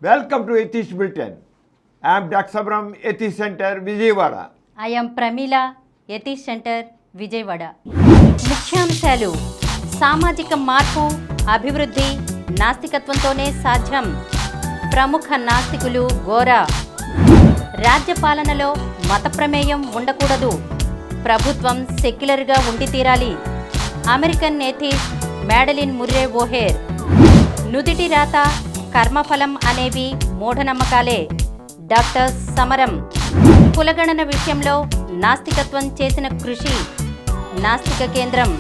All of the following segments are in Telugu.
Welcome to Atheist Bulletin. I am Dr. Sabram, Atheist Center, Vijayawada. I am Pramila, Atheist Center, Vijayawada. ముఖ్యాంశాలు: సామాజిక మార్పు, అభివృద్ధి నాస్తికత్వంతోనే సాధ్యం. ప్రముఖ నాస్తికులు గోరా. రాజ్యపాలనలో మత ప్రమేయం ఉండకూడదు. ప్రభుత్వం సెక్యులర్గా ఉండి తీరాలి. American atheist Madalyn Murray O'Hair. నుదిటి రాత, కర్మఫలం అనేవి మూఢనమ్మకాలే. డాక్టర్ సమరం. కులగణన విషయంలో నాస్తికత్వం చేసిన కృషి. నాస్తిక కేంద్రం.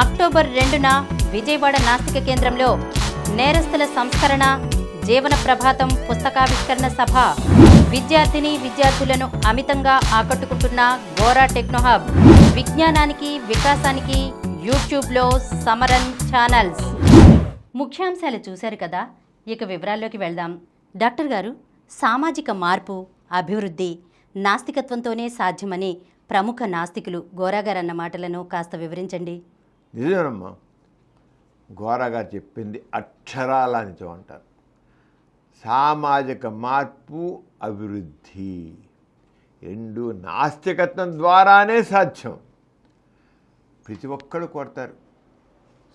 అక్టోబర్ 2న విజయవాడ నాస్తిక కేంద్రంలో నేరస్తుల సంస్కరణ, జీవన ప్రభాతం పుస్తకావిష్కరణ సభ. విద్యార్థులను అమితంగా ఆకట్టుకుంటున్న గోరా టెక్నోహబ్. విజ్ఞానానికి, వికాసానికి యూట్యూబ్లో సమరన్ ఛానల్స్. ముఖ్యాంశాలు చూశారు కదా, ఇక వివరాల్లోకి వెళ్దాం. డాక్టర్ గారు, సామాజిక మార్పు, అభివృద్ధి నాస్తికత్వంతోనే సాధ్యమని ప్రముఖ నాస్తికులు గోరా గారు అన్న మాటలను కాస్త వివరించండి. నిజమేనమ్మా, గోరా గారు చెప్పింది అక్షరాల నిజం అంటారు. సామాజిక మార్పు, అభివృద్ధి రెండు నాస్తికత్వం ద్వారానే సాధ్యం. ప్రతి ఒక్కరు కొడతారు,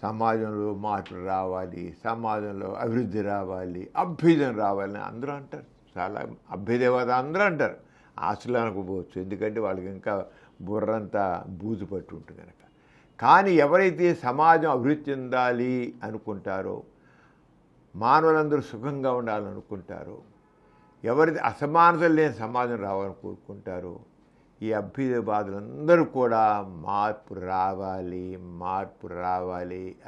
సమాజంలో మార్పు రావాలి, సమాజంలో అభివృద్ధి రావాలి, అభ్యుదయం రావాలని అందరూ అంటారు. చాలా అభ్యుదయవాద అందరూ అంటారు. ఆశలు అనుకోవచ్చు, ఎందుకంటే వాళ్ళకి ఇంకా బుర్రంతా బూజు పట్టి ఉంటుంది కనుక. కానీ ఎవరైతే సమాజం అభివృద్ధి చెందాలి అనుకుంటారో, మానవులందరూ సుఖంగా ఉండాలనుకుంటారో, ఎవరైతే అసమానతలు లేని సమాజం రావాలని కోరుకుంటారో, ఈ అభ్యుదయవాదులందరూ కూడా మార్పు రావాలి,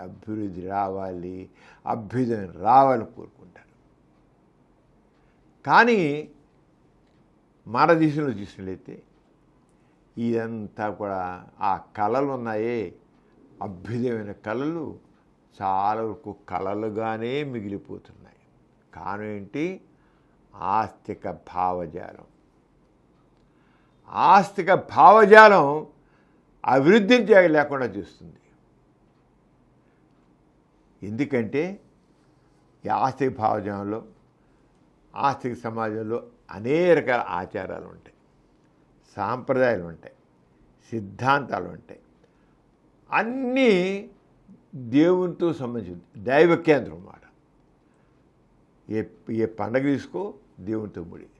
అభివృద్ధి రావాలి, అభ్యుదయం రావాలని కోరుకుంటారు. కానీ మన దేశంలో చూసినట్లయితే ఇదంతా కూడా ఆ కళలు ఉన్నాయే, అభ్యుదయమైన కళలు చాలా వరకు కళలుగానే మిగిలిపోతున్నాయి. కారణం ఏంటి? ఆస్తిక భావజాలం. ఆస్తిక భావజాలం అభివృద్ధిని లేకుండా చేస్తుంది. ఎందుకంటే ఈ ఆస్తిక భావజాలంలో, ఆస్తిక సమాజంలో అనేక రకాల ఆచారాలు ఉంటాయి, సాంప్రదాయాలు ఉంటాయి, సిద్ధాంతాలు ఉంటాయి. అన్నీ దేవునితో సంబంధించింది, దైవ కేంద్రం అన్నమాట. ఏ పండగ తీసుకో దేవునితో ముడి,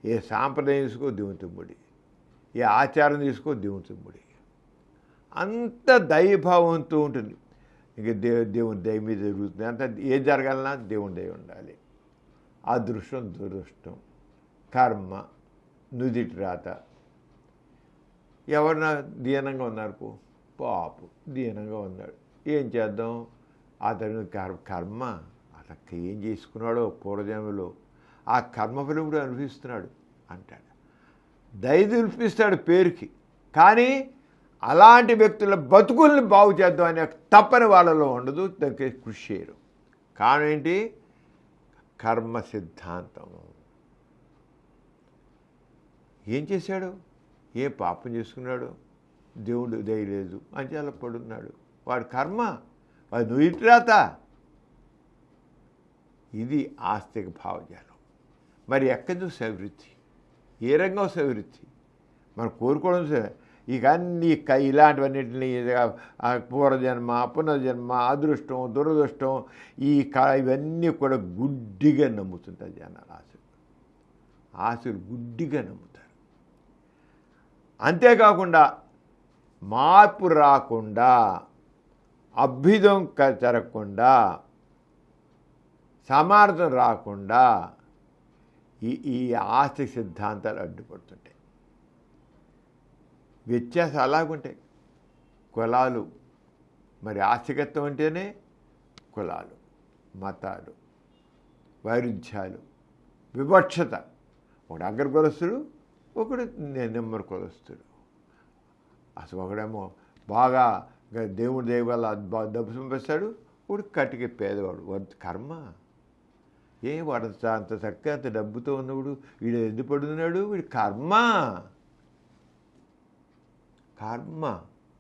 ఏ సాంప్రదాయం తీసుకో దేవునితో ముడి, ఏ ఆచారం తీసుకో దేవునితో ముడి. అంత దైవభావంతో ఉంటుంది. ఇంక దేవుని దయ మీద జరుగుతుంది. అంత ఏ జరగాలన్నా దేవుని దయ ఉండాలి. అదృష్టం, దురదృష్టం, కర్మ, నుదిటి రాత. ఎవరన్నా దీనంగా ఉన్నారు, పాపు దీనంగా ఉన్నాడు, ఏం చేద్దాం, అతను కర్మ అతనికి ఏం చేసుకున్నాడో పూర్వజన్మలో ఆ కర్మఫలం కూడా అనుభవిస్తున్నాడు అంటాడు. దయ చూపిస్తాడు పేరుకి, కానీ అలాంటి వ్యక్తుల బతుకుల్ని బాగు చేద్దాం అనే తప్పని వాళ్ళలో ఉండదు, దానికి కృషి చేయరు. కారణం ఏంటి? కర్మ సిద్ధాంతం. ఏం చేశాడు? ఏ పాపం చేసుకున్నాడు, దేవుడు దయలేదు అని చాలా పడున్నాడు. వాడు కర్మ, వాడు నువ్వు రాత. ఇది ఆస్తిక భావజాలం. మరి ఎక్కడ చూసి అభివృద్ధి, ఏ రంగం అభివృద్ధి మనం కోరుకోవడం సరే. ఇక అన్ని ఇలాంటివన్నింటినీ పూర్వజన్మ, పునర్జన్మ, అదృష్టం, దురదృష్టం, ఇవన్నీ కూడా గుడ్డిగా నమ్ముతుంటారు జనాలు. ఆశలు గుడ్డిగా నమ్ముతారు. అంతేకాకుండా మార్పు రాకుండా, అభ్యుదయం జరగకుండా, సమార్థం రాకుండా ఈ ఆస్తిక సిద్ధాంతాలు అడ్డుపడుతుంటాయి. వ్యత్యాసాలు అలాగుంటాయి. కులాలు, మరి ఆస్తికత్వం అంటేనే కులాలు, మతాలు, వైరుధ్యాలు, వివక్షత. ఒకడు అగ్ర కులస్తుడు, ఒకడు నెమ్మరు కులస్తుడు. అసలు ఒకడేమో బాగా దేవుడి దయ వల్ల డబ్బు సంపాదిస్తాడు, ఒకడు కట్టికి పేదవాడు. వాడి కర్మ. వాడు అంత చక్కగా అంత డబ్బుతో ఉన్నవాడు వీడు ఎందుకు పడుతున్నాడు? వీడి కర్మ.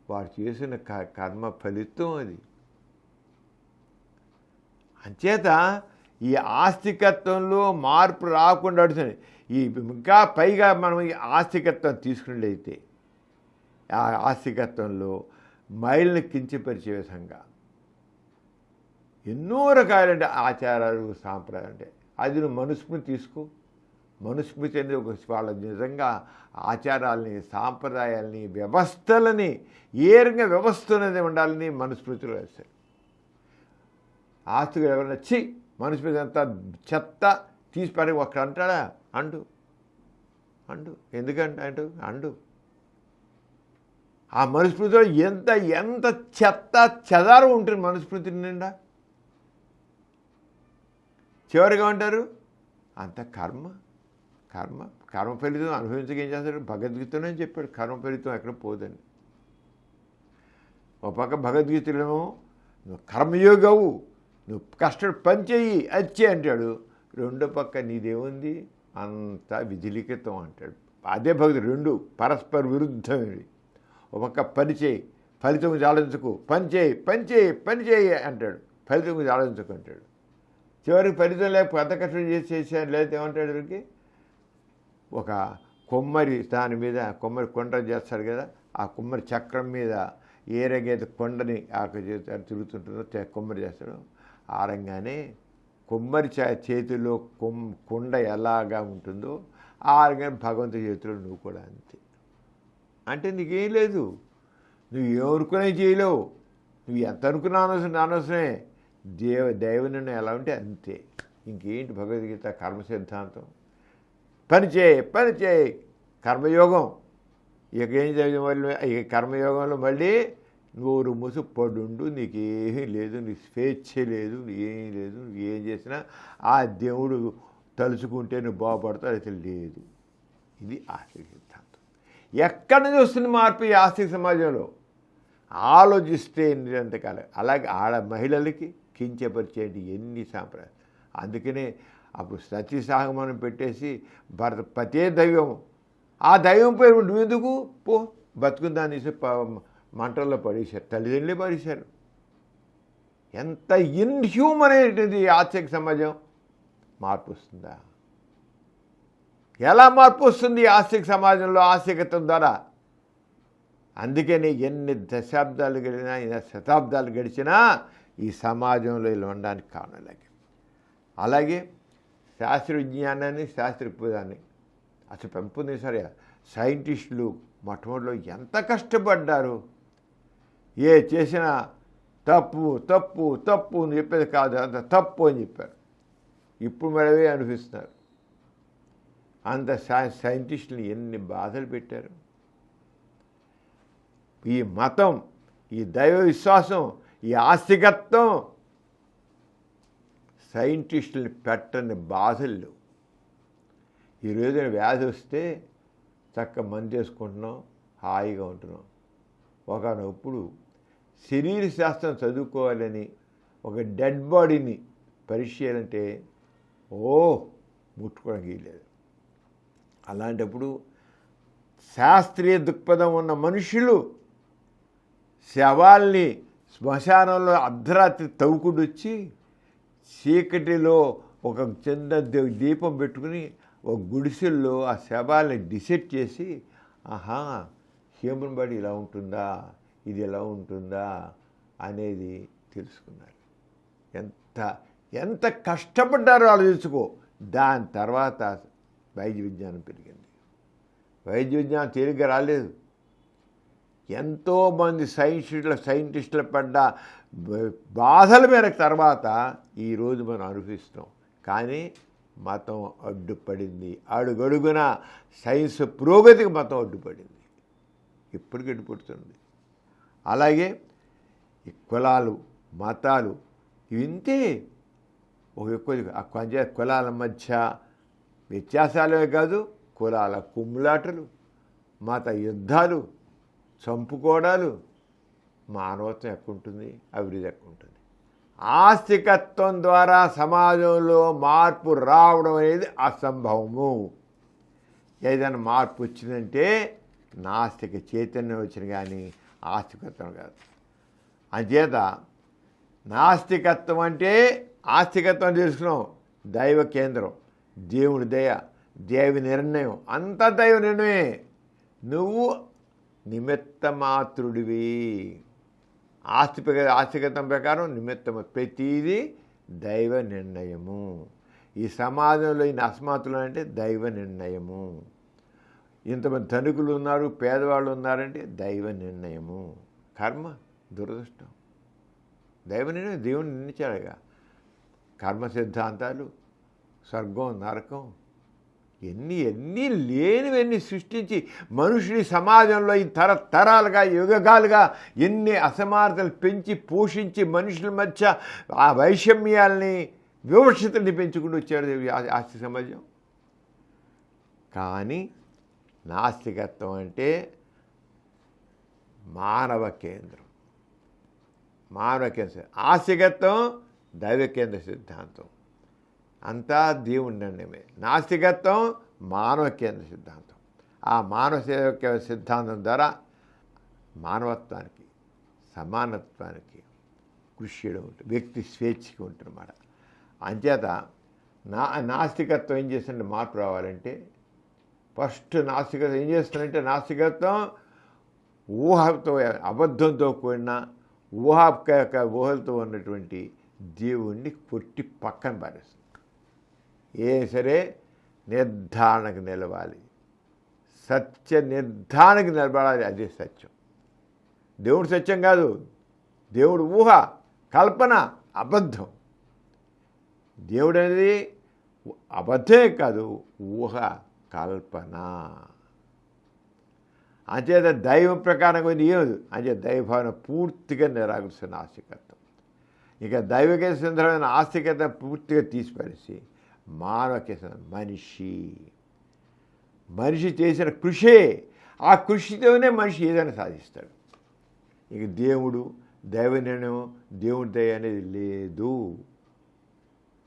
వాడు చేసిన కర్మ ఫలితం అది. అంచేత ఈ ఆస్తికత్వంలో మార్పు రాకుండా అడుగుతుంది. ఈ ఇంకా పైగా మనం ఈ ఆస్తికత్వం తీసుకున్నట్లయితే ఆ ఆస్తికత్వంలో మహిళని కించపరిచే విధంగా ఎన్నో రకాలంటే ఆచారాలు సాంప్రదాయాలు అంటే అది నువ్వు మనుస్మృతి తీసుకో. మనుస్మృతి అనేది వాళ్ళ నిజంగా ఆచారాలని, సాంప్రదాయాలని, వ్యవస్థలని ఏ రకంగా వ్యవస్థ అనేది ఉండాలని మనుస్మృతిలో వేస్తారు. ఆస్తిగా ఎవరైనా మనుస్మృతి అంతా చెత్త తీసిపారి ఒక్కడ అంటాడా? అండు ఎందుకంటే అండు ఆ మనుస్మృతిలో ఎంత ఎంత చెత్త చెదారం ఉంటుంది మనుస్మృతి నిండా. చివరిగా ఉంటారు అంత కర్మ ఫలితం అనుభవించక ఏం చేస్తాడు? భగవద్గీతనే చెప్పాడు కర్మ ఫలితం ఎక్కడ పోదని. ఒక పక్క భగవద్గీతలో నువ్వు కర్మయోగవు, నువ్వు కష్టపడి పని చెయ్యి అచ్చే అంటాడు. రెండో పక్క నీదేముంది అంతా విధిలిఖితం అంటాడు. అదే భగవద్గీత రెండు పరస్పర విరుద్ధమైనవి. ఒక పక్క పని చేయి, ఫలితం గురించి ఆలోచించకు, పని చేయి అంటాడు. ఫలితం గురించి ఆలోచించకు అంటాడు. చివరికి ఫలితం లేకపోతే అంత కష్టం చేసేసాను లేకపోతే ఏమంటాడు? వీరికి ఒక కొమ్మరి దాని మీద కొమ్మరి కొండ చేస్తాడు కదా, ఆ కొమ్మరి చక్రం మీద ఏ రంగైతే కొండని తిరుగుతుంటుందో కొమ్మరి చేస్తాడు. ఆ రంగానే కొమ్మరి చేతిలో కొండ ఎలాగా ఉంటుందో ఆ రంగానే భగవంతుడి చేతిలో నువ్వు కూడా అంతే. అంటే నీకేం లేదు, నువ్వు ఏమనుకునే చేయలేవు, నువ్వు ఎంత అనుకున్నా అనవసరమే. దైవనిర్ణయం ఎలా ఉంటే అంతే. ఇంకేంటి భగవద్గీత కర్మ సిద్ధాంతం? పని చేయి కర్మయోగం. ఇక ఏం జరిగిన ఇక కర్మయోగంలో మళ్ళీ నోరు మూసి పడుండు, నీకేమీ లేదు, నీకు స్వేచ్ఛ లేదు, ఏం లేదు. నువ్వు ఏం చేసినా ఆ దేవుడు తలుచుకుంటే నువ్వు బాగుపడతావు, అయితే లేదు. ఇది ఆస్తిక సిద్ధాంతం. ఎక్కడి నుంచి వస్తుంది మార్పు ఈ ఆస్తిక సమాజంలో? ఆలోచిస్తే నిరంతకాలం. అలాగే మహిళలకి కించపరిచేటి ఎన్ని సాంప్రదాయాలు. అందుకనే అప్పుడు సతీసాగమనం పెట్టేసి భర్త పతే దైవం, ఆ దైవం పేరు నువ్వెందుకు పో బతుకుందాన్ని మంటల్లో పడేశారు, తల్లిదండ్రులే పడేశారు. ఎంత ఇన్హ్యూమన్ అనేటువంటి ఆస్తిక సమాజం. మార్పు వస్తుందా? ఎలా మార్పు వస్తుంది ఆస్తిక సమాజంలో ఆస్తికత్వం ద్వారా? అందుకని ఎన్ని దశాబ్దాలు గడిచినా, ఎన్ని శతాబ్దాలు గడిచినా ఈ సమాజంలో ఇలా ఉండడానికి కారణం. అలాగే శాస్త్ర విజ్ఞానాన్ని, శాస్త్రపదాన్ని అసలు పెంపొందించారు. సైంటిస్టులు మొట్టమొదటిలో ఎంత కష్టపడ్డారు. ఏ చేసినా తప్పు అని చెప్పేది కాదు, అంత తప్పు అని చెప్పారు. ఇప్పుడు మరవే అనిపిస్తున్నారు. అంత సైంటిస్టులు ఎన్ని బాధలు పెట్టారు. ఈ మతం, ఈ దైవ విశ్వాసం, ఈ ఆస్తికత్వం సైంటిస్టులని పెట్టని బాధలు. ఈరోజు వ్యాధి వస్తే చక్క మందు చేసుకుంటున్నాం, హాయిగా ఉంటున్నాం. ఒకనప్పుడు శరీర శాస్త్రం చదువుకోవాలని ఒక డెడ్ బాడీని పరీక్ష చేయాలంటే ముట్టుకోవడానికి లేదు. అలాంటప్పుడు శాస్త్రీయ దృక్పథం ఉన్న మనుషులు శవాల్ని శ్మశానంలో అర్ధరాత్రి తవ్వుకుంటూ వచ్చి చీకటిలో ఒక చిన్న దీపం పెట్టుకుని ఒక గుడిసెల్లో ఆ శవాల్ని డిసెక్ట్ చేసి హ్యూమన్ బాడీ ఇలా ఉంటుందా, ఇది ఎలా ఉంటుందా అనేది తెలుసుకున్నారు. ఎంత కష్టపడ్డారో ఆలోచించుకో. దాని తర్వాత వైద్య విజ్ఞానం పెరిగింది. వైద్య విజ్ఞానం తేలిగ్గా రాలేదు. ఎంతోమంది సైంటిస్టుల పడ్డ బాధల మేరకు తర్వాత ఈరోజు మనం అనుభవిస్తున్నాం. కానీ మతం అడ్డుపడింది. అడుగడుగున సైన్స్ పురోగతికి మతం అడ్డుపడింది, ఇప్పటికి అడ్డుపడుతుంది. అలాగే ఈ కులాలు, మతాలు ఇంతే. ఒక ఎక్కువ కులాల మధ్య వ్యత్యాసాలే కాదు, కులాల కుమ్ములాటలు, మత యుద్ధాలు, చంపుకోవడాలు. మానవత్వం ఎక్కుంటుంది, అభివృద్ధి ఎక్కుంటుంది. ఆస్తికత్వం ద్వారా సమాజంలో మార్పు రావడం అనేది అసంభవము. ఏదైనా మార్పు వచ్చిందంటే నాస్తిక చైతన్యం వచ్చిన కానీ ఆస్తికత్వం కాదు. అంచేత నాస్తికత్వం అంటే ఆస్తికత్వం తెలుసుకున్నాం, దైవ కేంద్రం, దేవుడి దయ, దైవ నిర్ణయం, అంతా దైవ నిర్ణయమే. నువ్వు నిమిత్త మాత్రుడివి. ఆస్తికత్వం ప్రకారం నిమిత్తము, ప్రతీది దైవ నిర్ణయము. ఈ సమాజంలో ఈ అసమానతలు అంటే దైవ నిర్ణయము. ఇంతమంది ధనికులు ఉన్నారు, పేదవాళ్ళు ఉన్నారంటే దైవ నిర్ణయము. కర్మ దురదృష్టం, దైవ నిర్ణయం దేవుని నిర్ణయించాడుగా. కర్మ సిద్ధాంతాలు, స్వర్గం నరకం, ఎన్ని లేనివన్నీ సృష్టించి మనుషుని సమాజంలో ఈ తరతరాలుగా యుగాలుగా ఎన్ని అసమానతలు పెంచి పోషించి మనుషుల మధ్య ఆ వైషమ్యాల్ని వివక్షతని పెంచుకుంటూ వచ్చాడు ఆస్తిక సమాజం. కానీ నాస్తికత్వం అంటే మానవ కేంద్రం. ఆస్తికత్వం దైవ కేంద్ర సిద్ధాంతం, అంతా దేవుని నిర్ణయమే. నాస్తికత్వం మానవ కేంద్ర సిద్ధాంతం. ఆ మానవ సిద్ధాంతం ద్వారా మానవత్వానికి, సమానత్వానికి కృషి చేయడం ఉంటుంది, వ్యక్తి స్వేచ్ఛకి ఉంటుందన్నమాట. అంచేత నాస్తికత్వం ఏం చేస్తుంటే మార్పు రావాలంటే ఫస్ట్ నాస్తికత్వం ఏం చేస్తుందంటే నాస్తికత్వం ఊహతో, అబద్ధంతో కూడిన ఊహలతో ఉన్నటువంటి దేవుణ్ణి కొట్టి పక్కన పారేస్తుంది. సరే నిర్ధారణకు నిలవాలి, సత్య నిర్ధారణకు నిలబడాలి. అదే సత్యం. దేవుడు సత్యం కాదు, దేవుడు ఊహ, కల్పన, అబద్ధం. దేవుడు అనేది అబద్ధమే కాదు, ఊహ, కల్పన. అంచేత దైవ ప్రకారంగా ఏమదు, అంచేత దైవభావన పూర్తిగా నిరాకరిస్తున్న ఆస్తికత్వం. ఇక దైవకే సందర్భమైన ఆస్తికత పూర్తిగా తీసిపడేసి మానవకే మనిషి చేసిన కృషే, ఆ కృషితోనే మనిషి ఏదైనా సాధిస్తాడు. ఇక దేవుడు, దైవ నిర్ణయం, దేవుడి దయ అనేది లేదు.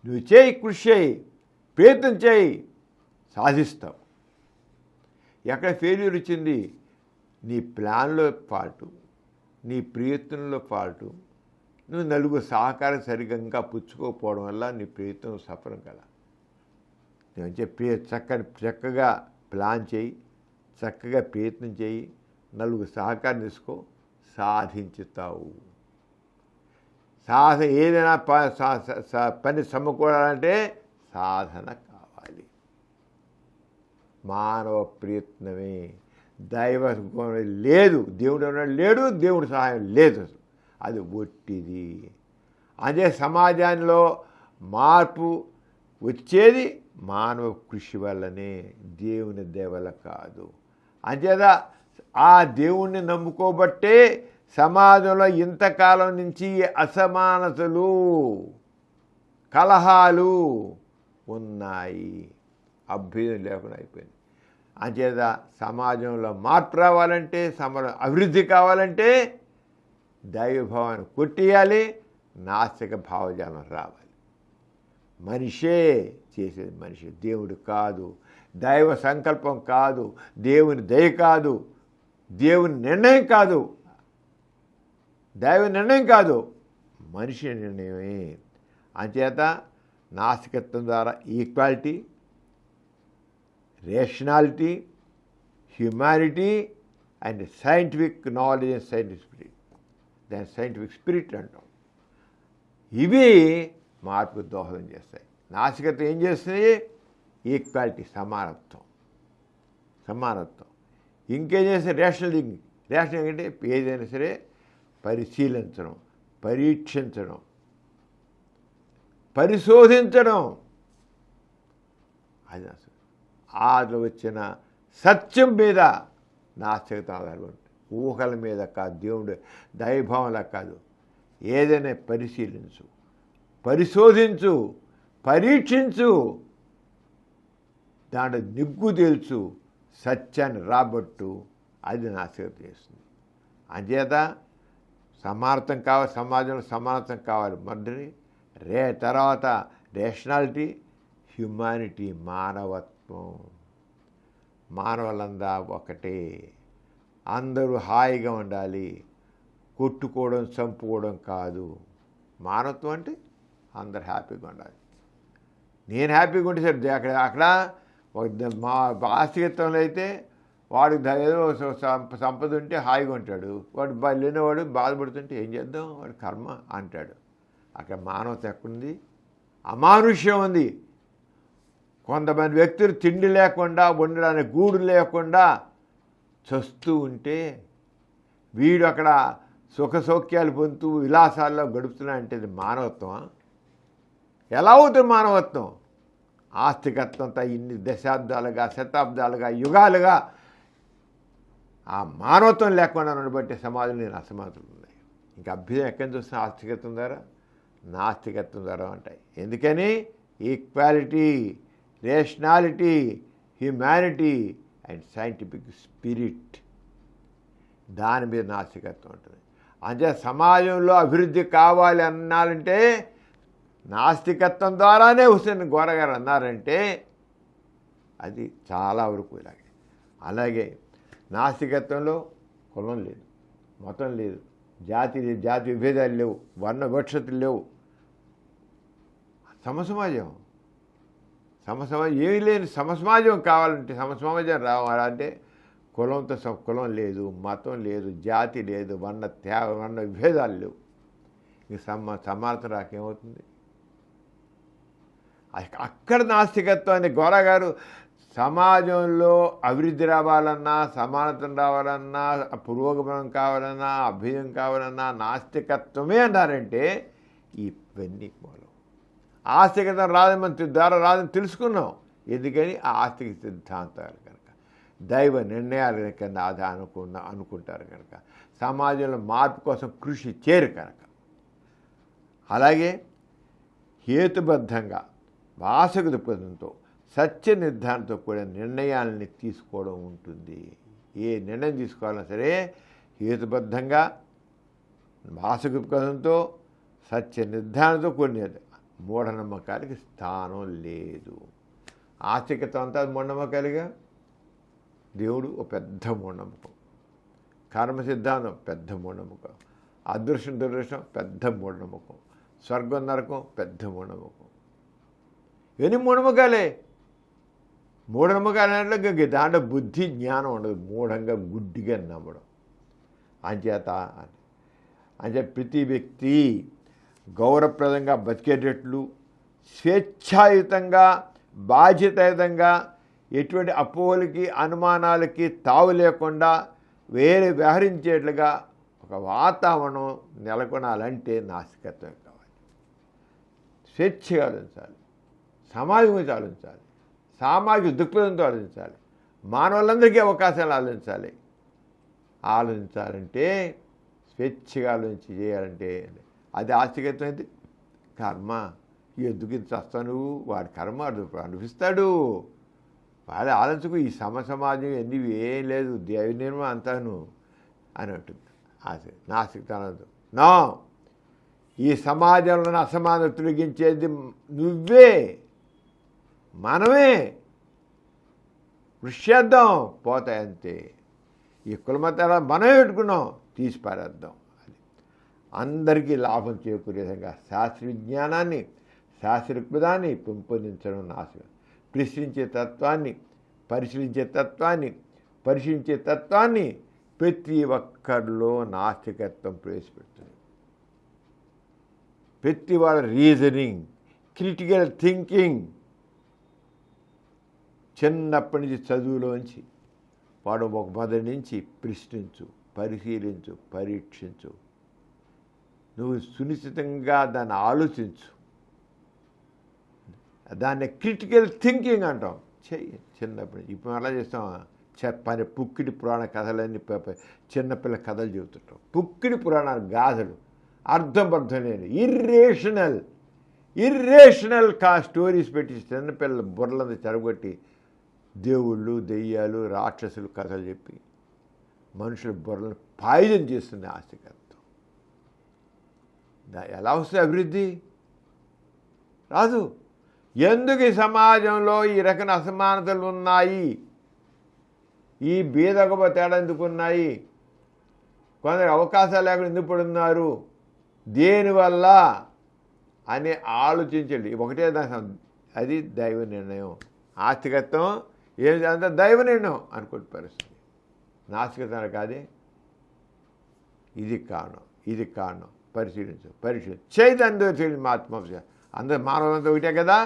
నువ్వు చేయి, కృషి చేయి, ప్రయత్నం చేయి, సాధిస్తావు. ఎక్కడ ఫెయిల్యూర్ వచ్చింది? నీ ప్లాన్లో ఫాల్టు, నీ ప్రయత్నంలో ఫాల్టు, నువ్వు నలుగురు సహకారం సరిగ్గా ఇంకా పుచ్చుకోకపోవడం వల్ల నీ ప్రయత్నం సఫలం కదా. నేను చెప్పి చక్కగా ప్లాన్ చేయి, చక్కగా ప్రయత్నం చేయి, నలుగురు సహకారం తీసుకో, సాధించుతావు. ఏదైనా పని సమకూడాలంటే సాధన కావాలి, మానవ ప్రయత్నమే. దైవ లేదు, దేవుడు లేడు, దేవుడి సహాయం లేదు, అది ఒట్టిది. అదే సమాజంలో మార్పు వచ్చేది మానవ కృషి వల్లనే, దేవుని దయవల్ల కాదు. అంచేత ఆ దేవుణ్ణి నమ్ముకోబట్టే సమాజంలో ఇంతకాలం నుంచి అసమానతలు, కలహాలు ఉన్నాయి, అభ్యుదయం లేకుండా అయిపోయింది. అంచేత సమాజంలో మార్పు రావాలంటే, అభివృద్ధి కావాలంటే దైవభావాన్ని కొట్టేయాలి, నాస్తిక భావజాలం రావాలి. మనిషే చేసేది, మనిషి, దేవుడు కాదు, దైవ సంకల్పం కాదు, దేవుని దయ కాదు, దేవుని నిర్ణయం కాదు, దైవ నిర్ణయం కాదు, మనిషి నిర్ణయమే. అంచేత నాస్తికత్వం ద్వారా equality, rationality, humanity and scientific knowledge and scientific spirit, దాని సైంటిఫిక్ స్పిరిట్ అంటాం. ఇవి మార్పుకు దోహదం చేస్తాయి. నాస్తికత్వం ఏం చేస్తుంది? ఈక్వాలిటీ, సమానత్వం. ఇంకేం చేస్తే రేషనల్ అంటే ఏదైనా సరే పరిశీలించడం, పరీక్షించడం, పరిశోధించడం. అది అది వచ్చిన సత్యం మీద నాస్తికత ఆధారపడి, ఊహల మీద కాదు, దేవుడు దైవభావంలా కాదు. ఏదైనా పరిశీలించు, పరిశోధించు, పరీక్షించు, దాంట్లో నిగ్గు తెలుసు, సత్యాన్ని రాబట్టు. అది నాస్తికత చేస్తుంది. అంచేత సమానత్వం కావాలి, సమాజంలో సమానత్వం కావాలి. మొదటి తర్వాత రేషనాలిటీ, హ్యుమానిటీ, మానవత్వం. మానవులందా ఒకటే, అందరూ హాయిగా ఉండాలి, కొట్టుకోవడం, చంపుకోవడం కాదు. మానవత్వం అంటే అందరు హ్యాపీగా ఉండాలి. నేను హ్యాపీగా ఉంటే సరే. అక్కడ మా ఆస్తికత్వంలో అయితే వాడికి ఏదో సంపద ఉంటే హాయిగా ఉంటాడు, వాడు లేనివాడు బాధపడుతుంటే ఏం చేద్దాం, వాడు కర్మ అంటాడు. అక్కడ మానవత ఎక్కడుంది? అమానుష్యం ఉంది. కొంతమంది వ్యక్తులు తిండి లేకుండా, ఉండడానికి గూడు లేకుండా చస్తూ ఉంటే వీడు అక్కడ సుఖ సౌఖ్యాలు పొందుతూ విలాసాల్లో గడుపుతున్నాడంటే ఇది మానవత్వం? ఎలా అవుతుంది మానవత్వం? ఆస్తికత్వంతో ఇన్ని దశాబ్దాలుగా, శతాబ్దాలుగా, యుగాలుగా ఆ మానవత్వం లేకుండా ఉండబట్టే సమాజంలో నేను అసమానతలు ఉన్నాయి. ఇంకా అభ్యుదయం ఎక్కడి నుంచి వస్తున్న? ఆస్తికత్వం ద్వారా, నాస్తికత్వం ద్వారా ఉంటాయి. ఎందుకని? Equality, rationality, humanity and scientific spirit, దాని మీద నాస్తికత్వం ఉంటుంది. అంటే సమాజంలో అభివృద్ధి కావాలి అన్నారంటే నాస్తికత్వం ద్వారానే హుస్సేన్ గోరా గారు అన్నారంటే అది చాలా వరకు ఇలాగే. అలాగే నాస్తికత్వంలో కులం లేదు, మతం లేదు, జాతి లేదు, జాతి విభేదాలు లేవు, వర్ణ వివక్షతలు లేవు. సమసమాజం ఏమీ లేని సమసమాజం కావాలంటే, సమసమాజం రావాలంటే కులంతో కులం లేదు, మతం లేదు, జాతి లేదు, వర్ణ విభేదాలు లేవు. ఇంక సమానత రాకేమవుతుంది? అక్కడ నాస్తికత్వాన్ని గోరా గారు సమాజంలో అభివృద్ధి రావాలన్నా, సమానతం రావాలన్నా, పురోగమనం కావాలన్నా, అభ్యుదయం కావాలన్నా నాస్తికత్వమే అన్నారంటే ఇవన్నీ మూలం. ఆస్తికత్వం రాదని తెలుసుకున్నాం. ఎందుకని? ఆ ఆస్తిక సిద్ధాంతాలు కనుక, దైవ నిర్ణయాలు కన్నా అది అనుకుంటారు కనుక, సమాజంలో మార్పు కోసం కృషి చేయరు కనుక. అలాగే హేతుబద్ధంగా, వాసక దృక్పథంతో, సత్య నిర్ధారణతో కూడా నిర్ణయాలని తీసుకోవడం ఉంటుంది. ఏ నిర్ణయం తీసుకోవాలన్నా సరే హేతుబద్ధంగా, వాసక దృక్పథంతో, సత్య నిర్ధారణతో కూడినది. మూఢనమ్మకాలకి స్థానం లేదు. ఆస్తికత్వం అంతా మూఢనమ్మకాలుగా. దేవుడు ఒక పెద్ద మూఢనమ్మకం, కర్మ సిద్ధాంతం పెద్ద మూఢనమ్మకం, అదృష్టం దురదృష్టం పెద్ద మూఢనమ్మకం, స్వర్గం నరకం పెద్ద మూఢనమ్మకం. ఇవన్నీ మూఢనమ్మకాలే. మూఢనమ్మకాలు అంటే దాంట్లో బుద్ధి జ్ఞానం ఉండదు, మూఢంగా గుడ్డిగా నమ్మడం. అంచేత ప్రతి వ్యక్తి గౌరవప్రదంగా బతికేటట్లు, స్వేచ్ఛాయుతంగా, బాధ్యతాయుతంగా, ఎటువంటి అపోహలకి, అనుమానాలకి తావు లేకుండా వేరే వ్యవహరించేట్లుగా ఒక వాతావరణం నెలకొనాలంటే నాస్తికత్వం కావాలి. స్వేచ్ఛగా ఆలోచించాలి, సమాజం గురించి ఆలోచించాలి, సామాజిక దృక్పథంతో ఆలోచించాలి, మానవులందరికీ అవకాశాలు ఆలోచించాలంటే స్వేచ్ఛగా ఆలోచించి చేయాలంటే అది ఆస్తికత్వం. అయితే కర్మ ఎందుకు ఇంత చేస్తావు నువ్వు, వాడి కర్మ అనిపిస్తాడు, వాడి ఆలోచనకు ఈ సమాజం ఎన్ని ఏం లేదు, దైవ నిర్మాణం అంతాను అని అంటుంది నాస్తికతనంతో. నా ఈ సమాజంలో అసమానత తొలగించేది నువ్వే, మనమే. కృషి చేద్దాం, పోతాయి అంతే. ఈ కులమతాల మనమే పెట్టుకున్నాం, తీసి పారేద్దాం. అది అందరికీ లాభం చేకూరే విధంగా శాస్త్ర విజ్ఞానాన్ని, శాస్త్రకృదాన్ని పెంపొందించడం నాశనం. ప్రశ్నించే తత్వాన్ని, పరిశీలించే తత్వాన్ని ప్రతి ఒక్కరిలో నాస్తికత్వం ప్రవేశపెడుతుంది. ప్రతి వాళ్ళ రీజనింగ్, క్రిటికల్ థింకింగ్ చిన్నప్పటి నుంచి చదువులోంచి వాడు ఒక మొదటి నుంచి ప్రశ్నించు, పరిశీలించు, పరీక్షించు, నువ్వు సునిశ్చితంగా దాన్ని ఆలోచించు. దాన్ని క్రిటికల్ థింకింగ్ అంటాం. చెయ్యి చిన్నప్పటి నుంచి. ఇప్పుడు అలా చేస్తాం, చెప్పని పుక్కిడి పురాణ కథలన్నీ చిన్నపిల్ల కథలు చెబుతుంటాం. పుక్కిడి పురాణాలు గాథలు, అర్థం లేని ఇర్రేషనల్ స్టోరీస్ పెట్టి చిన్నపిల్లల బుర్రలంతా చెరగొట్టి దేవుళ్ళు, దెయ్యాలు, రాక్షసులు కథలు చెప్పి మనుషుల బుర్రలను పాయిజన్ చేస్తుంది ఆస్తికత్వం. ఎలా వస్తుంది అభివృద్ధి? రాదు. ఎందుకు ఈ సమాజంలో ఈ రకమైన అసమానతలు ఉన్నాయి? ఈ బీదగొప్ప తేడా ఎందుకు ఉన్నాయి? కొందరు అవకాశాలు లేకుండా ఎందుకు పడున్నారు? దేనివల్ల అని ఆలోచించండి. ఒకటే అది దైవ నిర్ణయం. ఆస్తికత్వం ఏం అంతా దైవ నిర్ణయం అనుకుంటే పరిస్థితి. నాస్తికత కాదే. ఇది కారణం పరిశీలించు చైతన్యం తెలియదు ఆత్మ. అందరు మానవులంతా ఒకటే కదా,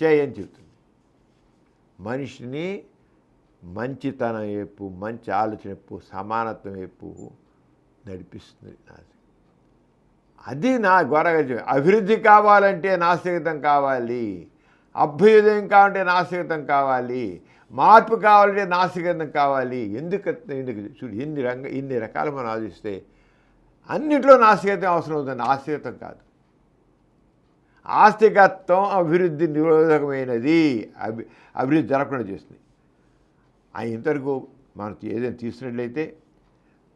చేయని చెప్తుంది. మనిషిని మంచితనం వైపు, మంచి ఆలోచన వైపు, సమానత్వం వైపు నడిపిస్తుంది నాస్తికత. అది నా గొరగ. అభివృద్ధి కావాలంటే నాస్తికతం కావాలి, అభ్యుదయం కావాలంటే నాస్తికతం కావాలి, మార్పు కావాలంటే నాస్తికతం కావాలి. ఎందుకు చూడు, ఇన్ని రకాలు మనం ఆలోచిస్తే అన్నింటిలో నాస్తికత్వం అవసరం అవుతుంది. ఆస్తికత్వం కాదు. ఆస్తికత్వం అభివృద్ధి నిరోధకమైనది, అభివృద్ధి జరగకుండా చేస్తుంది. ఇంతవరకు మనం ఏదైనా తీసుకున్నట్లయితే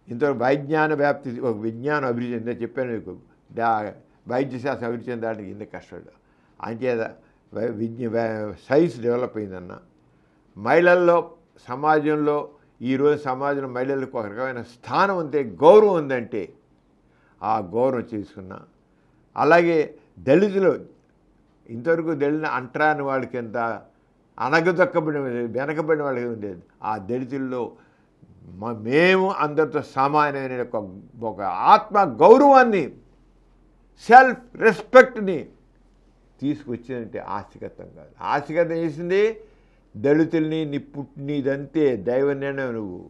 ఇంతవరకు వైజ్ఞాన వ్యాప్తి, ఒక విజ్ఞానం అభివృద్ధి చెందే చెప్పాను మీకు. వైద్య శాస్త్రం అభివృద్ధి చెందడానికి ఇంత కష్టపడ్డా. అంచేత సైన్స్ డెవలప్ అయిందన్న. మహిళల్లో సమాజంలో ఈరోజు సమాజంలో మహిళలకు ఒక రకమైన స్థానం ఉంటే, గౌరవం ఉందంటే ఆ గౌరవం చేసుకున్నా. అలాగే దళితులు ఇంతవరకు దళితులు అంటరాని వాళ్ళకి ఎంత అనగదొక్కబడిన వెనకబడిన వాళ్ళకి ఉండేది. ఆ దళితుల్లో మేము అందరితో సమానమైన ఒక ఆత్మ గౌరవాన్ని, సెల్ఫ్ రెస్పెక్ట్ని తీసుకొచ్చిందంటే ఆస్తికత్వం కాదు. ఆస్తికత్వం చేసింది దళితుల్ని నీదంతే దైవ నిర్ణయం. నువ్వు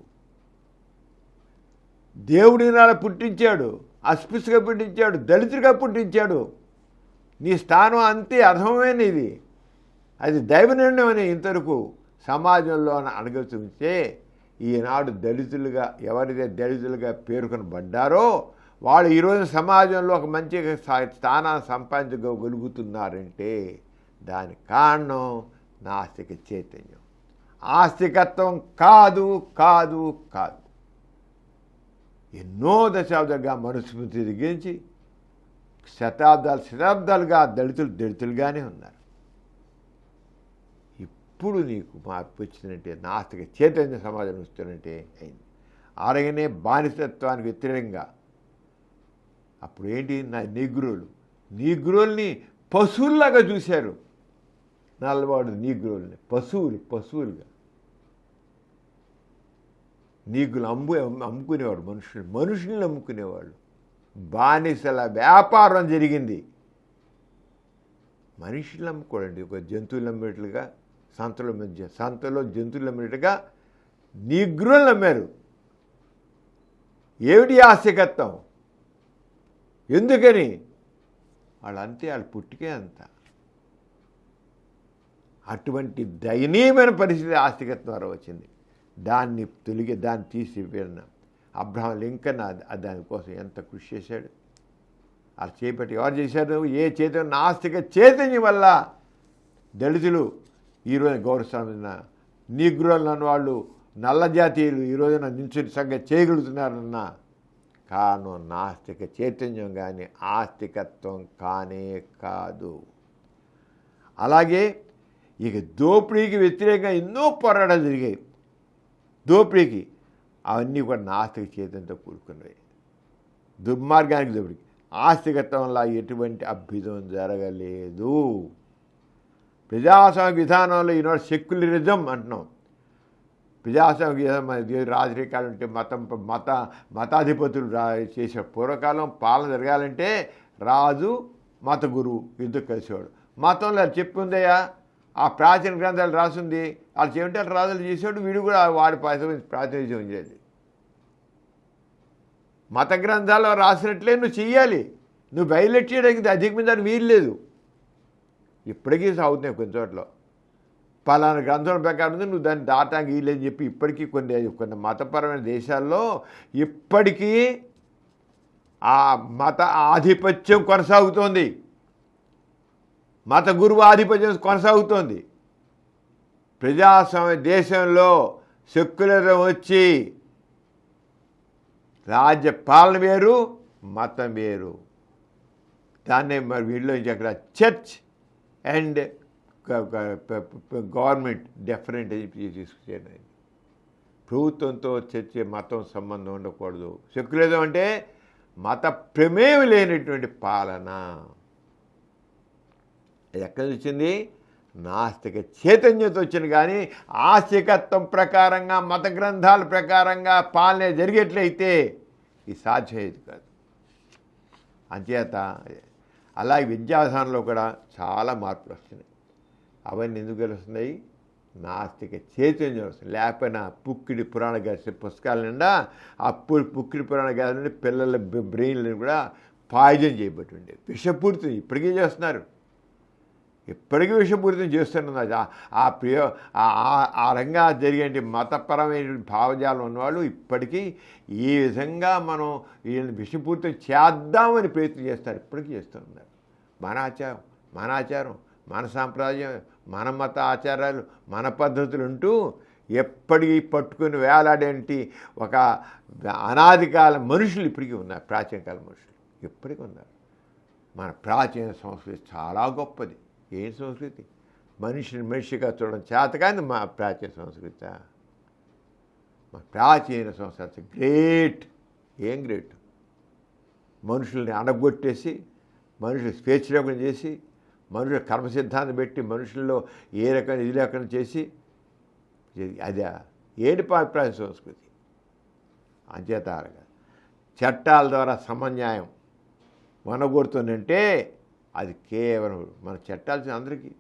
దేవుడిని నాలా పుట్టించాడు, అస్పృశ్యంగా పుట్టించాడు, దళితుడిగా పుట్టించాడు. నీ స్థానం అంతే, అర్థమైన ఇది. అది దైవ నిర్ణయం అని ఇంతవరకు సమాజంలో అణగచుంటే ఈనాడు దళితులుగా ఎవరైతే దళితులుగా పేర్కొనబడ్డారో వాళ్ళు ఈరోజు సమాజంలో ఒక మంచి స్థానాన్ని సంపాదించగలుగుతున్నారంటే దానికి కారణం నాస్తిక చైతన్యం. ఆస్తికత్వం కాదు కాదు కాదు. ఎన్నో దశాబ్దాలుగా మనుస్మృతి దిగించి శతాబ్దాలుగా దళితులుగానే ఉన్నారు. ఇప్పుడు నీకు మార్పు వచ్చిందంటే నాస్తిక చైతన్య సమాజం వస్తున్నట్టే అయింది. అలాగనే బానిసత్వానికి వ్యతిరేకంగా అప్పుడు ఏంటి, నీగ్రోల్ని పశువుల్లాగా చూశారు. నల్లవాడు నీగ్రోల్ని పశువులుగా. నీగులు అమ్ముకునేవాడు, మనుషుల్ని అమ్ముకునేవాళ్ళు. బానిసల వ్యాపారం జరిగింది. మనుషులు అమ్ముకోడండి, ఒక జంతువులు అమ్మేట్లుగా సంతలో జంతువులు అమ్మేట్టుగా నీగ్రోల్ని అమ్మారు. ఏమిటి ఆస్తికత్వం? ఎందుకని? వాళ్ళంతే, వాళ్ళ పుట్టికే అంత. అటువంటి దయనీయమైన పరిస్థితి ఆస్తికత్వం ద్వారా వచ్చింది. దాన్ని తీసి వెళ్ళిన అబ్రహాం లింకన్ దానికోసం ఎంత కృషి చేశాడు. అలా చేపట్టి ఎవరు చేశారు? ఏ చైతన్యం, నాస్తిక చైతన్యం వల్ల దళితులు ఈరోజు గౌరవిస్తున్న, నీగ్రోలు అన్న వాళ్ళు నల్ల జాతీయులు ఈరోజున నించుని సంగతి చేయగలుగుతున్నారన్న కారణం నాస్తిక చైతన్యం కానీ ఆస్తికత్వం కానే కాదు. అలాగే ఇక దోపిడీకి వ్యతిరేకంగా ఎన్నో పోరాటాలు జరిగాయి. దోపిడీకి అవన్నీ కూడా నాస్తిక చైతన్యంతో కూడుకున్నవి. దుర్మార్గానికి దోపిడీకి ఆస్తికత్వంలో ఎటువంటి అభ్యుదయం జరగలేదు. ప్రజాస్వామ్య విధానంలో ఈనాడు సెక్యులరిజం అంటున్నాం. ప్రజాస్వామ్య రాజకీయాలు ఉంటే మతాధిపతులు చేసే పూర్వకాలం పాలన జరగాలంటే రాజు మత గురువు ఇద్దరు కలిసేవాడు. మతంలో చెప్పుందయ్యా, ఆ ప్రాచీన గ్రంథాలు రాసింది, వాళ్ళు చేయంటే అట్లా రాజులు చేసేవాడు, వీడు కూడా వాడి ప్రాతినిధ్యం ఉండేది. మత గ్రంథాల్లో రాసినట్లే నువ్వు చెయ్యాలి. నువ్వు బయలుట్ చేయడానికి అధికమైన దాన్ని వీలు లేదు. ఇప్పటికీ సాగుతున్నాయి కొన్ని చోట్ల. పలానా గ్రంథం ప్రకారం నువ్వు దాన్ని దాటానికి వీలేదని చెప్పి ఇప్పటికీ కొన్ని మతపరమైన దేశాల్లో ఇప్పటికీ ఆ మత ఆధిపత్యం కొనసాగుతోంది. మత గురువు ఆధిపత్యం కొనసాగుతోంది. ప్రజాస్వామ్య దేశంలో సెక్యులరిజం వచ్చి రాజ్య పాలన వేరు, మతం వేరు. దాన్నే మరి వీళ్ళు అక్కడ చర్చ్ అండ్ గవర్నమెంట్ డిఫరెంట్ తీసుకొచ్చారు. ప్రభుత్వంతో చర్చ మతం సంబంధం ఉండకూడదు. సెక్యులరిజం అంటే మత ప్రమేయం లేనటువంటి పాలన. అది ఎక్కడి నుంచి వచ్చింది? నాస్తిక చైతన్యంతో వచ్చింది. కానీ ఆస్తికత్వం ప్రకారంగా మత గ్రంథాల ప్రకారంగా పాలన జరిగేట్లయితే ఇది సాధ్యమయ్యేది కాదు. అంచేత అలాగే విద్యావిధానంలో కూడా చాలా మార్పులు వస్తున్నాయి. అవన్నీ ఎందుకు తెలుస్తున్నాయి? నాస్తిక చైతన్యం వస్తుంది. లేకపోయినా పుక్కిడి పురాణ గారి పుస్తకాల నిండా అప్పుడు పుక్కిడి పురాణ గారి నుండి పిల్లల బ్రెయిన్లను కూడా పాయిజన్ చేయబట్టి ఉండే విషపూరితం ఇప్పటికీ చేస్తున్నారు. ఇప్పటికీ విషపూరితం చేస్తున్నది. ఆ రంగా జరిగే మతపరమైన భావజాలం ఉన్నవాళ్ళు ఇప్పటికీ ఈ విధంగా మనం వీళ్ళని విషపూరితం చేద్దామని ప్రయత్నం చేస్తారు. ఇప్పటికీ చేస్తున్నారు. మన ఆచారం మన సాంప్రదాయం మన మత ఆచారాలు మన పద్ధతులు ఉంటూ ఎప్పటికీ పట్టుకుని వేలాడేంటి ఒక అనాది కాల మనుషులు ఇప్పటికీ ఉన్నారు. ప్రాచీన కాల మనుషులు ఇప్పటికీ ఉన్నారు. మన ప్రాచీన సంస్కృతి చాలా గొప్పది. ఏం సంస్కృతి? మనిషిగా చూడడం చేత కానీ మా ప్రాచీన సంస్కృతి. మా ప్రాచీన సంస్కృతి గ్రేట్. ఏం గ్రేట్? మనుషుల్ని అడగొట్టేసి మనుషులు స్వేచ్ఛలోకం చేసి మనుషుల కర్మ సిద్ధాన్ని పెట్టి మనుషుల్లో ఏ రకమైన ఇది లేకుండా చేసి అదే ఏంటి ప్రాచీన సంస్కృతి? అంచేత చట్టాల ద్వారా సమన్యాయం మనగొడుతుందంటే అది కేవలం మన చట్టాలు అందరికీ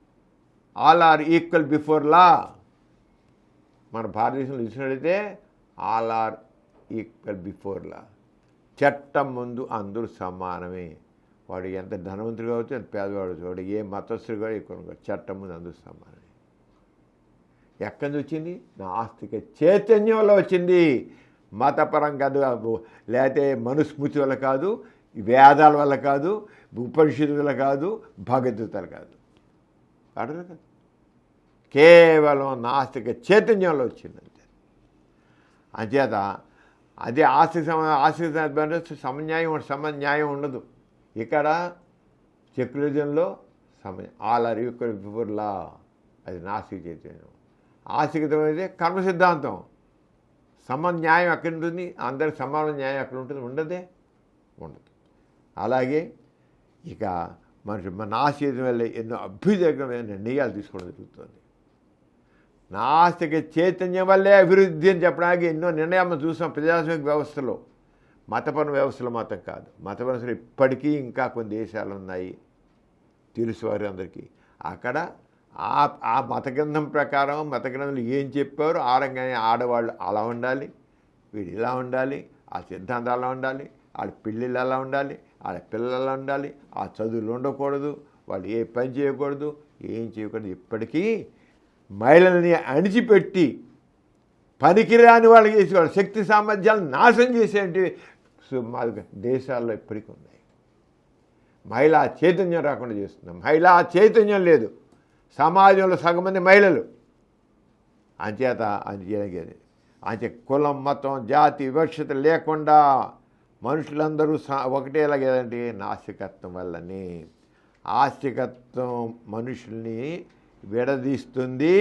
all are equal before law. మన భారతదేశంలో చూసినట్లయితే all are equal before law. చట్టం ముందు అందరూ సమానమే. వాడు ఎంత ధనవంతుడు కావచ్చు ఎంత పేదవాడు వాడు ఏ మతస్థుడు కూడా ఎక్కువ చట్టం ముందు అందరూ సమానమే. ఎక్కడి నుంచి వచ్చింది? నాస్తిక చైతన్యం వల్ల వచ్చింది. మతపరం కాదు, లేకపోతే మనుస్మృతి వల్ల కాదు, వేదాల వల్ల కాదు, ఉపనిషత్తుల కాదు, భగవద్గీతలు కాదు. అడగదు కదా, కేవలం నాస్తిక చైతన్యంలో వచ్చిందంతే. అంచేత అదే ఆస్తిక సమన్యాయం ఉండదు. ఇక్కడ సెక్యులరిజంలో all are equal before law. అది నాస్తిక చైతన్యం. ఆస్తికతం అయితే కర్మ సిద్ధాంతం. సమన్యాయం ఎక్కడ ఉంటుంది? అందరికి సమాన న్యాయం ఎక్కడ ఉంటుంది? ఉండదు. అలాగే ఇక మన నాస్తికం వల్ల ఎన్నో అభ్యుదయమైన నిర్ణయాలు తీసుకోవడం జరుగుతుంది. నాస్తిక చైతన్యం వల్లే అభివృద్ధి అని చెప్పడానికి ఎన్నో నిర్ణయాలు మనం చూసాం ప్రజాస్వామిక వ్యవస్థలో. మతపర వ్యవస్థలో మాత్రం కాదు. మత వ్యవస్థలు ఇప్పటికీ ఇంకా కొన్ని దేశాలు ఉన్నాయి తెలుసు వారి అందరికీ. అక్కడ ఆ మత గ్రంథం ప్రకారం మత గ్రంథంలో ఏం చెప్పారో ఆ రంగానే ఆడవాళ్ళు అలా ఉండాలి, వీడు ఇలా ఉండాలి, ఆ సిద్ధాంతాలు అలా ఉండాలి, వాళ్ళ పెళ్ళిళ్ళు అలా ఉండాలి, వాళ్ళ పిల్లలు అలా ఉండాలి, ఆ చదువులు ఉండకూడదు, వాళ్ళు ఏ పని చేయకూడదు, ఏం చేయకూడదు. ఇప్పటికీ మహిళల్ని అణిచిపెట్టి పనికిరాని వాళ్ళకి చేసి వాళ్ళ శక్తి సామర్థ్యాలను నాశనం చేసేటి దేశాల్లో ఇప్పటికీ ఉన్నాయి. మహిళా చైతన్యం రాకుండా చేస్తున్నాం. మహిళా చైతన్యం లేదు. సమాజంలో సగం మంది మహిళలు. అంచేత కులం మతం జాతి వివక్షత లేకుండా మనుషులందరూ ఒకటేలాగేదంటే నాస్తికత్వం వల్లనే. ఆస్తికత్వం మనుషుల్ని విడదీస్తుంది,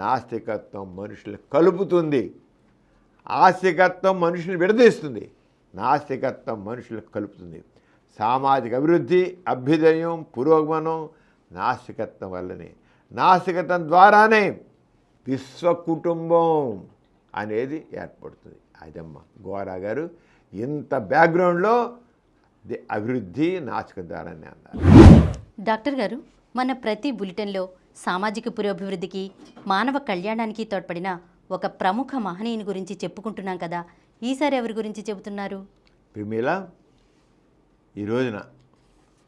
నాస్తికత్వం మనుషుల్ని కలుపుతుంది. ఆస్తికత్వం మనుషుల్ని విడదీస్తుంది, నాస్తికత్వం మనుషులకు కలుపుతుంది. సామాజిక అభివృద్ధి, అభ్యుదయం, పురోగమనం నాస్తికత్వం వల్లనే. నాస్తికత్వం ద్వారానే విశ్వ కుటుంబం అనేది ఏర్పడుతుంది. అదమ్మ గోరా గారు ఇంత బ్యాక్గ్రౌండ్లో అభివృద్ధి నాస్తిక ద్వారానే అన్నారు. డాక్టర్ గారు, మన ప్రతి బులెటిన్లో సామాజిక పురోభివృద్ధికి మానవ కళ్యాణానికి తోడ్పడిన ఒక ప్రముఖ మహనీయుని గురించి చెప్పుకుంటున్నాం కదా, ఈసారి ఎవరి గురించి చెబుతున్నారు? ప్రిమిల, ఈ రోజున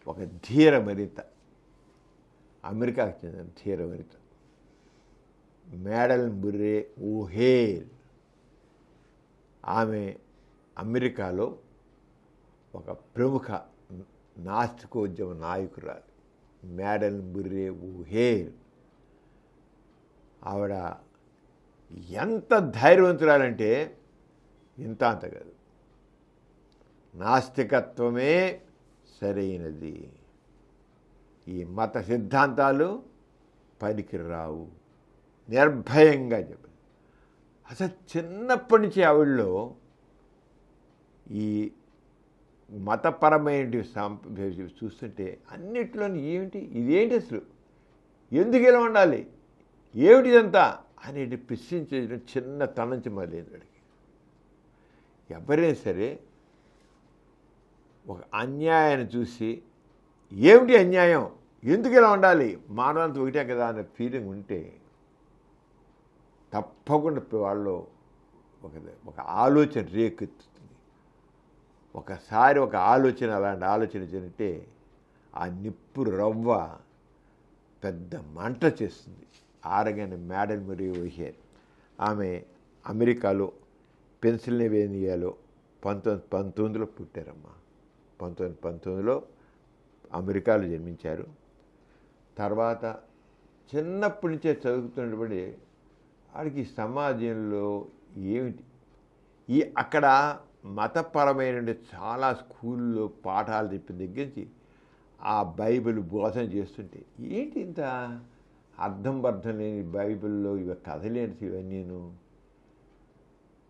ఒక ధీరమరిత, అమెరికాకు చెందిన ధీరమరిత మేడల్ బుర్రే ఊహేల్. ఆమె అమెరికాలో ఒక ప్రముఖ నాస్తికోద్యమ నాయకురాలు మేడల్ బుర్రే ఊహేల్. ఆవిడ ఎంత ధైర్యవంతురాలంటే ఇంత అంత కాదు. నాస్తికత్వమే సరైనది, ఈ మత సిద్ధాంతాలు పనికిరావు నిర్భయంగా చెప్పారు. అసలు చిన్నప్పటి నుంచి ఆవిడలో ఈ మతపరమైన చూస్తుంటే అన్నిట్లోని ఇదేంటి అసలు ఎందుకు ఇలా ఉండాలి, ఏమిటిదంతా అనేది ప్రశ్నించడం చిన్న తన నుంచి మొదలైంది. ఎవరైనా సరే ఒక అన్యాయాన్ని చూసి ఏమిటి అన్యాయం, ఎందుకు ఇలా ఉండాలి, మానవంతా ఒకటే కదా అనే ఫీలింగ్ ఉంటే తప్పకుండా వాళ్ళు ఒక ఆలోచన రేకెత్తుతుంది. ఒకసారి ఒక ఆలోచన అలాంటి ఆలోచన జరిగితే ఆ నిప్పు రవ్వ పెద్ద మంట చేస్తుంది. ఆరగానే మేడల్ మరియు ఓహేర్ ఆమె అమెరికాలో పెన్సిల్వేనియాలో 1919లో పుట్టారమ్మా. 1919లో అమెరికాలో జన్మించారు. తర్వాత చిన్నప్పటి నుంచే చదువుతున్నటువంటి వాడికి సమాజంలో ఏమిటి అక్కడ మతపరమైన చాలా స్కూల్లో పాఠాలు చెప్పిన దగ్గర నుంచి ఆ బైబిల్ బోధన చేస్తుంటే ఏంటి ఇంత అర్థం లేని బైబిల్లో ఇవి కథలేంటి ఇవన్నీను,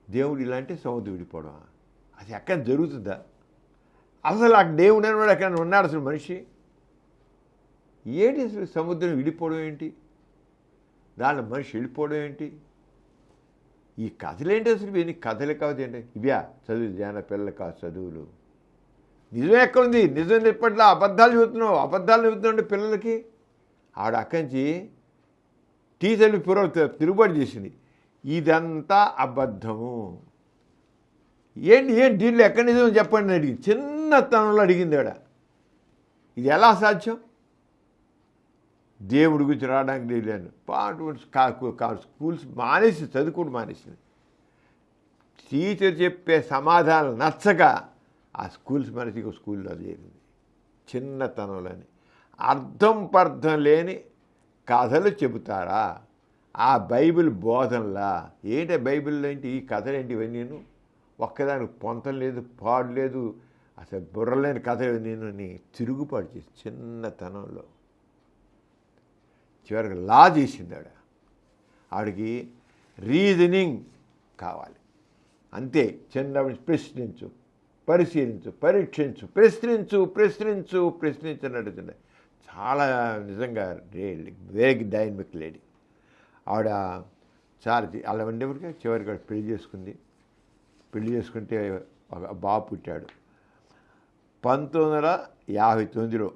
దేవుడు ఇలాంటి సముద్రం విడిపోవడం అది ఎక్కడ జరుగుతుందా, అసలు ఆ దేవుడు అనేవాడు ఎక్కడ ఉన్నాడు అసలు మనిషి, ఏంటి అసలు సముద్రం విడిపోవడం ఏంటి, దాంట్లో మనిషి వెళ్ళిపోవడం ఏంటి, ఈ కథలేంటి అసలు ఇవన్నీ కథలు కావచ్చు ఏంటి, ఇవ్యా చదువు జాన పిల్లలు కాదు చదువులు, నిజం ఎక్కడుంది, నిజం ఇప్పట్లో అబద్ధాలు చెబుతున్నావు పిల్లలకి. ఆవిడ అక్కడి టీచర్లు తిరుగుబాటు చేసింది, ఇదంతా అబద్ధము, ఏంటి దీనిలో ఎక్కడి నిజం చెప్పండి అని అడిగింది. చిన్నతనంలో అడిగింది ఆవిడ. ఇది ఎలా సాధ్యం, దేవుడి గురించి రావడానికి లేను స్కూల్స్ మానేసి చదువుకోవడం మానేసింది. టీచర్ చెప్పే సమాధానం నచ్చక ఆ స్కూల్స్ మనకి స్కూల్లో చేరింది. చిన్నతనంలోని అర్థం లేని కథలు చెబుతారా ఆ బైబిల్ బోధనలా, ఏంటి బైబిల్లో ఏంటి ఈ కథలేంటి ఇవన్నీ, ఒక్కదానికి పొంతం లేదు పాడు లేదు, అసలు బుర్రలేని కథలు నేను తిరుగుబాటు చేసి చిన్నతనంలో చివరికి లా చేసింది ఆవిడకి రీజనింగ్ కావాలి అంతే. చిన్నప్పుడు ప్రశ్నించు, పరిశీలించు, పరీక్షించు, ప్రశ్నించినట్టు చాలా నిజంగా వెరీ డైనమిక్ లేడీ ఆవిడ. చాలా అలా ఉండేవరకు చివరికి ఆవిడ పెళ్లి చేసుకుంటే ఒక బాబు పుట్టాడు. 1959లో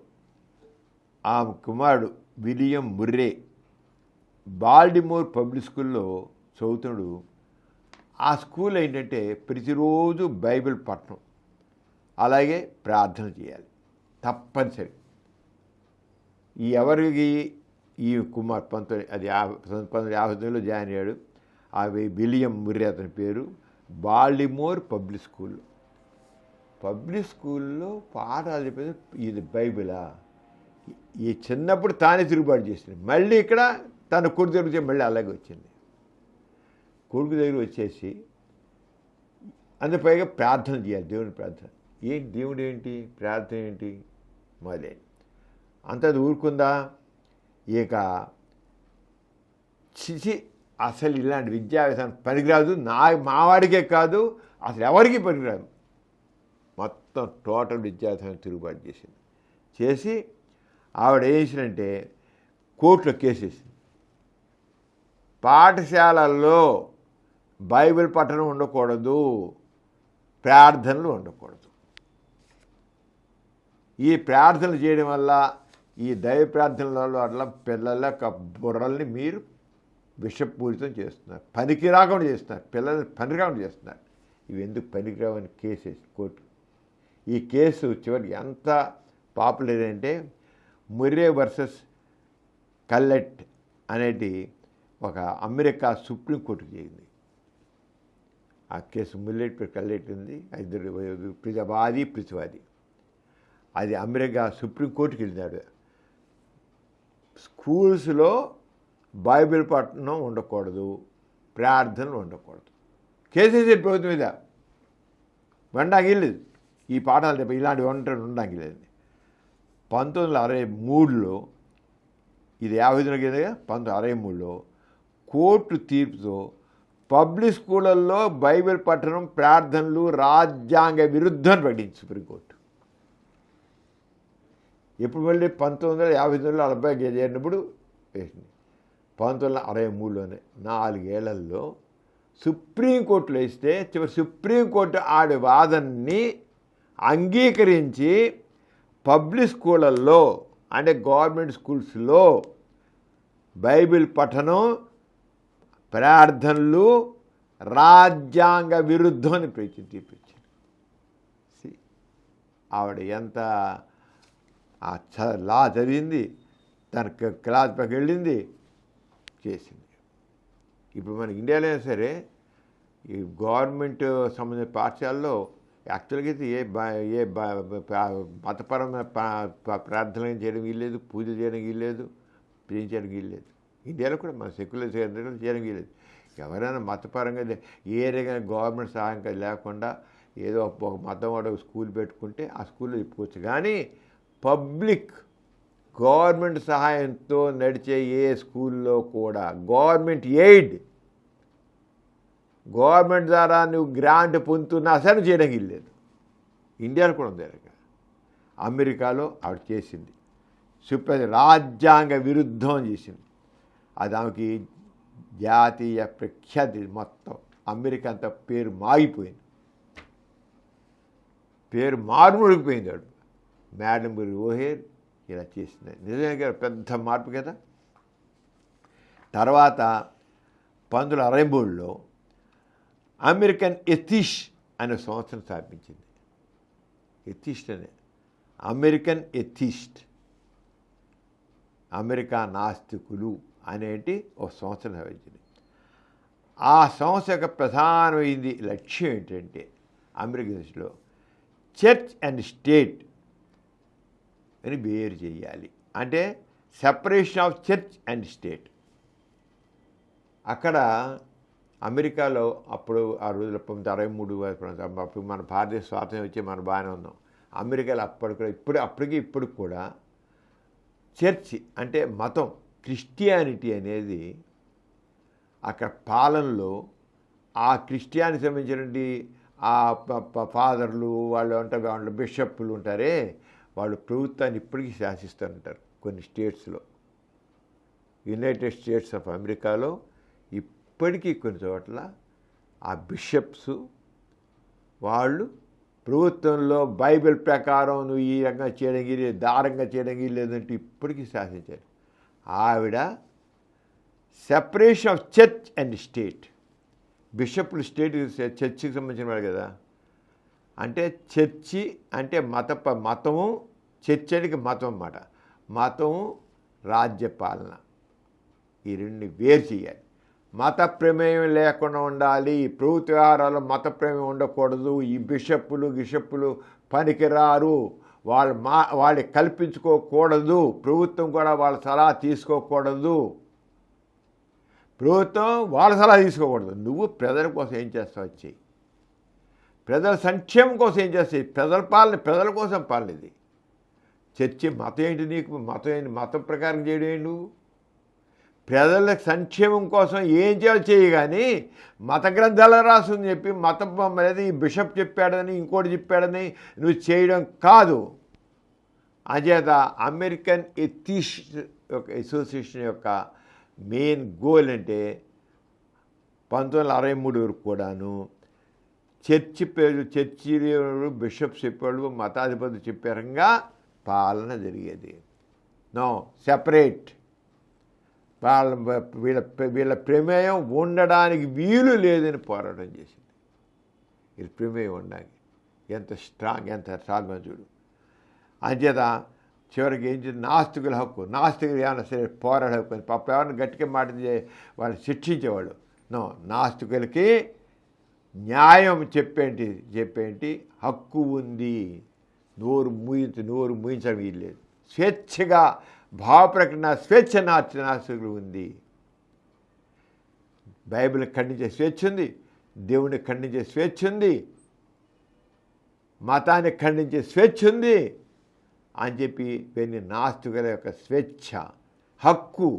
ఆమె కుమారుడు విలియం ముర్రే బాల్డిమోర్ పబ్లిక్ స్కూల్లో చదువుతాడు. ఆ స్కూల్ ఏంటంటే ప్రతిరోజు బైబిల్ పఠనం, అలాగే ప్రార్థన చేయాలి తప్పనిసరి. ఎవరికి ఈ కుమార్ 1959లో జాయిన్ అయ్యాడు. అవి విలియం ముర్రే అతని పేరు. బాల్డిమోర్ పబ్లిక్ స్కూల్లో పాఠాలు చెప్పేది ఇది బైబిలా. ఈ చిన్నప్పుడు తానే తిరుగుబాటు చేసింది. మళ్ళీ ఇక్కడ తన కొడుకు దగ్గర మళ్ళీ అలాగే వచ్చింది. కొడుకు దగ్గర వచ్చేసి అందులో పైగా ప్రార్థన చేయాలి, దేవుని ప్రార్థన. దేవుడు ఏంటి, ప్రార్థన ఏంటి మొదలైంది. అంతది ఊరుకుందా, ఇక అసలు ఇలాంటి విద్యా విధానం పనికిరాదు, మావాడికే కాదు అసలు ఎవరికి పనికిరాదు. మొత్తం టోటల్ విద్యా విధానం తిరుగుబాటు చేసి ఆవిడ ఏం చేసిందంటే కోర్టులో కేసేసింది. పాఠశాలల్లో బైబిల్ పఠనం ఉండకూడదు, ప్రార్థనలు ఉండకూడదు. ఈ ప్రార్థనలు చేయడం వల్ల, ఈ దైవ ప్రార్థనల వల్ల పిల్లల బుర్రల్ని మీరు విషపూరితం చేస్తున్నారు, పనికి రాకుండా చేస్తున్నారు, పిల్లల్ని పనికి రాకుండా చేస్తున్నారు. ఇవి ఎందుకు పనికిరావని కేసేసి కోర్టు. ఈ కేసు చివరికి ఎంత పాపులర్ అంటే ముర్రే వర్సెస్ కల్లెట్ అనేది ఒక అమెరికా సుప్రీంకోర్టుకు చేరింది. ఆ కేసు ముల్లెట్ కల్లెట్ ఉంది, ఇద్దరు ప్రతివాది. అది అమెరికా సుప్రీంకోర్టుకి వెళ్ళినాడు. స్కూల్స్లో బైబిల్ పఠనం ఉండకూడదు, ప్రార్థనలు ఉండకూడదు. కేసేసి ప్రభుత్వం మీద వండానికి వెళ్ళలేదు. ఈ పాఠాలు చెప్పి ఇలాంటివి ఉండడానికి లేదు. 1963లో ఇది 52 కిందగా 1963లో కోర్టు తీర్పుతో పబ్లిక్ స్కూళ్ళల్లో బైబిల్ పఠనం ప్రార్థనలు రాజ్యాంగ విరుద్ధం ప్రకటించి సుప్రీంకోర్టు. ఎప్పుడు మళ్ళీ 1959లో 40 చేరినప్పుడు వేసింది 1963లోనే. 4 ఏళ్లలో సుప్రీంకోర్టులో ఇస్తే చివరి సుప్రీంకోర్టు ఆడి వాదనని అంగీకరించి పబ్లిక్ స్కూళ్ళల్లో అంటే గవర్నమెంట్ స్కూల్స్లో బైబిల్ పఠనం ప్రార్థనలు రాజ్యాంగ విరుద్ధం అని తీర్పిచ్చారు. ఆవిడ ఎంత లా చదివింది, తన క్లాస్ పైకి వెళ్ళింది, చేసింది. ఇప్పుడు మన ఇండియాలో అయినా సరే ఈ గవర్నమెంట్ సంబంధించిన పాఠశాలలో యాక్చువల్గా అయితే ఏ మతపరమైన ప్రార్థనలు చేయడం వీల్లేదు, పూజ చేయడం వీల్లేదు, చేయడం వీల్లేదు. ఇండియాలో కూడా మన సెక్యులర్ చేయడం వీల్లేదు. ఎవరైనా మతపరంగా ఏ రకంగా గవర్నమెంట్ సహాయం లేకుండా ఏదో ఒక మతం వాడు స్కూల్ పెట్టుకుంటే ఆ స్కూల్లో చెప్పుకోవచ్చు. కానీ పబ్లిక్ గవర్నమెంట్ సహాయంతో నడిచే ఏ స్కూల్లో కూడా గవర్నమెంట్ ఎయిడ్, గవర్నమెంట్ ద్వారా నువ్వు గ్రాంట్ పొందుతున్నా సరే చేయడానికి లేదు. ఇండియాలో కూడా ఉంది. అమెరికాలో ఆవిడ చేసింది, రాజ్యాంగ విరుద్ధం చేసింది. అది ఆమెకి జాతీయ ప్రఖ్యాతి, మొత్తం అమెరికా అంతా పేరు మాగిపోయింది, పేరు మారుమూడిపోయింది. వాడు మేడం ఓహేర్ ఇలా చేసింది. నిజంగా పెద్ద మార్పు కదా. తర్వాత 1963లో అమెరికన్ ఎథిస్ట్ అనే సంస్థను స్థాపించింది. ఎథిస్ట్ అనే అమెరికన్ ఎథిస్ట్, అమెరికా నాస్తికులు అనేటి ఒక సంస్థను స్థాపించింది. ఆ సంస్థ యొక్క ప్రధానమైంది లక్ష్యం ఏంటంటే అమెరికా దేశంలో చర్చ్ అండ్ స్టేట్ అని వేరు చేయాలి. అంటే separation of church and state. అక్కడ అమెరికాలో అప్పుడు ఆ రోజుల్లో 1963 అప్పుడు మన భారతదేశ స్వాతంత్రం వచ్చి మనం బాగానే ఉన్నాం. అమెరికాలో అప్పటికి కూడా చర్చి అంటే మతం, క్రిస్టియానిటీ అనేది అక్కడ పాలనలో ఆ క్రిస్టియానికి సంబంధించినటువంటి ఆ ఫాదర్లు వాళ్ళు అంటే వాళ్ళు బిషప్లు ఉంటారే, వాళ్ళు ప్రభుత్వాన్ని ఇప్పటికీ శాసిస్తూ కొన్ని స్టేట్స్లో. యునైటెడ్ స్టేట్స్ ఆఫ్ అమెరికాలో ఇప్పటికీ కొన్ని చోట్ల ఆ బిషప్స్ వాళ్ళు ప్రభుత్వంలో బైబిల్ ప్రకారం నువ్వు ఈ రకంగా చేయడం లేదు, దారంగా చేయడం లేదంటే ఇప్పటికీ శాసించారు. ఆవిడ separation of church and state. బిషప్లు స్టేట్ చర్చికి సంబంధించిన వాళ్ళు కదా. అంటే చర్చి అంటే మతము, చర్చ్ అనేది మతం అన్నమాట. మతము, రాజ్యపాలన, ఈ రెండుని వేరు చేయాలి. మత ప్రమేయం లేకుండా ఉండాలి. ప్రభుత్వ వ్యవహారాల్లో మత ప్రమేయం ఉండకూడదు. ఈ గిషప్పులు పనికిరారు, వాళ్ళు కల్పించుకోకూడదు. ప్రభుత్వం కూడా వాళ్ళ సలహా తీసుకోకూడదు. ప్రభుత్వం వాళ్ళ సలహా తీసుకోకూడదు. నువ్వు ప్రజల కోసం ఏం చేస్తావు వచ్చి, ప్రజల సంక్షేమం కోసం ఏం చేస్తాయి, ప్రజల కోసం పాలన. ఇది చర్చి మతం ఏంటి, నీకు మతం ఏంటి, మతం ప్రకారం చేయడం ఏంటి, నువ్వు ప్రజల సంక్షేమం కోసం ఏం చేయాలి చేయి. కానీ మత గ్రంథాలు రాసుని చెప్పి మతం అనేది ఈ బిషప్ చెప్పాడని ఇంకోటి చెప్పాడని నువ్వు చేయడం కాదు. అంచేత అమెరికన్ ఎథిస్ట్ అసోసియేషన్ యొక్క మెయిన్ గోల్ అంటే 1963 వరకు కూడాను చర్చిలు బిషప్స్ చెప్పాడు, మతాధిపతులు చెప్పారంగా పాలన జరిగేది. నో సెపరేట్, వీళ్ళ ప్రమేయం ఉండడానికి వీలు లేదని పోరాటం చేసింది. ఇది ప్రమేయం ఉండడానికి ఎంత స్ట్రాంగ్ చూడు. అంచేత చివరికి ఏం చేసి నాస్తికుల హక్కు, నాస్తికులు ఏమైనా సరే పోరాడ హక్కు అని పాప ఎవరిని గట్టిగా మాట వాళ్ళని శిక్షించేవాళ్ళు. నో, నాస్తికులకి న్యాయం చెప్పేంటి హక్కు ఉంది. నోరు మూయించడం వీల్లేదు. స్వేచ్ఛగా భావప్రకటన స్వేచ్ఛ నాస్తికులు ఉంది. బైబిల్ని ఖండించే స్వేచ్ఛ ఉంది, దేవుని ఖండించే స్వేచ్ఛ ఉంది, మతాన్ని ఖండించే స్వేచ్ఛ ఉంది అని చెప్పి వీరిని నాస్తికుల యొక్క స్వేచ్ఛ, హక్కు,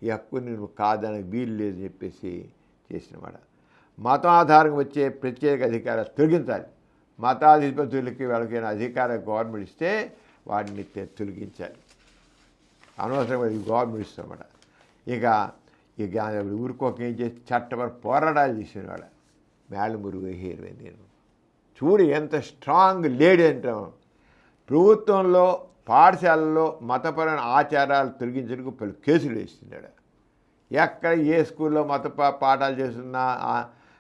ఈ హక్కుని నువ్వు కాదని వీలు లేదని చెప్పేసి చేసినవాడ. మతం ఆధారంగా వచ్చే ప్రత్యేక అధికారాలు తొలగించాలి. మతాధిపతులకి వాళ్ళకైనా అధికారం గవర్నమెంట్ ఇస్తే వాటిని తొలగించాలి. అనవసరంగా గవర్నమెంట్ ఇస్తామన్నమాట. ఇక ఇక ఊరుకోక ఏం చేసి చట్టపర పోరాటాలు చేసినవాడు మేళమురు హీరో. నేను చూడు ఎంత స్ట్రాంగ్ లేడీ అంటాం. ప్రభుత్వంలో పాఠశాలలో మతపరమైన ఆచారాలు తొలగించడానికి పలు కేసులు వేస్తున్నాడు. ఎక్కడ ఏ స్కూల్లో మత పాఠాలు చేస్తున్నా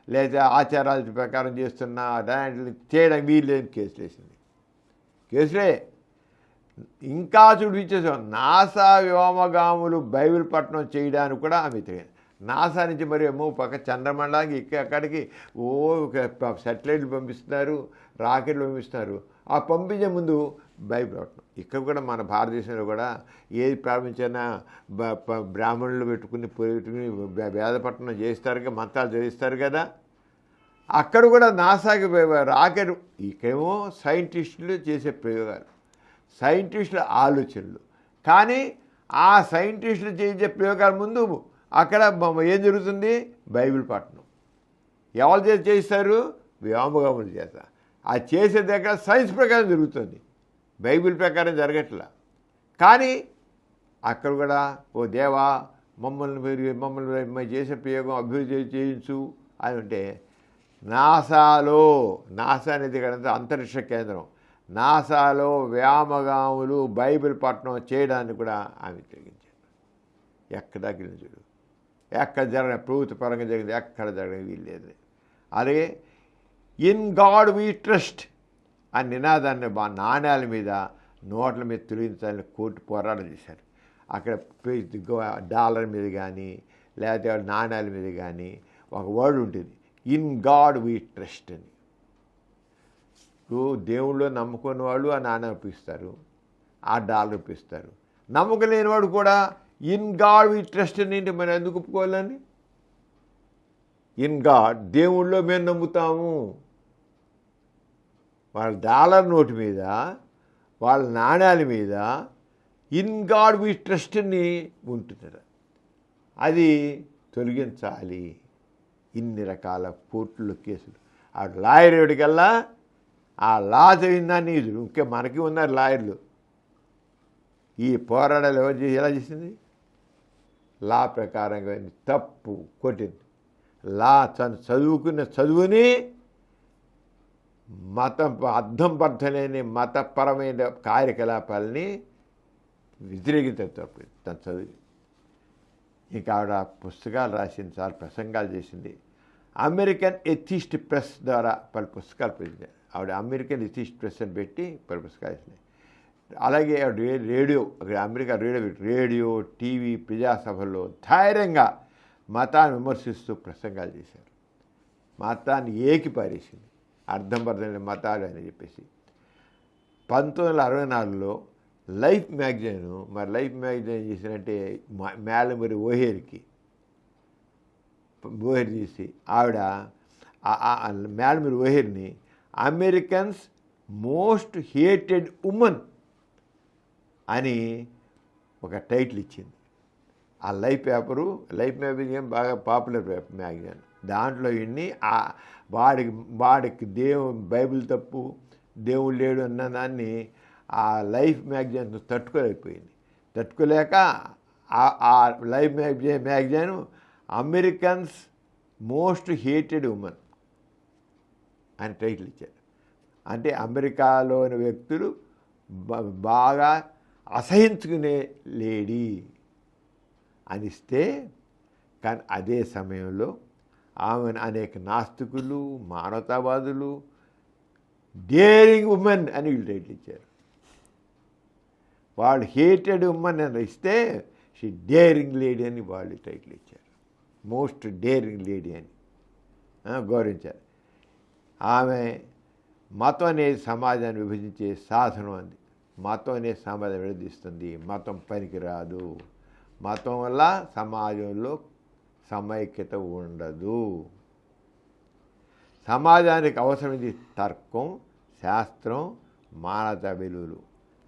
లేదా ఆచారాల ప్రకారం చేస్తున్నా దాంట్లో చేయడం వీల్లేని కేసులు వేసింది. కేసులే ఇంకా చూపించేసాం. నాసా వ్యోమగాములు బైబిల్ పట్టణం చేయడానికి కూడా ఆమె తెలియదు. నాసా నుంచి మరి ఏమో పక్క చంద్రమండలానికి అక్కడికి సెటిలైట్లు పంపిస్తున్నారు, రాకెట్లు పంపిస్తున్నారు. ఆ పంపించే ముందు బైబిల్ పట్టణం. ఇక్కడ కూడా మన భారతదేశంలో కూడా ఏది ప్రారంభించినా బ్రాహ్మణులు పెట్టుకుని వేదపట్నం చేస్తారు, మంత్రాలు చదివిస్తారు కదా. అక్కడ కూడా నాసాకి రాకెట్. ఇక్కడేమో సైంటిస్టులు చేసే ప్రయోగాలు, సైంటిస్టుల ఆలోచనలు. కానీ ఆ సైంటిస్టులు చేసే ప్రయోగాల ముందు అక్కడ ఏం జరుగుతుంది? బైబిల్ పట్టణం. ఎవరు చేస్తారు? వ్యోమగాములు చేస్తారు. ఆ చేసే దగ్గర సైన్స్ ప్రకారం జరుగుతుంది, బైబిల్ ప్రకారం జరగట్లా. కానీ అక్కడ కూడా ఓ దేవా మమ్మల్ని చేసే ప్రయోగం అభివృద్ధి చేయించు అని అంటే నాసా అనేది ఇక్కడ అంతరిక్ష కేంద్రం. నాసాలో వ్యోమగాములు బైబిల్ పట్టణం చేయడానికి కూడా ఆమె తగ్గించారు. ఎక్కడ చూడు, ఎక్కడ జరగని ప్రభుత్వ పరంగా జరిగింది, ఎక్కడ జరగని వీల్లేదు. అలాగే ఇన్ గాడ్ వీ ట్రస్ట్ ఆ నినాదాన్ని నాణ్యాల మీద నోట్ల మీద తొలగించాలని కోర్టు పోరాటం చేశారు. అక్కడ డాలర్ మీద కానీ లేకపోతే నాణ్యాల మీద కానీ ఒక వర్డ్ ఉంటుంది, ఇన్ గాడ్ వీ ట్రస్ట్ అని. దేవుళ్ళు నమ్ముకున్న వాళ్ళు ఆ నాణ్యం ఇప్పిస్తారు, ఆ డాలర్ ఇప్పిస్తారు. నమ్మకం లేనివాడు కూడా ఇన్ గాడ్ వీ ట్రస్ట్ అని మనం ఎందుకు ఒప్పుకోవాలని? ఇన్ గాడ్, దేవుళ్ళో మేము నమ్ముతాము. వాళ్ళ డాలర్ నోటు మీద, వాళ్ళ నాణ్యాల మీద ఇన్ గాడ్ వీ ట్రస్ట్ అని ఉంటుంది. అది తొలగించాలి. ఇన్ని రకాల కోర్టులో కేసులు. ఆ లాయర్ ఎవడికల్లా ఆ లా చదివిందాన్ని ఇంకా మనకి ఉన్నారు లాయర్లు. ఈ పోరాటాలు ఎవరు ఎలా చేసింది? లా ప్రకారంగా తప్పు కొట్టింది. లా చదువుకున్న చదువుని అర్థం పర్థలేని మతపరమైన కార్యకలాపాలని వ్యతిరేకించారు తప్పు తన చదువు. ఇంకా ఆవిడ పుస్తకాలు రాసింది, చాలా ప్రసంగాలు చేసింది. అమెరికన్ ఎథిస్ట్ ప్రెస్ ద్వారా పలు పుస్తకాలు పెట్టింది ఆవిడ. అమెరికన్ ఎథిస్ట్ ప్రెస్ అని పెట్టి పలు పుస్తకాలు వేసినాయి. అలాగే రేడియో, అమెరికా రేడియో టీవీ ప్రజాసభల్లో ధైర్యంగా మతాన్ని విమర్శిస్తూ ప్రసంగాలు చేశారు. మతాన్ని ఏకిపారేసింది, అర్థం పర్థమైన మతాలు అని చెప్పేసి. 1964లో లైఫ్ మ్యాగజైన్ ఏం చేసినంటే మేళమురి ఓహేర్ చేసి ఆవిడ మేళమురి ఓహేర్ని అమెరికన్స్ మోస్ట్ హేటెడ్ ఉమెన్ అని ఒక టైటిల్ ఇచ్చింది. ఆ లైఫ్ మ్యాగజైన్ బాగా పాపులర్ మ్యాగజైన్. దాంట్లో ఇన్ని వాడికి బైబిల్ తప్పు, దేవుడు లేడు అన్న దాన్ని ఆ లైఫ్ మ్యాగజైన్ తట్టుకోలేక ఆ life magazine Americans most hated women అని టైటిల్ ఇచ్చారు. అంటే అమెరికాలోని వ్యక్తులు బాగా అసహించుకునే లేడీ అని ఇస్తే, కానీ అదే సమయంలో ఆమెను అనేక నాస్తికులు, మానవతావాదులు డేరింగ్ ఉమెన్ అని వీళ్ళు టైటిల్ ఇచ్చారు. వాళ్ళు హేటెడ్ ఉమెన్ అని ఇస్తే షీ డేరింగ్ లేడీ అని వాళ్ళు టైటిల్ ఇచ్చారు. మోస్ట్ డేరింగ్ లేడీ అని గౌరవించారు. ఆమె మతం అనేది సమాజాన్ని విభజించే సాధనం అంది. మతం అనేది సమాజం విడదీస్తుంది, మతం పనికిరాదు, మతం వల్ల సమాజంలో సమైక్యత ఉండదు, సమాజానికి అవసరమైంది తర్కం, శాస్త్రం, మానవతా విలువలు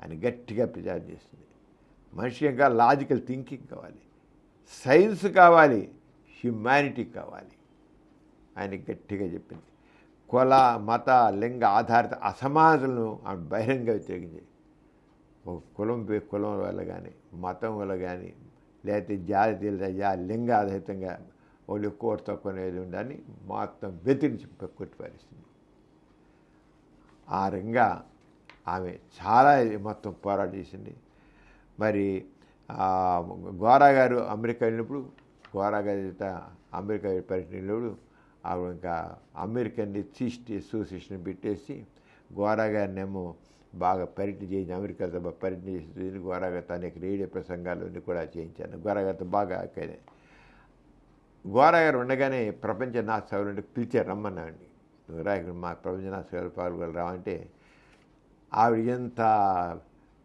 అని గట్టిగా ప్రచారం చేస్తుంది. మనిషి ఇంకా లాజికల్ థింకింగ్ కావాలి, సైన్స్ కావాలి, హ్యుమానిటీ కావాలి అని గట్టిగా చెప్పింది. కుల, మత, లింగ ఆధారిత అసమానతలను ఆమె బహిరంగ వ్యతిరేకించి, ఒక కులం వల్ల కానీ, మతం వల్ల కానీ, లేకపోతే జాతి తెలియదా లింగాధారితంగా వాళ్ళు ఎక్కువ తక్కువ అనేది ఉండని మొత్తం బెదిరించి కొట్టిపారేసింది. ఆ రంగా ఆమె చాలా మొత్తం పోరాటం చేసింది. మరి గోరా గారు అమెరికా వెళ్ళినప్పుడు గోరా గారి అమెరికా పర్యటన వెళ్ళినప్పుడు ఆవిడ ఇంకా అమెరికన్ అసోసియేషన్ పెట్టేసి గోరా గారినేమో బాగా పర్యటన చేయించి అమెరికాతో పర్యటన చేసి గోరా గారితో అనేక రేడియో ప్రసంగాలు కూడా చేయించాను. గోరా గారితో బాగా గోరా గారు ఉండగానే ప్రపంచనాథ సభలు అంటే పిలిచారు, రమ్మన్నాండి ఇక్కడ మా ప్రపంచనాథ సభలు పాల్గొనరా అంటే ఆవిడ ఎంత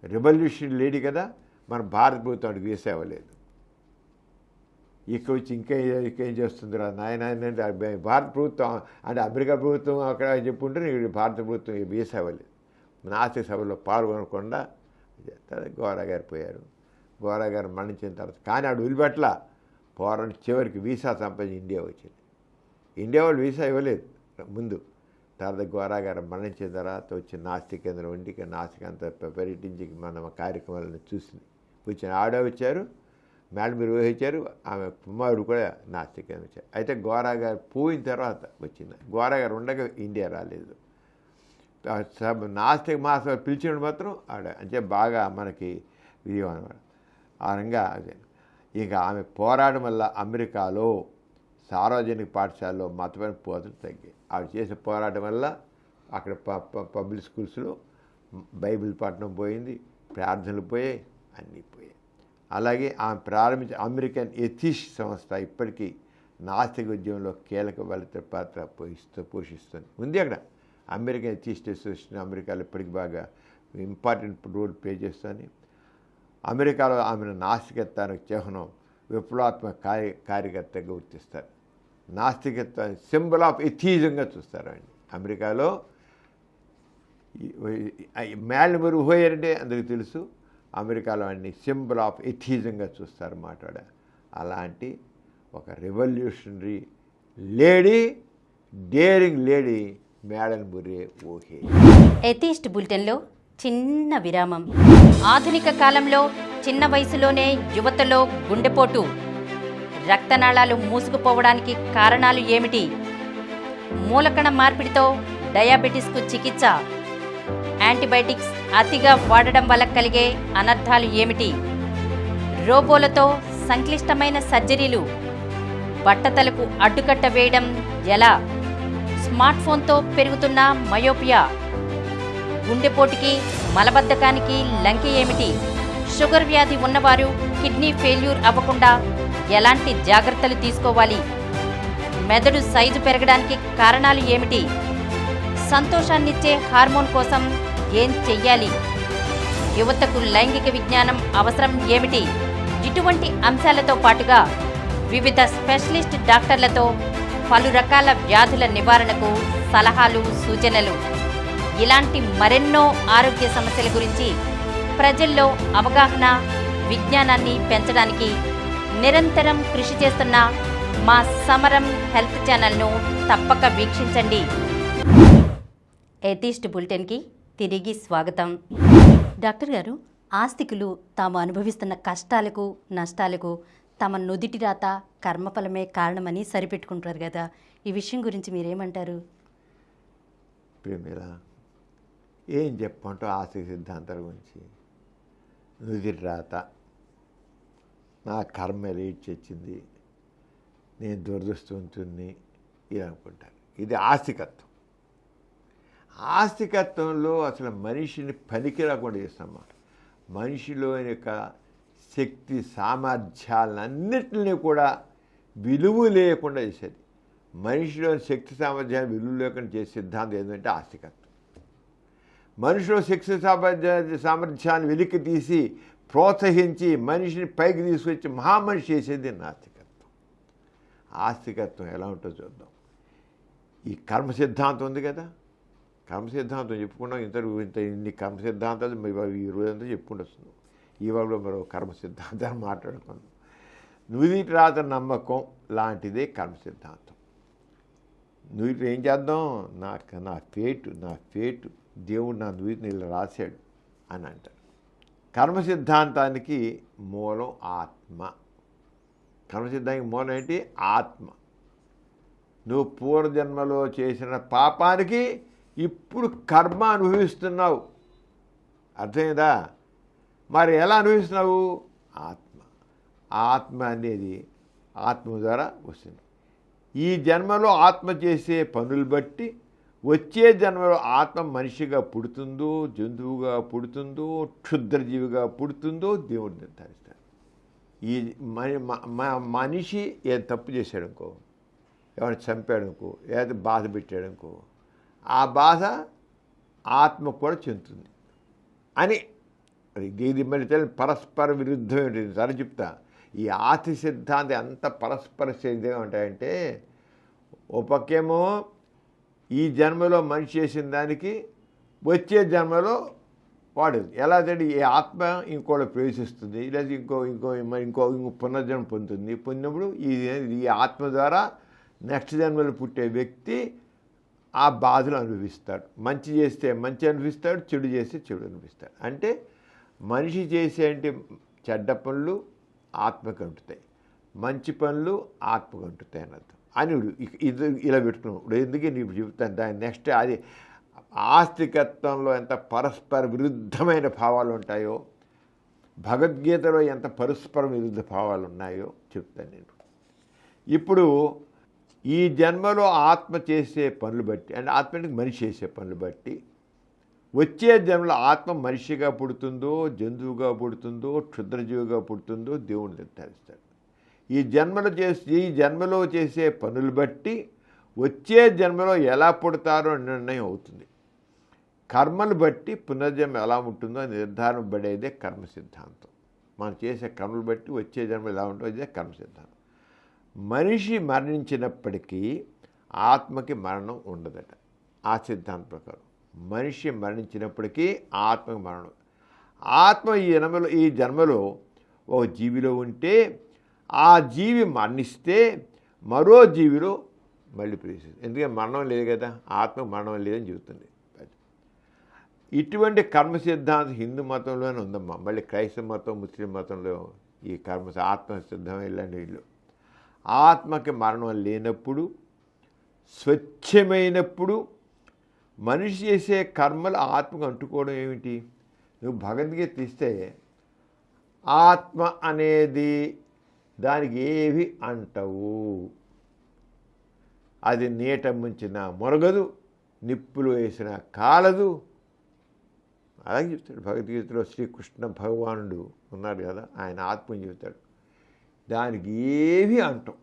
రెవల్యూషన్ లేడీ కదా, మన భారత ప్రభుత్వం ఆవిడకి వీసా ఇవ్వలేదు. వచ్చి ఇంకేం చేస్తుందిరా నాయన అంటే భారత ప్రభుత్వం అంటే అమెరికా ప్రభుత్వం అక్కడ చెప్పుంటే ఇక్కడ భారత ప్రభుత్వం వీసా ఇవ్వలేదు. నాస్తిక సభలో పాల్గొనకుండా గోరా గారు పోయారు. గోరా గారు మరణించిన తర్వాత కానీ ఆవిడ వదిలిపెట్ల పోరాడి చివరికి వీసా సంపాదించి ఇండియా వచ్చింది. ఇండియా వాళ్ళు వీసా ఇవ్వలేదు ముందు. తర్వాత గోరా గారు మరణించిన తర్వాత వచ్చి నాస్తిక కేంద్రం ఉండి నాస్తిక అంతా పర్యటించి మన కార్యక్రమాలను చూసింది. వచ్చిన ఆవిడ వచ్చారు, మేడం నిర్వహించారు, ఆమె కుమారుడు కూడా నాస్తిక కేంద్రం వచ్చారు. అయితే గోరా గారు పోయిన తర్వాత వచ్చింది. గోరా గారు ఉండగా ఇండియా రాలేదు. నాస్తిక మహాసభ పిలిచినప్పుడు మాత్రం ఆవిడ అంటే బాగా మనకి విజయం అనమాట. ఆ రంగా అదే ఇక ఆమె పోరాటం వల్ల అమెరికాలో సార్వజనిక పాఠశాలలో మతపైన పోతలు తగ్గాయి. ఆవిడ చేసే పోరాటం వల్ల అక్కడ పబ్లిక్ స్కూల్స్లో బైబిల్ పఠనం పోయింది, ప్రార్థనలు పోయాయి, అన్నీ పోయాయి. అలాగే ఆమె ప్రారంభించిన అమెరికన్ ఎథిస్ట్ సంస్థ ఇప్పటికీ నాస్తిక ఉద్యమంలో కీలక పాత్ర పోషిస్తుంది ఉంది. అక్కడ అమెరికన్ ఎథిస్ట్ అసోసియేషన్ అమెరికాలో ఇప్పటికి బాగా ఇంపార్టెంట్ రోల్ ప్లే చేస్తుంది. అమెరికాలో ఆమెను నాస్తికత్వానికి చిహ్నం విప్లవాత్మక కార్యకర్తగా గుర్తిస్తారు. నాస్తికత్వాన్ని సింబల్ ఆఫ్ ఎథిజంగా చూస్తారు అండి. అమెరికాలో మేళ్ళు మీరు పోయారంటే అందరికీ తెలుసు, అమెరికాలో అన్ని సింబల్ ఆఫ్ ఎథిజంగా చూస్తారు మాట్లాడ. అలాంటి ఒక revolutionary lady, daring lady మేడన్ బుర్రే ఓహే. Atheist బులెటిన్లో చిన్న విరామం. ఆధునిక కాలంలో చిన్న వయసులోనే యువతలో గుండెపోటు, రక్తనాళాలు మూసుకుపోవడానికి కారణాలు ఏమిటి? మూలకణ మార్పిడితో డయాబెటిస్కు చికిత్స, యాంటీబయాటిక్స్ అతిగా వాడడం వల్ల కలిగే అనర్థాలు ఏమిటి? రోబోలతో సంక్లిష్టమైన సర్జరీలు, బట్టతలకు అడ్డుకట్ట వేయడం ఎలా? స్మార్ట్ ఫోన్తో పెరుగుతున్న మయోపియా, గుండెపోటుకి మలబద్ధకానికి లంకె ఏమిటి? షుగర్ వ్యాధి ఉన్నవారు కిడ్నీ ఫెయిల్యూర్ అవ్వకుండా ఎలాంటి జాగ్రత్తలు తీసుకోవాలి? మెదడు సైజు పెరగడానికి కారణాలు ఏమిటి? సంతోషాన్నిచ్చే హార్మోన్ కోసం ఏం చెయ్యాలి? యువతకు లైంగిక విజ్ఞానం అవసరం ఏమిటి? ఇటువంటి అంశాలతో పాటుగా వివిధ స్పెషలిస్ట్ డాక్టర్లతో పలు రకాల వ్యాధుల నివారణకు సలహాలు, సూచనలు, ఇలాంటి మరెన్నో ఆరోగ్య సమస్యల గురించి ప్రజల్లో అవగాహన, విజ్ఞానాన్ని పెంచడానికి నిరంతరం కృషి చేస్తున్న మా సమరం హెల్త్ ఛానల్ను తప్పక వీక్షించండి. ఎథిస్ట్ బులెటిన్కి తిరిగి స్వాగతం. డాక్టర్ గారు, ఆస్తికులు తాము అనుభవిస్తున్న కష్టాలకు, నష్టాలకు తమ నుదిటి రాత, కర్మఫలమే కారణమని సరిపెట్టుకుంటారు కదా, ఈ విషయం గురించి మీరేమంటారు? ప్రేమిలా ఏం చెప్పంటావు ఆస్తిక సిద్ధాంతాల గురించి? నుదిటి రాత, నా కర్మ రీచ్ వచ్చింది, నేను దురదృష్టవంతుని ఇలా అనుకుంటారు. ఇది ఆస్తికత్వం. ఆస్తికత్వంలో అసలు మనిషిని పనికి రాకుండా చేస్తామా, మనిషిలో యొక్క శక్తి సామర్థ్యాలన్నింటినీ కూడా విలువ లేకుండా చేసేది. మనిషిలోని శక్తి సామర్థ్యాన్ని విలువ లేకుండా చేసే సిద్ధాంతం ఏంటంటే ఆస్తికత్వం. మనిషిలో శక్తి సామర్థ్యాన్ని వెలికి తీసి ప్రోత్సహించి మనిషిని పైకి తీసుకొచ్చి మహామనిషి చేసేది నాస్తికత్వం. ఆస్తికత్వం ఎలా ఉంటుందో చూద్దాం. ఈ కర్మ సిద్ధాంతం ఉంది కదా, కర్మ సిద్ధాంతం చెప్పుకున్నాం. ఇన్ని కర్మ సిద్ధాంతాలు ఈ రోజంతా చెప్పుకుంటూ వస్తున్నాం. ఇవాళ మరో కర్మ సిద్ధాంతాన్ని మాట్లాడుకుందాం. నుదిటి రాత నమ్మకం లాంటిదే కర్మ సిద్ధాంతం. నుదిటి ఏం చేద్దాం, నా ఫేటు దేవుడు నా నుదిటిని ఇలా రాశాడు అని అంటారు. కర్మ సిద్ధాంతానికి మూలం ఆత్మ. కర్మసిద్ధానికి మూలం ఏంటి? ఆత్మ. నువ్వు పూర్వజన్మలో చేసిన పాపానికి ఇప్పుడు కర్మ అనుభవిస్తున్నావు. అర్థమైందా? మరి ఎలా అనుభవిస్తున్నావు? ఆత్మ అనేది ఆత్మ ద్వారా వస్తుంది. ఈ జన్మలో ఆత్మ చేసే పనులు బట్టి వచ్చే జన్మలో ఆత్మ మనిషిగా పుడుతుందో, జంతువుగా పుడుతుందో, క్షుద్రజీవిగా పుడుతుందో దేవుడు నిర్ధారిస్తాడు. ఈ మనిషి ఏదో తప్పు చేశాడనుకో, ఎవరిని చంపాడనుకో, ఏదో బాధ పెట్టాడనుకో, ఆ బాధ ఆత్మ కూడా చెందుతుంది అని. ఇది మళ్ళీ పరస్పర విరుద్ధం సరే చెప్తా. ఈ ఆస్తి సిద్ధాంతం ఎంత పరస్పర సిద్ధంగా ఉంటాయంటే, ఓ పక్కేమో ఈ జన్మలో మనిషి చేసిన దానికి వచ్చే జన్మలో వాడు ఎలా అంటే ఈ ఆత్మ ఇంకోటి ప్రవేశిస్తుంది, లేదా ఇంకో ఇంకో ఇంకో ఇంకో పునర్జన్మ పొందుతుంది. పొందినప్పుడు ఈ ఆత్మ ద్వారా నెక్స్ట్ జన్మలో పుట్టే వ్యక్తి ఆ బాధలు అనుభవిస్తాడు. మంచి చేస్తే మంచి అనుభవిస్తాడు, చెడు చేస్తే చెడు అనుభవిస్తాడు. అంటే మనిషి చేసేంటి చెడ్డ పనులు ఆత్మకు అంటుతాయి, మంచి పనులు ఆత్మకు అంటుతాయి అన్నది అని ఇది ఇలా పెట్టుకున్నాం. ఇప్పుడు ఎందుకు నీకు చెబుతాను దాని నెక్స్ట్. అది ఆస్తికత్వంలో ఎంత పరస్పర విరుద్ధమైన భావాలు ఉంటాయో, భగవద్గీతలో ఎంత పరస్పర విరుద్ధ భావాలు ఉన్నాయో చెప్తాను నేను. ఇప్పుడు ఈ జన్మలో ఆత్మ చేసే పనులు బట్టి, అంటే ఆత్మకి మనిషి చేసే పనులు బట్టి వచ్చే జన్మలో ఆత్మ మనిషిగా పుడుతుందో, జంతువుగా పుడుతుందో, క్షుద్రజీవిగా పుడుతుందో దేవుడు నిర్ధారిస్తాడు. ఈ జన్మలో చేసే పనులు బట్టి వచ్చే జన్మలో ఎలా పుడతారో నిర్ణయం అవుతుంది. కర్మలు బట్టి పునర్జన్మ ఎలా ఉంటుందో నిర్ధారణ పడేదే కర్మ సిద్ధాంతం. మనం చేసే కర్మలు బట్టి వచ్చే జన్మ ఎలా ఉంటుందో ఇదే కర్మ సిద్ధాంతం. మనిషి మరణించినప్పటికీ ఆత్మకి మరణం ఉండదట ఆ సిద్ధాంతం ప్రకారం. మనిషి మరణించినప్పటికీ ఆత్మకి మరణం. ఆత్మ ఈ జన్మలో ఒక జీవిలో ఉంటే ఆ జీవి మరణిస్తే మరో జీవిలో మళ్ళీ ప్రవేశిస్తుంది. ఎందుకంటే మరణం లేదు కదా, ఆత్మకు మరణం లేదని చెబుతుంది. ఇటువంటి కర్మ సిద్ధాంతం హిందూ మతంలోనే ఉందమ్మా. మళ్ళీ క్రైస్తవ మతం, ముస్లిం మతంలో ఈ ఆత్మ సిద్ధం ఇలాంటి వీళ్ళు. ఆత్మకి మరణం లేనప్పుడు, స్వచ్ఛమైనప్పుడు మనిషి చేసే కర్మలు ఆత్మకు అంటుకోవడం ఏమిటి? నువ్వు భగవద్గీత తీస్తే ఆత్మ అనేది దానికి ఏవి అంటవు. అది నీట ముంచిన మొరగదు, నిప్పులు వేసిన కాలదు. అలాగే చెప్తాడు భగవద్గీతలో. శ్రీకృష్ణ భగవానుడు ఉన్నాడు కదా, ఆయన ఆత్మని చెబుతాడు. దానికి ఏవి అంటాం.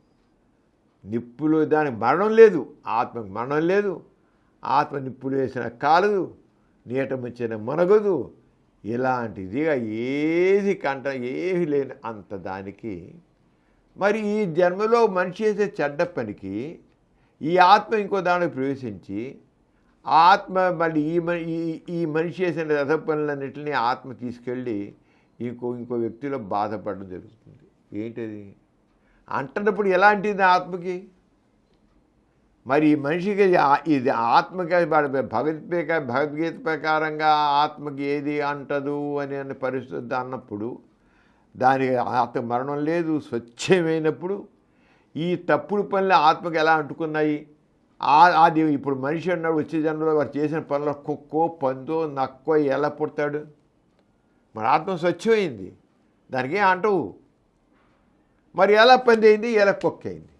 నిప్పులు దానికి మరణం లేదు, ఆత్మకు మరణం లేదు. ఆత్మ నిప్పులు వేసిన కాలదు, నీట ముంచిన మొనగదు. ఇలాంటిదిగా ఏది కంట ఏవి లేని అంత దానికి. మరి ఈ జన్మలో మనిషి చేసే చెడ్డ పనికి ఈ ఆత్మ ఇంకో దానికి ప్రవేశించి ఆత్మ మళ్ళీ ఈ మనిషి చేసిన రథ పనులన్నింటినీ ఆత్మ తీసుకెళ్ళి ఇంకో వ్యక్తిలో బాధపడడం జరుగుతుంది. ఏంటది అంటున్నప్పుడు ఎలాంటిది ఆత్మకి? మరి ఈ మనిషికి ఇది ఆత్మకి భగవద్గీత ప్రకారంగా ఆత్మకి ఏది అంటదు అని పరిస్థితి అన్నప్పుడు దానికి ఆత్మ మరణం లేదు, స్వచ్ఛమైనప్పుడు ఈ తప్పుడు పనులు ఆత్మకి ఎలా అంటుకున్నాయి? అది ఇప్పుడు మనిషి అన్నాడు వచ్చే జన్మలో వారు చేసిన పనులు కుక్కో, పందో, నక్కో ఎలా పుడతాడు? మరి ఆత్మ స్వచ్ఛమైంది, దానికి ఏం అంటవు. మరి ఎలా పంది అయింది, ఎలా కుక్క అయింది,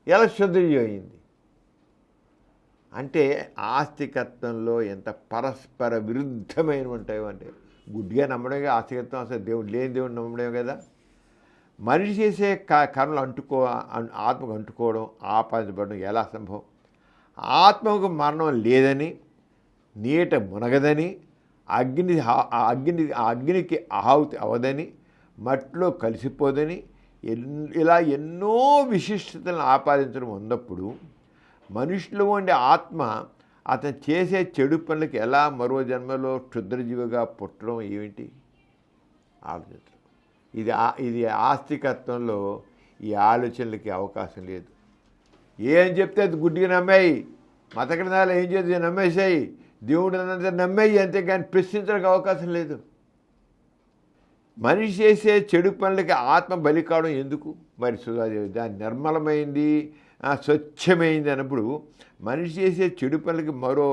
ఎలా శుద్ధి అయింది? అంటే ఆస్తికత్వంలో ఎంత పరస్పర విరుద్ధమైన ఉంటాయో. అంటే గుడ్డిగా నమ్మడమే ఆస్తికత్వం, అసలు దేవుడు లేని దేవుడు నమ్మడమే కదా. మనిషి చేసే కర్మలు ఆత్మకు అంటుకోవడం, ఆపాదించబడడం ఎలా సంభవం? ఆత్మకు మరణం లేదని, నీట మునగదని, అగ్నికి ఆహుతి అవదని, మట్టిలో కలిసిపోదని, ఇలా ఎన్నో విశిష్టతలను ఆపాదించడం ఉన్నప్పుడు మనుషులు ఉండే ఆత్మ అతను చేసే చెడు పనులకి ఎలా మరో జన్మలో క్షుద్రజీవిగా పుట్టడం ఏమిటి ఆలోచించడం? ఇది ఆస్తికత్వంలో ఈ ఆలోచనలకి అవకాశం లేదు. ఏం చెప్తే అది గుడ్డిగా నమ్మాయి, మత గ్రంథాలు ఏం చేస్తే నమ్మేసాయి, దేవుడు అన్నంత నమ్మేయి, అంతేగాని ప్రశ్నించడానికి అవకాశం లేదు. మనిషి చేసే చెడు పనులకి ఆత్మ బలి కావడం ఎందుకు? మరి సుధాదేవి దాని నిర్మలమైంది, స్వచ్ఛమైంది అన్నప్పుడు మనిషి చేసే చెడు పనులకి మరో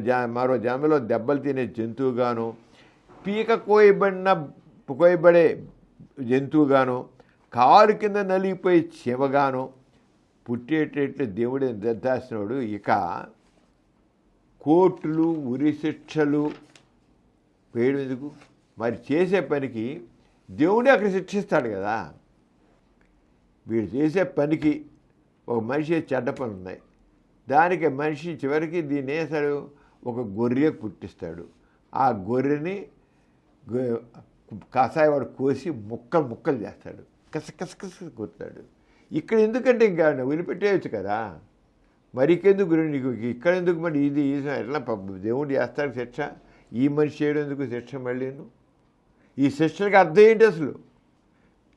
జన్మలో దెబ్బలు తినే జంతువుగాను, పీక కోయబడే జంతువుగాను, కారు కింద నలిగిపోయి చీమగాను పుట్టేటట్లు దేవుడు నిర్దేశించినవాడు. ఇక కోర్టులు ఉరి శిక్షలు వేయడం ఎందుకు? మరి చేసే పనికి దేవుడే అక్కడ శిక్షిస్తాడు కదా. వీడు చేసే పనికి ఒక మనిషి చెడ్డ పనులు ఉన్నాయి, దానికి మనిషి చివరికి దీన్ని వేసాడు, ఒక గొర్రె పుట్టిస్తాడు. ఆ గొర్రెని కషాయవాడు కోసి ముక్కలు చేస్తాడు, కసకస కొడతాడు. ఇక్కడ ఎందుకంటే ఇంకా వదిలిపెట్టేయచ్చు కదా. మరి ఇంకెందుకు నీకు ఇక్కడ ఎందుకు? మరి ఇది ఎట్లా దేవుడు చేస్తాడు శిక్ష, ఈ మనిషి చేయడం ఎందుకు శిక్ష? మళ్ళీను ఈ శిక్షకి అర్థం ఏంటి అసలు?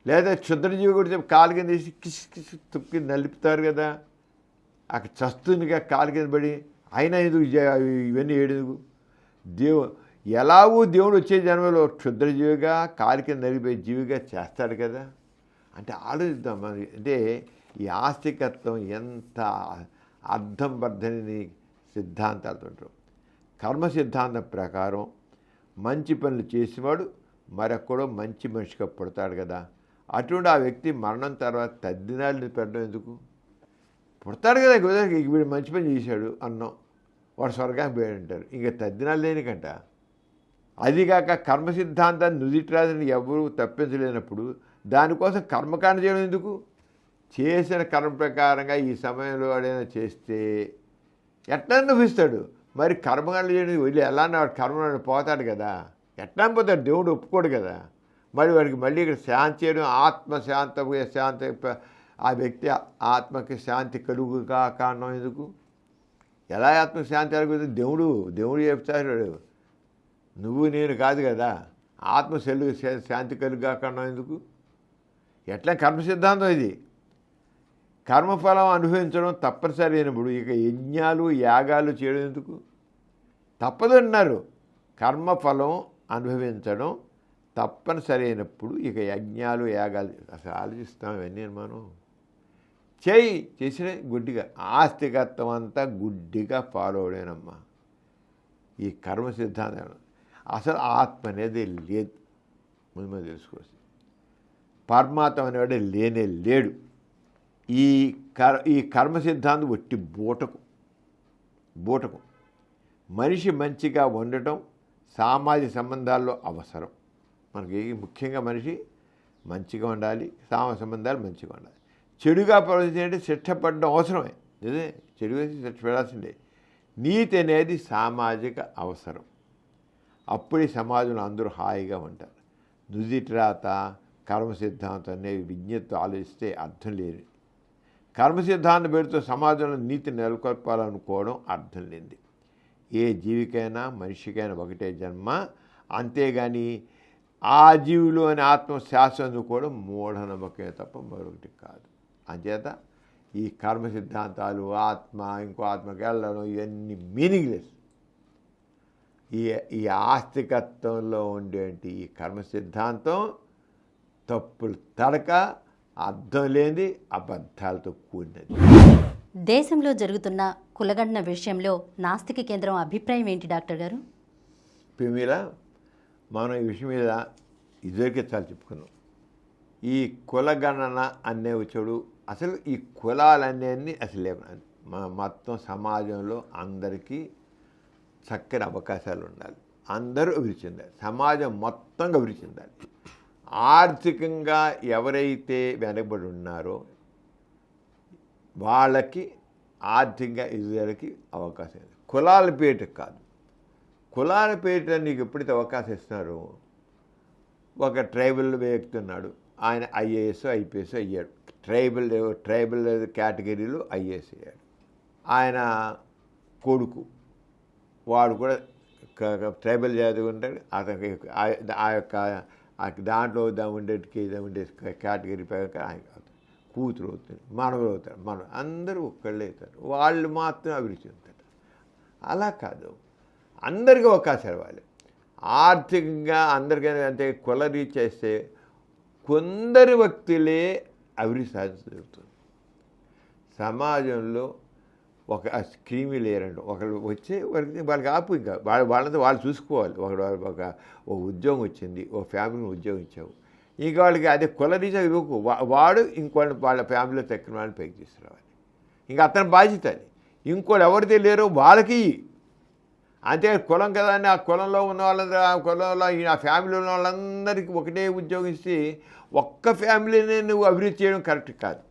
లేదా క్షుద్రజీవి కూడా కాలు కింద వేసి కిసి తుక్కి నలుపుతారు కదా, అక్కడ చస్తుందిగా కాలు కింద పడి. అయినా ఎందుకు ఇవన్నీ ఏడెందుకు? ఎలాగూ దేవుడు వచ్చే జన్మలో క్షుద్రజీవిగా కాలు కింద నలిపోయే జీవిగా చేస్తాడు కదా. అంటే ఆలోచిద్దాం. మరి అంటే ఈ ఆస్తికత్వం ఎంత అర్థం బద్ధని సిద్ధాంతాలతో ఉంటారు. కర్మ సిద్ధాంతం ప్రకారం మంచి పనులు చేసేవాడు మరొక్కడో మంచి మనిషిగా పుడతాడు కదా. అటువంటి ఆ వ్యక్తి మరణం తర్వాత తద్దినాలు పెట్టడం ఎందుకు? పుడతాడు కదా, వీడు మంచి పని చేశాడు అన్నాం, వాడు స్వర్గానికి పోయాడు అంటారు. ఇంకా తద్దినాలు లేనికంట. అదిగాక కర్మ సిద్ధాంతాన్ని నుదిటిరాదని ఎవరూ తప్పించలేనప్పుడు దానికోసం కర్మకాండ చేయడం ఎందుకు? చేసిన కర్మ ప్రకారంగా ఈ సమయంలో వాడైనా చేస్తే ఎట్లా అనుభవిస్తాడు? మరి కర్మకాండ చేయడం వెళ్ళి ఎలా వాడు కర్మ పోతాడు కదా. ఎట్లా పోతాడు? దేవుడు ఒప్పుకోడు కదా. మరి వాడికి మళ్ళీ ఇక్కడ శాంతి చేయడం, శాంతి ఆ వ్యక్తి ఆత్మకి శాంతి కలుగుగా కారణం ఎందుకు? ఎలా ఆత్మకి శాంతి కలుగుతుంది? దేవుడు చెప్తాడు, నువ్వు నేను కాదు కదా. ఆత్మ శాంతి కలుగుగా కారణం ఎందుకు? ఎట్లా కర్మ సిద్ధాంతం ఇది. కర్మఫలం అనుభవించడం తప్పనిసరి అయినప్పుడు ఇక యజ్ఞాలు యాగాలు చేయడం ఎందుకు? తప్పదు అన్నారు. కర్మఫలం అనుభవించడం తప్పనిసరి అయినప్పుడు ఇక యజ్ఞాలు యాగాలు అసలు ఆలోచిస్తాం. ఇవన్నీ మనం చేసిన గుడ్డిగా ఆస్తికత్వం అంతా గుడ్డిగా ఫాలో అవడేనమ్మా ఈ కర్మ సిద్ధాంతం. అసలు ఆత్మ అనేది లేదు, ముందు తెలుసుకోవచ్చు. పరమాత్మ అనేవాడే లేనే లేడు. ఈ కర్మ సిద్ధాంతం ఒట్టి బూటకు. మనిషి మంచిగా ఉండటం సామాజిక సంబంధాల్లో అవసరం. మనకి ముఖ్యంగా మనిషి మంచిగా ఉండాలి, సామాజిక సంబంధాలు మంచిగా ఉండాలి. చెడుగా ప్రవర్తించే శిక్ష పడడం అవసరమే, నిజమే. చెడుగా శిక్ష పడాల్సిందే. నీతి అనేది సామాజిక అవసరం. అప్పుడే సమాజంలో అందరూ హాయిగా ఉంటారు. నుదిటి రాత కర్మ సిద్ధాంతం అనేవి విజ్ఞతతో ఆలోచిస్తే అర్థం లేదు. కర్మ సిద్ధాంతం పేరుతో సమాజంలో నీతి నెలకొల్పాలనుకోవడం అర్థం లేనిది. ఏ జీవికైనా మనిషికైనా ఒకటే జన్మ, అంతేగాని ఆ జీవులు అని ఆత్మ శాశ్వతం అనుకోవడం మూఢనమ్మకమే తప్ప మరొకటి కాదు. అంచేత ఈ కర్మ సిద్ధాంతాలు ఆత్మ ఇంకో ఆత్మకి వెళ్ళడం ఇవన్నీ మీనింగ్లెస్. ఈ ఆస్తికత్వంలో ఉండేటి ఈ కర్మ సిద్ధాంతం తప్పులు తడక, అర్థం లేనిది, అబద్ధాలతో కూడినది. దేశంలో జరుగుతున్న కులగణన విషయంలో నాస్తిక కేంద్రం అభిప్రాయం ఏంటి డాక్టర్ గారు? పిమిల మనం ఈ విషయం మీద ఇదివరకే చాలా చెప్పుకున్నాం. ఈ కులగణన అనే వచ్చాడు. అసలు ఈ కులాలన్నీ అసలు లేవు. మొత్తం సమాజంలో అందరికీ చక్కని అవకాశాలు ఉండాలి, అందరూ అభివృద్ధి చెందాలి, సమాజం మొత్తంగా అభివృద్ధి చెందాలి. ఆర్థికంగా ఎవరైతే వెనకబడి ఉన్నారో వాళ్ళకి ఆర్థికంగా ఎదుగుదలకి అవకాశం ఉంది. కులాల పేట కాదు. కులాల పేట నీకు ఎప్పుడైతే అవకాశం ఇస్తున్నారో, ఒక ట్రైబల్ వ్యక్తి ఉన్నాడు, ఆయన ఐఏఎస్ ఐపీఎస్ అయ్యాడు. ట్రైబల్ కేటగిరీలో ఐఏఎస్ అయ్యాడు. ఆయన కొడుకు వాడు కూడా ట్రైబల్ జాతి ఉంటాడు. అతనికి ఆ యొక్క దాంట్లో ఉండే కేటగిరీ ప్రకారం కూతురు అవుతుంది, మనవలు అవుతారు, అందరూ ఒక్కళ్ళే అవుతారు. వాళ్ళు మాత్రం అభివృద్ధి చెందుతారు. అలా కాదు, అందరికీ అవకాశాలు ఇవ్వాలి. ఆర్థికంగా అందరికీ అంటే కుల రీచ్ చేస్తే కొందరు వ్యక్తులే అభివృద్ధి సాధించగలుగుతుంది. సమాజంలో ఒక క్రీమీ లేరండి, ఒకళ్ళు వచ్చి వాళ్ళకి ఆపు, ఇంకా వాళ్ళంతా వాళ్ళు చూసుకోవాలి. ఒక ఉద్యోగం వచ్చింది, ఒక ఫ్యామిలీని ఉద్యోగం ఇచ్చావు, ఇంకా వాళ్ళకి అదే కుల రీచ్ ఇవ్వకు, వాడు వాళ్ళ ఫ్యామిలీలో తక్కిన వాళ్ళని పైకి తీసుకురావాలి. ఇంకా అతని బాధ్యత అది. ఇంకోళ్ళు ఎవరిది లేరో వాళ్ళకి అంతే. కులం కదా అని ఆ కులంలో ఉన్న వాళ్ళందరూ, ఆ కులంలో ఆ ఫ్యామిలీలో ఉన్న వాళ్ళందరికీ ఒకటే ఉద్యోగం ఇస్తే ఒక్క ఫ్యామిలీనే నువ్వు అభివృద్ధి చేయడం కరెక్ట్ కాదు.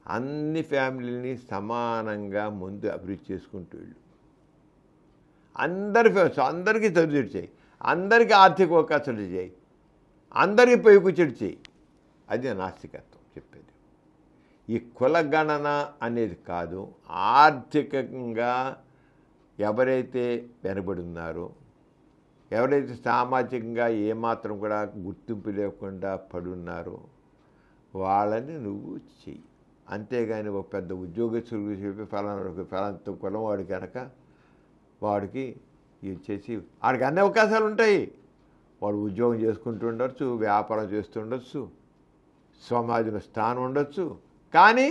అన్ని ఫ్యామిలీని సమానంగా ముందు అభివృద్ధి చేసుకుంటూ వెళ్ళు. అందరికీ చదువు చేయి, అందరికీ ఆర్థిక అవకాశాలు చేయి, అందరికీ పైకుచ్చడి చేయి. అది నాస్తికత్వం చెప్పేది. ఈ కులగణన అనేది కాదు. ఆర్థికంగా ఎవరైతే వెనబడి ఉన్నారో, ఎవరైతే సామాజికంగా ఏమాత్రం కూడా గుర్తింపు లేకుండా పడున్నారో వాళ్ళని నువ్వు చెయ్యి. అంతేగాని ఒక పెద్ద ఉద్యోగస్తులు చెప్పి ఫలానా కులం వాడు కనుక వాడికి ఇది చేసి వాడికి అన్ని అవకాశాలు ఉంటాయి. వాడు ఉద్యోగం చేసుకుంటూ ఉండొచ్చు, వ్యాపారం చేస్తుండొచ్చు, సమాజంలో స్థానం ఉండొచ్చు. కానీ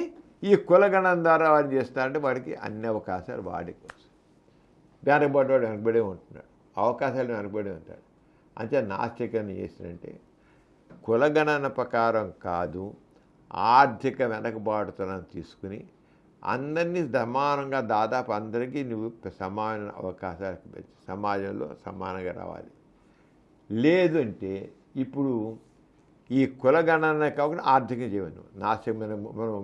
ఈ కులగణం ద్వారా వాడు చేస్తాడంటే వాడికి అన్ని అవకాశాలు వాడికి వస్తాయి. వెనకబడ్డాడు వెనకబడే ఉంటున్నాడు, అవకాశాలు వెనకబడే ఉంటాడు. అంతే నాస్తికాన్ని చేసినంటే కులగణన ప్రకారం కాదు, ఆర్థిక వెనకబాటుతనం తీసుకుని అందరినీ సమానంగా దాదాపు అందరికీ నువ్వు సమాన అవకాశాలు సమాజంలో సమానంగా రావాలి. లేదు అంటే ఇప్పుడు ఈ కులగణన కాకుండా ఆర్థికంగా చేయను. నాస్తికమైన మనం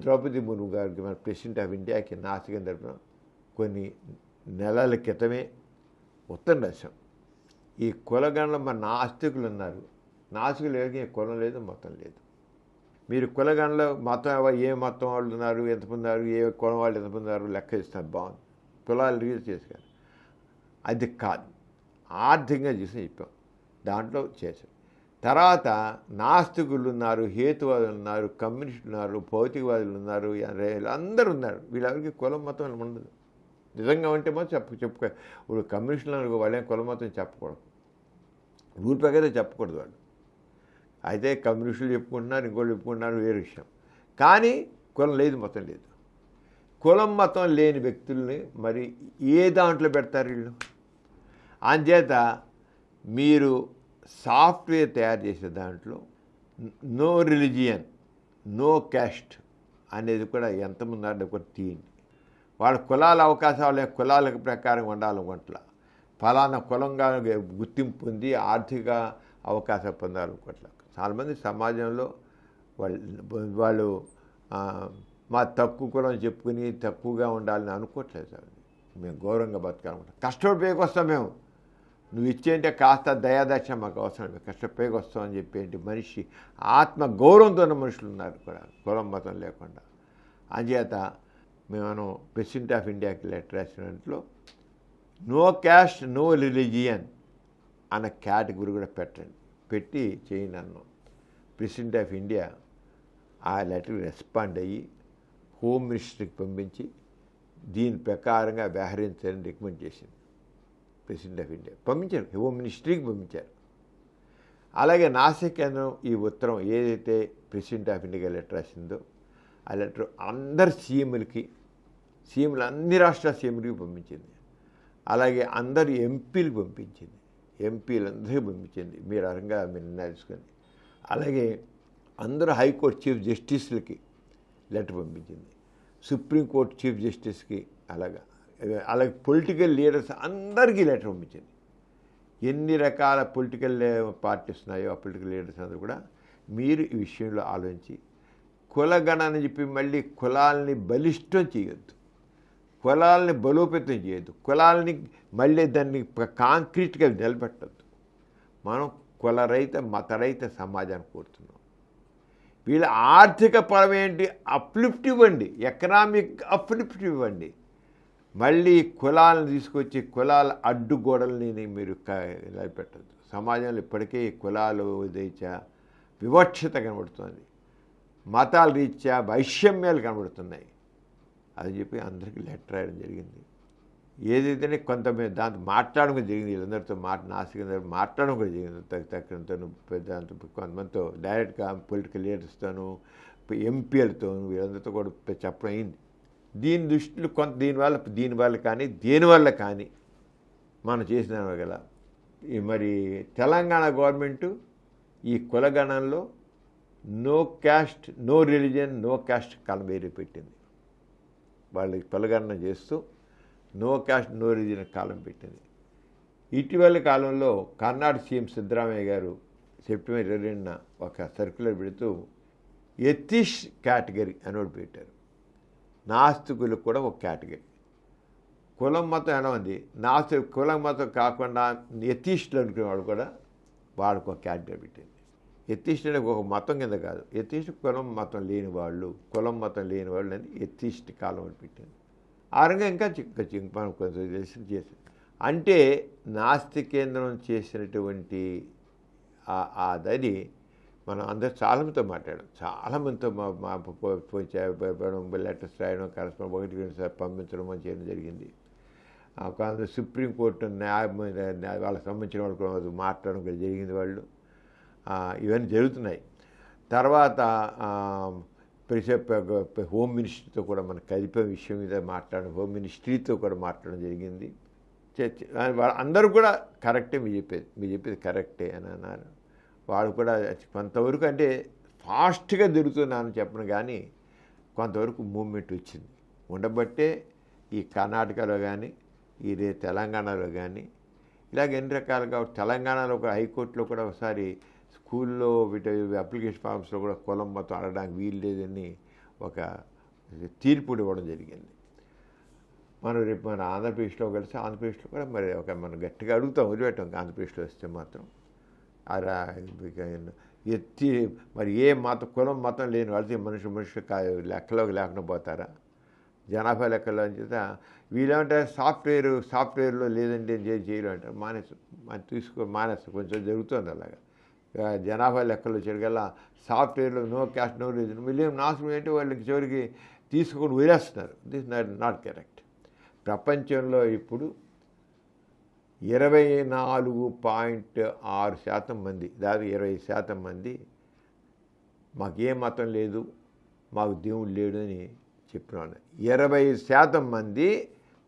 ద్రౌపది ముర్ము గారికి మన ప్రెసిడెంట్ ఆఫ్ ఇండియాకి నాస్తికం తరపున కొన్ని నెలల క్రితమే ఉత్తరం రాశాం. ఈ కులగణన మన నాస్తికులు ఉన్నారు, నాస్తికులు ఎవరికి కులం లేదు, మతం లేదు. మీరు కులగణలో మతం ఏ మతం వాళ్ళు ఉన్నారు, ఎంతమంది ఉన్నారు, ఏ కులం వాళ్ళు ఎంతమంది ఉన్నారు లెక్క ఇస్తారు, బాగుంది, కులాలు రీజ్ చేశారు. అది కాదు, ఆర్థికంగా చూసి చెప్పాం, దాంట్లో చేశాం. తర్వాత నాస్తికులు ఉన్నారు, హేతువాదులు ఉన్నారు, కమ్యూనిస్టులు ఉన్నారు, భౌతికవాదులు ఉన్నారు, అందరూ ఉన్నారు. వీళ్ళెవరికి కులం మతం ఉండదు. నిజంగా ఉంటే మాత్రం చెప్పుకో. ఇప్పుడు కమ్యూనిస్టులు వాళ్ళేం కులం మతం చెప్పకూడదు, రూల్ ప్రకారం చెప్పకూడదు వాళ్ళు. అయితే కమ్యూనిస్టులు చెప్పుకుంటున్నారు, ఇంకోళ్ళు చెప్పుకుంటున్నారు, వేరే విషయం. కానీ కులం లేదు, మతం లేదు. కులం మతం లేని వ్యక్తుల్ని మరి ఏ దాంట్లో పెడతారు వీళ్ళు? అంచేత మీరు సాఫ్ట్వేర్ తయారు చేసే దాంట్లో నో రిలీజియన్, నో క్యాస్ట్ అనేది కూడా ఎంతమంది అంటే కూడా తీయండి. వాళ్ళ కులాల అవకాశాలు కులాల ప్రకారం ఉండాలనుకోవట్ల, ఫలానా కులంగా గుర్తింపు పొంది ఆర్థిక అవకాశాలు పొందాలనుకోవట్ల. చాలామంది సమాజంలో వాళ్ళు మా తక్కువ కులం చెప్పుకుని తక్కువగా ఉండాలని అనుకోవట్లేదు సార్. మేము గౌరవంగా బతకాలనుకుంటాం, కష్టపడిపోయి వస్తాం. మేము నువ్వు ఇచ్చేంటే కాస్త దయాదక్ష మాకు అవసరం లేదు, కష్టపడిపోయి వస్తామని చెప్పేంటి మనిషి ఆత్మ గౌరవంతో ఉన్న మనుషులు ఉన్నారు కూడా, కులం మతం లేకుండా. అంచేత మేము ప్రెసిడెంట్ ఆఫ్ ఇండియాకి లెటర్ రాసినట్లో నో క్యాస్ట్ నో రిలీజియన్ అన్న కేటగిరీ కూడా పెట్టండి, పెట్టి చేయండి అన్నాం. ప్రెసిడెంట్ ఆఫ్ ఇండియా ఆ లెటర్ రెస్పాండ్ అయ్యి హోమ్ మినిస్టర్కి పంపించి దీని ప్రకారంగా వ్యవహరించాలని రికమెండ్ చేసింది. ప్రెసిడెంట్ ఆఫ్ ఇండియా పంపించారు, హోమ్ మినిస్ట్రీకి పంపించారు. అలాగే నాసిక్ కేంద్రం ఈ ఉత్తరం ఏదైతే ప్రెసిడెంట్ ఆఫ్ ఇండియాకి లెటర్ రాసిందో ఆ లెటర్ అందరు సీఎంలు అన్ని రాష్ట్రాల సీఎంలకి పంపించింది. అలాగే అందరు ఎంపీలకు పంపించింది, ఎంపీలందరికీ పంపించింది. మీరు అరంగా మీరు నిర్ణయం తీసుకొని. అలాగే అందరూ హైకోర్టు చీఫ్ జస్టిస్లకి లెటర్ పంపించింది, సుప్రీంకోర్టు చీఫ్ జస్టిస్కి, అలాగే పొలిటికల్ లీడర్స్ అందరికీ లెటర్ పంపించింది. ఎన్ని రకాల పొలిటికల్ పార్టీస్ ఉన్నాయో ఆ పొలిటికల్ లీడర్స్ అందరూ కూడా మీరు ఈ విషయంలో ఆలోచించి కులగణని చెప్పి మళ్ళీ కులాలని బలిష్టం చేయొద్దు, కులాలని బలోపేతం చేయొద్దు, కులాలని మళ్ళీ దాన్ని కాంక్రీట్గా నిలబెట్టద్దు. మనం కులరహిత మతరహిత సమాజాన్ని కోరుతున్నాం. వీళ్ళ ఆర్థిక పరమేంటి అప్లిఫ్ట్ ఇవ్వండి, ఎకనామిక్ అప్లిఫ్ట్ ఇవ్వండి. మళ్ళీ కులాలను తీసుకొచ్చి కులాల అడ్డుగోడల్ని మీరు నిలబెట్టద్దు. సమాజంలో ఇప్పటికే కులాలు రీత్యా వివక్షత కనబడుతుంది, మతాల రీత్యా వైషమ్యాలు కనబడుతున్నాయి. అది చెప్పి అందరికీ లెటర్ రాయడం జరిగింది. ఏదైతేనే కొంతమంది దాంతో మాట్లాడడం కూడా జరిగింది, వీళ్ళందరితో నాసికందరూ మాట్లాడడం కూడా జరిగింది. తక్కువ పెద్ద కొంతమందితో డైరెక్ట్గా పొలిటికల్ లీడర్స్తోనూ ఎంపీలతో వీళ్ళందరితో కూడా చెప్పడం అయింది. దీని దృష్టిలో దీనివల్ల కానీ దేనివల్ల కానీ మనం చేసిన గల మరి తెలంగాణ గవర్నమెంటు ఈ కులగణంలో no caste no religion no caste column వేరే పెట్టింది. వాళ్ళకి కులగణన చేస్తూ no caste no religion column పెట్టింది. ఇటీవల కాలంలో కర్ణాటక సీఎం సిద్ధరామయ్య గారు సెప్టెంబర్ 22న ఒక సర్క్యులర్ పెడుతూ ఎథిస్ట్ కేటగిరీ అని ఒకటి పెట్టారు. నాస్తికులకు కూడా ఒక కేటగిరీ. కులం మతం ఎలా ఉంది, కులం మతం కాకుండా ఎథిస్టులు అనుకునే వాళ్ళు కూడా వాళ్ళకు ఒక కేటగిరీ పెట్టింది. ఎథిస్ట్ అనేది ఒక మతం కింద కాదు, ఎథిస్ట్ కులం మతం లేని వాళ్ళు అని ఎథిస్ట్ కాలం అని పెట్టింది. ఆ రంగా ఇంకా మనం కొంచెం చేసి అంటే నాస్తి కేంద్రం చేసినటువంటి అదని మనం అందరూ చాలామందితో మాట్లాడాం. చాలామందితో లెటర్స్ రాయడం, కరెస్పాండ్ 1-2 పంపించడం చేయడం జరిగింది. కొంత సుప్రీంకోర్టు వాళ్ళకి సంబంధించిన వాళ్ళు కూడా మాట్లాడడం కూడా జరిగింది. వాళ్ళు ఇవన్నీ జరుగుతున్నాయి. తర్వాత హోమ్ మినిస్ట్రీతో కూడా మనం కలిపే విషయం మీద హోమ్ మినిస్ట్రీతో కూడా మాట్లాడడం జరిగింది. అందరూ కూడా కరెక్టే, మీరు చెప్పేది కరెక్టే అని అన్నారు. వాళ్ళు కూడా కొంతవరకు అంటే ఫాస్ట్గా జరుగుతున్నానని చెప్పను, కానీ కొంతవరకు మూమెంట్ వచ్చింది. ఉండబట్టే ఈ కర్ణాటకలో కానీ తెలంగాణలో కానీ ఇలాగ ఎన్ని రకాలుగా తెలంగాణలో ఒక హైకోర్టులో కూడా ఒకసారి స్కూల్లో అప్లికేషన్ ఫామ్స్లో కూడా కులం మొత్తం అడగడానికి వీలు లేదని ఒక తీర్పు ఇవ్వడం జరిగింది. మనం రేపు మన ఆంధ్రప్రదేశ్లో కలిసి ఆంధ్రప్రదేశ్లో కూడా మరి మనం గట్టిగా అడుగుతాం, వదిలిపెట్టాం. ఆంధ్రప్రదేశ్లో వస్తే మాత్రం ఎత్తి మరి ఏ కులం మతం లేని వాళ్ళకి మనుషులు లెక్కలోకి లేకుండా పోతారా? జనాభా లెక్కలో చేత వీళ్ళేమంటే సాఫ్ట్వేర్లో లేదంటే చేయడం అంటారు. మానేస్తారు కొంచెం జరుగుతుంది అలాగా. జనాభా లెక్కలో చెడగల సాఫ్ట్వేర్లో నో క్యాస్ట్ నో రిలీజన్ వీళ్ళేం నాశనం ఏంటి వాళ్ళకి చివరికి తీసుకొని వదిలేస్తున్నారు. This not correct. ప్రపంచంలో ఇప్పుడు 24.6% మంది, దాదాపు 20% మంది మాకు ఏ మతం లేదు, మాకు దేవుడు లేడు అని చెప్పిన 20% మంది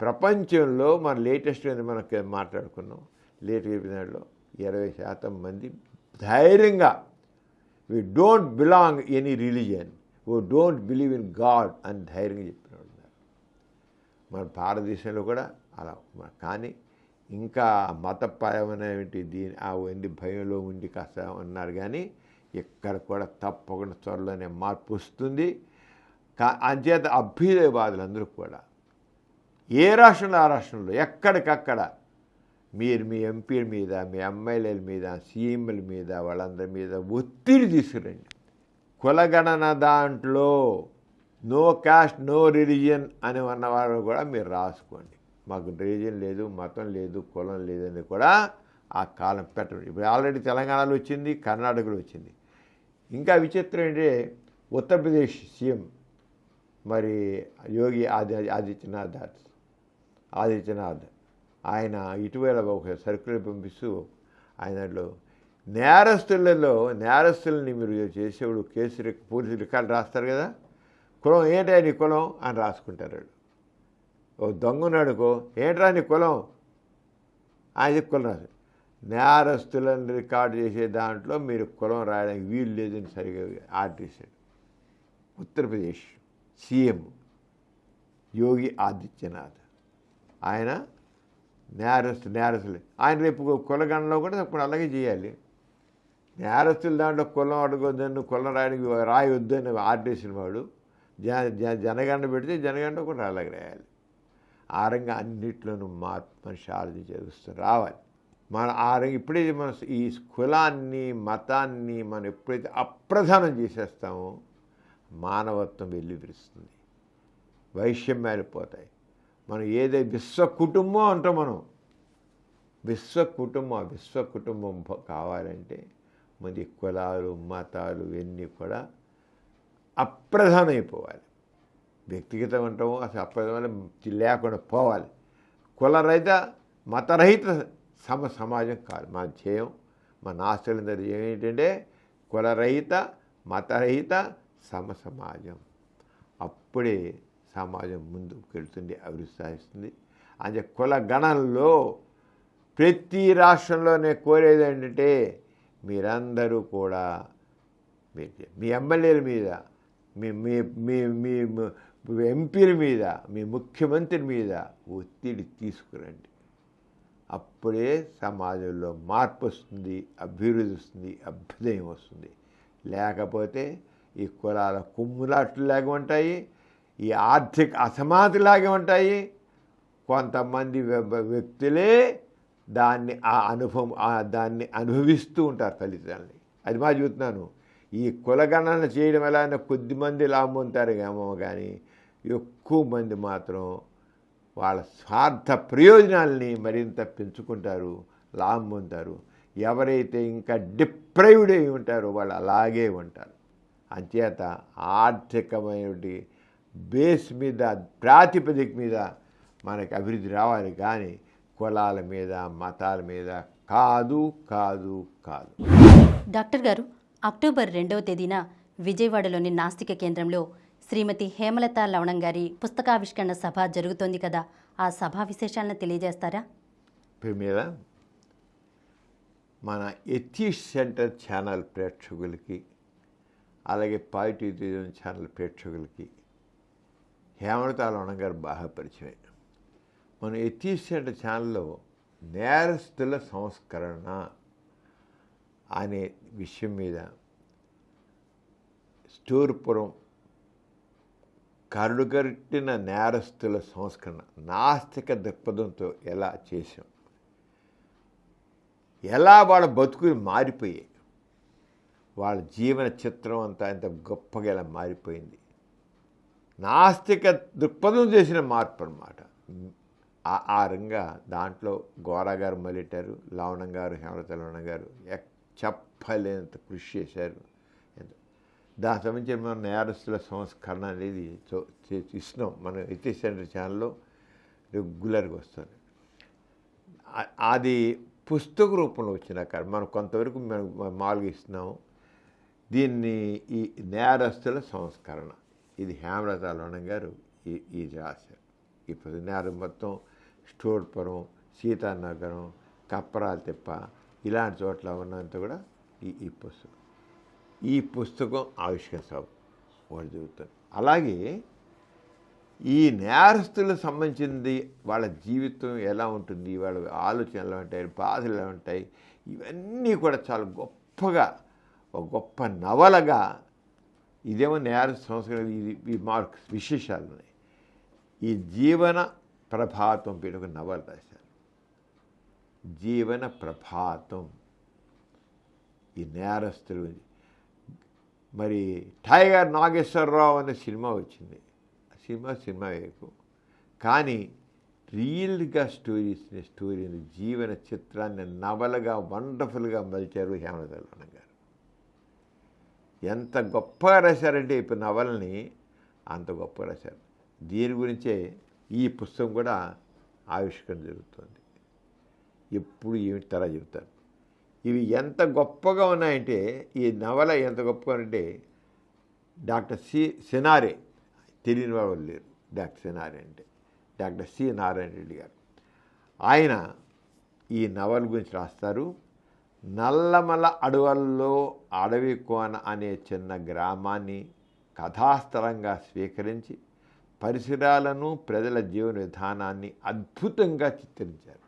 ప్రపంచంలో మన లేటెస్ట్ మనకి మాట్లాడుకున్నాం. లేటెస్ట్ 20% మంది ధైర్యంగా we don't belong any religion, we don't believe in God అని ధైర్యంగా చెప్పిన వాళ్ళు ఉన్నారు. మన భారతదేశంలో కూడా అలా. కానీ ఇంకా మతపరమైనటువంటి ఎన్ని భయంలో ఉండి కాస్త ఉన్నారు. కానీ ఇక్కడ కూడా తప్పకుండా త్వరలోనే మార్పు వస్తుంది. అంచేత అభ్యుదయవాదులందరూ కూడా ఏ రాష్ట్రంలో ఆ రాష్ట్రంలో ఎక్కడికక్కడ మీరు మీ ఎంపీల మీద, మీ ఎమ్మెల్యేల మీద, సీఎంల మీద, వాళ్ళందరి మీద ఒత్తిడి తీసుకురండి. కులగణన దాంట్లో నో క్యాస్ట్ నో రిలీజియన్ అని ఉన్నవారు కూడా మీరు రాసుకోండి. మాకు రిలీజియన్ లేదు, మతం లేదు, కులం లేదని కూడా ఆ కాలం పెట్టండి. ఇప్పుడు ఆల్రెడీ తెలంగాణలో వచ్చింది, కర్ణాటకలో వచ్చింది. ఇంకా విచిత్రం ఏంటంటే ఉత్తరప్రదేశ్ సీఎం మరి యోగి ఆదిత్యనాథ్ ఆయన ఇటీవల ఒక సర్క్యులర్ పంపిస్తూ ఆయనలో నేరస్తులని మీరు చేసేవాడు పోలీసు రికార్డు రాస్తారు కదా, కులం ఏంటా నీ కులం అని రాసుకుంటారు. ఓ దొంగనాడుకో ఏంట్రా నీ కులం ఆయన కులం రాదు. నేరస్తులను రికార్డు చేసే దాంట్లో మీరు కులం రాయడానికి వీలు లేదని సరిగా ఆర్డర్ చేశాడు ఉత్తరప్రదేశ్ సీఎం యోగి ఆదిత్యనాథ్. ఆయన నేరస్తులు ఆయన రేపు కులగణలో కూడా ఇప్పుడు అలాగే చేయాలి. నేరస్తులు దాంట్లో కులం అడగొద్దని, కులం రాయొద్దని ఆర్డర్ చేసిన వాడు జనగణన పెడితే జనగణన కూడా అలాగే రాయాలి. ఆ రంగా అన్నిట్లోనూ మార్పు మనిషి ఆలోచించే రావాలి. మన ఆ రంగం ఎప్పుడైతే మన ఈ కులాన్ని మతాన్ని మనం ఎప్పుడైతే అప్రధానం చేసేస్తామో మానవత్వం వెల్లివిరుస్తుంది, వైషమ్యాలు పోతాయి. మనం ఏదైతే విశ్వకుటుంబం అంటాం, మనం విశ్వకుటుంబం కావాలంటే మన కులాలు మతాలు ఇవన్నీ కూడా అప్రధానం అయిపోవాలి. వ్యక్తిగతం అంటాము అసలు అప్రధానం లేకుండా పోవాలి. కులరహిత మతరహిత సమాజం కాదు మా ధ్యేయం. మా నాస్తికుల ధ్యేయం ఏంటంటే కులరహిత మతరహిత సమాజం. అప్పుడే సమాజం ముందుకు వెళ్తుంది, అభివృద్ధి సాధిస్తుంది. అంటే కుల గణంలో ప్రతి రాష్ట్రంలో నేను కోరేది ఏంటంటే మీరందరూ కూడా మీ ఎమ్మెల్యేల మీద, మీ మీ మీ మీ ఎంపీల మీద, మీ ముఖ్యమంత్రి మీద ఒత్తిడి తీసుకురండి. అప్పుడే సమాజంలో మార్పు వస్తుంది, అభివృద్ధి వస్తుంది, అభ్యుదయం వస్తుంది. లేకపోతే ఈ కులాల కుమ్ములాట్లులాగా ఉంటాయి, ఈ ఆర్థిక అసమానతలాగా ఉంటాయి. కొంతమంది వ్యక్తులే దాన్ని అనుభవిస్తూ ఉంటారు ఫలితాలని. అది మా చెబుతున్నాను. ఈ కులగణన చేయడం ఎలా కొద్దిమంది లాభం పొందుతారు ఏమో, కానీ ఎక్కువ మంది మాత్రం వాళ్ళ స్వార్థ ప్రయోజనాలని మరింత పెంచుకుంటారు, లాభం పొందుతారు. ఎవరైతే ఇంకా డిప్రైవ్డ్ అయి ఉంటారో వాళ్ళు అలాగే ఉంటారు. అంచేత ఆర్థికమైన బేస్ మీద, ప్రాతిపదిక మీద మనకి అభివృద్ధి రావాలి, కానీ కులాల మీద మతాల మీద కాదు కాదు కాదు. డాక్టర్ గారు, అక్టోబర్ 2వ తేదీన విజయవాడలోని నాస్తిక కేంద్రంలో శ్రీమతి హేమలత లవణం గారి పుస్తకావిష్కరణ సభ జరుగుతోంది కదా, ఆ సభా విశేషాలను తెలియజేస్తారా? మీద మన ఎథిక్స్ సెంటర్ ఛానల్ ప్రేక్షకులకి, అలాగే పాజిటివ్ ఛానల్ ప్రేక్షకులకి హేమలత లవణం గారు బాగా పరిచయం. మన ఎథిక్స్ సెంటర్ ఛానల్లో నేరస్తుల సంస్కరణ అనే విషయం మీద స్టోర్పురం కరుడుగట్టిన నేరస్తుల సంస్కరణ నాస్తిక దృక్పథంతో ఎలా చేశాం, ఎలా వాళ్ళ బతుకులు మారిపోయాయి, వాళ్ళ జీవన చిత్రం అంతా ఎంత గొప్పగా ఎలా మారిపోయింది. నాస్తిక దృక్పథం చేసిన మార్పు అన్నమాట. ఆ రంగా దాంట్లో గోరా గారు మొదలెట్టారు, లవణం గారు, హేమలత లవణం గారు చెప్పలేనంత కృషి చేశారు. దానికి సంబంధించిన మన నేరస్తుల సంస్కరణ అనేది ఇస్తున్నాం మన ఎథిక్స్ సెంటర్ ఛానల్లో రెగ్యులర్గా వస్తుంది. అది పుస్తక రూపంలో వచ్చినాక మనం కొంతవరకు మామూలుగా ఇస్తున్నాము. దీన్ని ఈ నేరస్తుల సంస్కరణ ఇది హేమలత లవణం గారు ఈ రాశారు. ఇప్పుడు నేరం మొత్తం స్టోర్పురం, సీతానగరం, కప్పరాల తిప్ప ఇలాంటి చోట్ల ఉన్నంత కూడా ఈ పుస్తకం ఆవిష్కరణ వాళ్ళు చెబుతారు. అలాగే ఈ నేరస్తులకు సంబంధించింది వాళ్ళ జీవితం ఎలా ఉంటుంది, వాళ్ళ ఆలోచనలు ఎలా ఉంటాయి, బాధలు ఎలా ఉంటాయి, ఇవన్నీ కూడా చాలా గొప్పగా ఒక గొప్ప నవలగా. ఇదేమో నేరస్తు సంస్కరణ, ఈ మార్క్స్ విశేషాలు ఉన్నాయి. ఈ జీవన ప్రభాతం పేరు ఒక నవల రాశారు. జీవన ప్రభాతం ఈ నేరస్తులు. మరి టైగర్ నాగేశ్వరరావు అనే సినిమా వచ్చింది. సినిమా వేయకు, కానీ రియల్గా స్టోరీని జీవన చిత్రాన్ని నవలగా వండర్ఫుల్గా మలిచారు హేమలత లవణం గారు. ఎంత గొప్పగా రాశారంటే ఇప్పుడు నవలని అంత గొప్పగా రాశారు. దీని గురించే ఈ పుస్తకం కూడా ఆవిష్కరణ జరుగుతుంది. ఎప్పుడు ఏమిటి తరా చెబుతారు. ఇవి ఎంత గొప్పగా ఉన్నాయంటే, ఈ నవల ఎంత గొప్పగా అంటే డాక్టర్ సినారే, తెలియని వాళ్ళు లేరు. డాక్టర్ సినారే అంటే డాక్టర్ సి నారాయణ రెడ్డి గారు. ఆయన ఈ నవల గురించి రాస్తారు. నల్లమల అడవుల్లో అడవి కోన అనే చిన్న గ్రామాన్ని కథాస్థలంగా స్వీకరించి పరిసరాలను, ప్రజల జీవన విధానాన్ని అద్భుతంగా చిత్రించారు.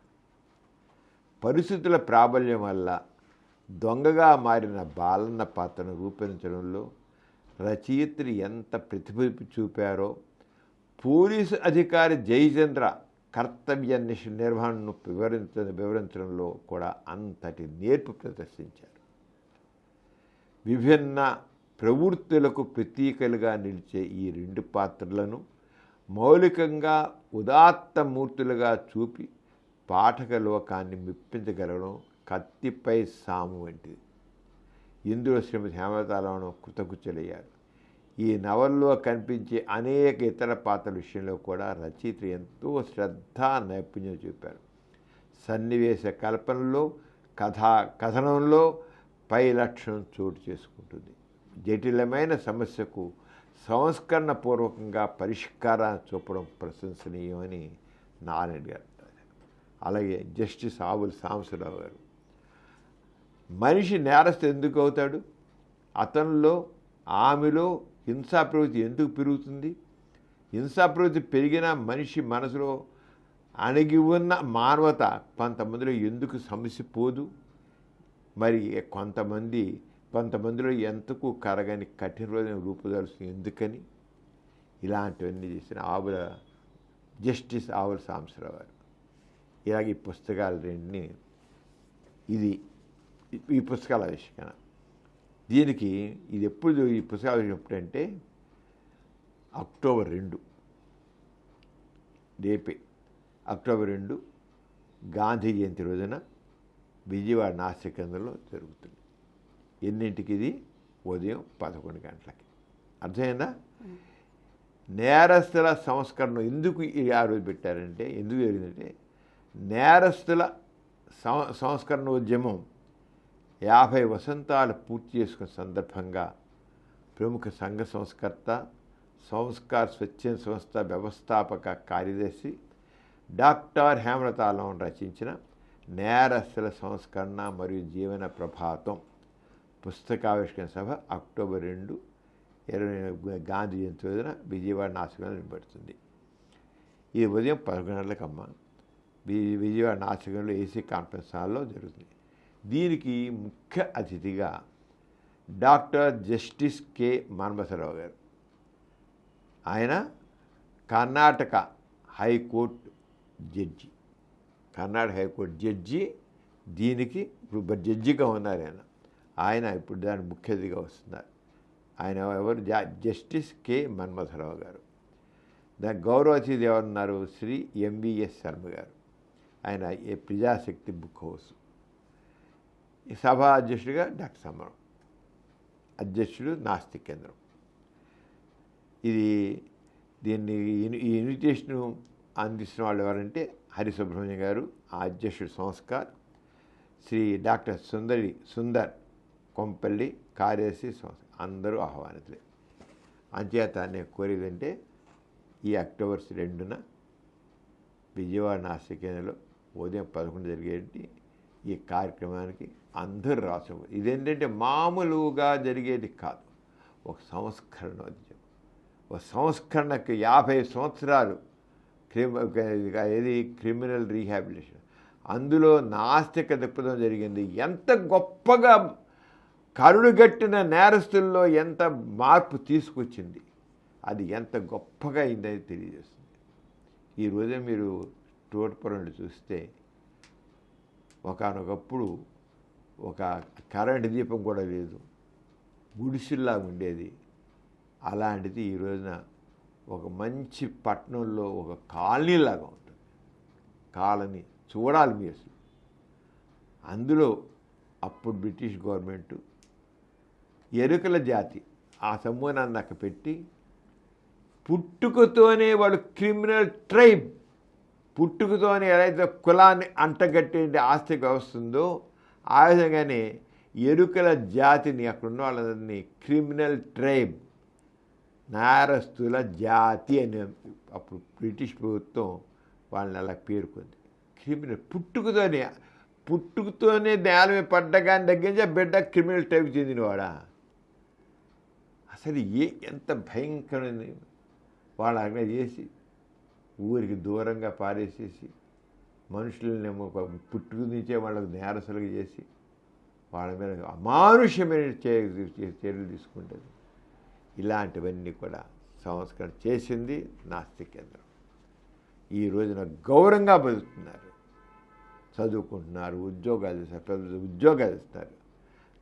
పరిస్థితుల ప్రాబల్యం వల్ల దొంగగా మారిన బాలన్న పాత్రను రూపొందించడంలో రచయిత్రి ఎంత ప్రతిభ చూపారో, పోలీసు అధికారి జయచంద్ర కర్తవ్య నిర్వహణను వివరించడంలో కూడా అంతటి నేర్పు ప్రదర్శించారు. విభిన్న ప్రవృత్తులకు ప్రతీకలుగా నిలిచే ఈ రెండు పాత్రలను మౌలికంగా ఉదాత్తమూర్తులుగా చూపి పాఠక లోకాన్ని మెప్పించగలగడం కత్తిపై సాము వంటిది. ఇందులో శ్రీమతి హేమలత లవణం కృతకృత్యులయ్యారు. ఈ నవల్లో కనిపించే అనేక ఇతర పాత్రల విషయంలో కూడా రచయిత ఎంతో శ్రద్ధ నైపుణ్యం చూపారు. సన్నివేశ కల్పనలో కథనంలో పై లక్షణం చోటు చేసుకుంటుంది. జటిలమైన సమస్యకు సంస్కరణపూర్వకంగా పరిష్కారాన్ని చూపడం ప్రశంసనీయమని నారాయణ గారు. అలాగే జస్టిస్ ఆవుల సాంబశివరావు గారు, మనిషి నేరస్తు ఎందుకు అవుతాడు, అతనిలో ఆమెలో హింసా ప్రవృత్తి ఎందుకు పెరుగుతుంది, హింసా ప్రవృత్తి పెరిగిన మనిషి మనసులో అణిగి ఉన్న మానవత కొంతమందిలో ఎందుకు సమసిపోదు, మరి కొంతమందిలో ఎంతకు కరగని కఠిన రోజున రూపుదాల్సిన ఎందుకని, ఇలాంటివన్నీ చేసిన జస్టిస్ ఆవుల సాంబశివరావు గారు. ఇలాగ ఈ పుస్తకాలు రెండిని ఈ పుస్తకాల ఆవిష్కరణ. దీనికి ఇది ఎప్పుడు ఈ పుస్తకాలు ఎప్పుడంటే అక్టోబర్ 2 రేపే అక్టోబర్ 2 గాంధీ జయంతి రోజున విజయవాడ నాస్తిక కేంద్రంలో జరుగుతుంది. ఎన్నింటికి? ఇది ఉదయం 11 గంటలకి. అర్థమైందా? నేరస్తుల సంస్కరణ ఎందుకు ఆ రోజు పెట్టారంటే, ఎందుకు జరిగిందంటే నేరస్తుల సంస్కరణ ఉద్యమం 50 వసంతాలు పూర్తి చేసుకున్న సందర్భంగా ప్రముఖ సంఘ సంస్కర్త, సంస్కార్ స్వచ్ఛంద సంస్థ వ్యవస్థాపక కార్యదర్శి డాక్టర్ హేమలతాళం రచించిన నేరస్తుల సంస్కరణ మరియు జీవన ప్రభాతం పుస్తకావిష్కరణ సభ అక్టోబర్ 2 గాంధీ జయంతి రోజున విజయవాడ నాసికంలో నిలబడుతుంది. ఇది ఉదయం 11 గంటలకమ్మ విజయవాడ నాసికంలో ఏసీ కాన్ఫరెన్స్ హాల్లో జరుగుతుంది. దీనికి ముఖ్య అతిథిగా డాక్టర్ జస్టిస్ కె మానవసరావు గారు. ఆయన కర్ణాటక హైకోర్టు జడ్జి. దీనికి ఇప్పుడు జడ్జిగా ఉన్నారు ఆయన ఇప్పుడు దాని ముఖ్య అతిథిగా వస్తున్నారు. ఆయన ఎవరు? జస్టిస్ కె మన్మథరావు గారు. దాని గౌరవ అతిథి ఎవరున్నారు? శ్రీ ఎంవిఎస్ శర్మ గారు. ఆయన ప్రజాశక్తి బుక్ హౌస్. సభా అధ్యక్షుడిగా డాక్టర్ సమరం, అధ్యక్షుడు నాస్తిక కేంద్రం. దీన్ని ఈ ఇన్విటేషన్ అందిస్తున్న వాళ్ళు ఎవరంటే హరి సుబ్రహ్మణ్యం గారు, ఆ అధ్యక్షుడు సంస్కార్, శ్రీ డాక్టర్ సుందర్ కొంపల్లి కార్యదర్శి సంస్థ, అందరూ ఆహ్వానితులే. అంచేత నేను కోరేదంటే ఈ అక్టోబర్ 2న విజయవాడ నాస్తిక కేంద్రంలో ఉదయం 11 జరిగేటి ఈ కార్యక్రమానికి అందరూ రాసు. ఇదేంటంటే మామూలుగా జరిగేది కాదు, ఒక సంస్కరణ ఉద్యమం. ఒక సంస్కరణకు 50 సంవత్సరాలు క్రిమినల్ రీహాబిలిటేషన్, అందులో నాస్తిక దృక్పథం జరిగింది. ఎంత గొప్పగా కరుడుగట్టిన నేరస్తుల్లో ఎంత మార్పు తీసుకొచ్చింది, అది ఎంత గొప్పగా అయిందని తెలియజేస్తుంది. ఈరోజే మీరు తోటపురంలో చూస్తే ఒకనొకప్పుడు ఒక కరెంటు దీపం కూడా లేదు, గుడిసిల్లాగా ఉండేది. అలాంటిది ఈ రోజున ఒక మంచి పట్టణంలో ఒక కాలనీలాగా ఉంటుంది. కాలనీ చూడాలి మీరు. అందులో అప్పుడు బ్రిటిష్ గవర్నమెంటు ఎరుకల జాతి ఆ సమూహాన్ని అక్కడ పెట్టి పుట్టుకతోనే వాళ్ళు క్రిమినల్ ట్రైబ్, పుట్టుకతోనే ఏదైతే కులాన్ని అంటగట్టే ఆస్తిక వ్యవస్థ ఉందో ఆ విధంగానే ఎరుకల జాతిని అక్కడున్న వాళ్ళని క్రిమినల్ ట్రైబ్, నేరస్తుల జాతి అని అప్పుడు బ్రిటిష్ ప్రభుత్వం వాళ్ళని అలా పేర్కొంది. క్రిమినల్ పుట్టుకతోనే నేలమే పడ్డగాని దగ్గర బిడ్డ క్రిమినల్ టైప్ చెందినవాడా? అసలు ఎంత భయంకరమైంది. వాళ్ళు అక్కడ చేసి ఊరికి దూరంగా పారేసేసి మనుషులనేమో పుట్టుక నుంచే వాళ్ళకు నేరస్తులుగా చేసి వాళ్ళ మీద అమానుష్యమైన చర్యలు తీసుకుంటుంది. ఇలాంటివన్నీ కూడా సంస్కరణ చేసింది నాస్తిక కేంద్రం. ఈ రోజున గౌరవంగా బతుకుతున్నారు, చదువుకుంటున్నారు, ఉద్యోగాలు ఇస్తారు.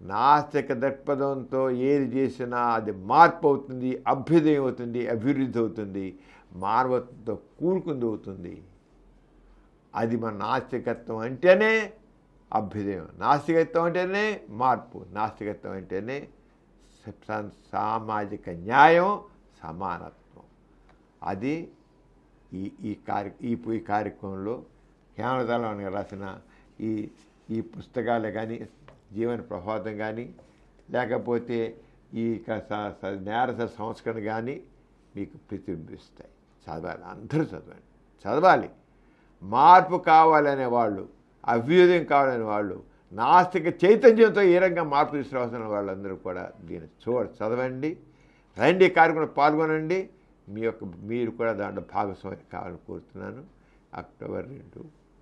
నాస్తిక దృక్పథంతో ఏది చేసినా అది మార్పు అవుతుంది, అభ్యుదయం అవుతుంది, అభివృద్ధి అవుతుంది, మానవత్వంతో కూడుకుంది అవుతుంది. అది మన నాస్తికత్వం అంటేనే అభ్యుదయం, నాస్తికత్వం అంటేనే మార్పు, నాస్తికత్వం అంటేనే సామాజిక న్యాయం, సమానత్వం. అది ఈ కార్యక్రమంలో హేమలతలం రాసిన ఈ పుస్తకాలే కానీ, జీవన ప్రబోధం కానీ, లేకపోతే ఈ నేరస సంస్కరణ కానీ మీకు ప్రతిబింబిస్తాయి. చదవాలి, అందరూ చదవాలి. మార్పు కావాలనే వాళ్ళు, అభ్యుదయం కావాలనే వాళ్ళు, నాస్తిక చైతన్యంతో ఏ రంగా మార్పు తీసుకురావాల్సిన వాళ్ళందరూ కూడా దీన్ని చదవండి. రండి, కార్యక్రమంలో పాల్గొనండి. మీరు కూడా దాంట్లో భాగస్వామి కావాలని కోరుతున్నాను.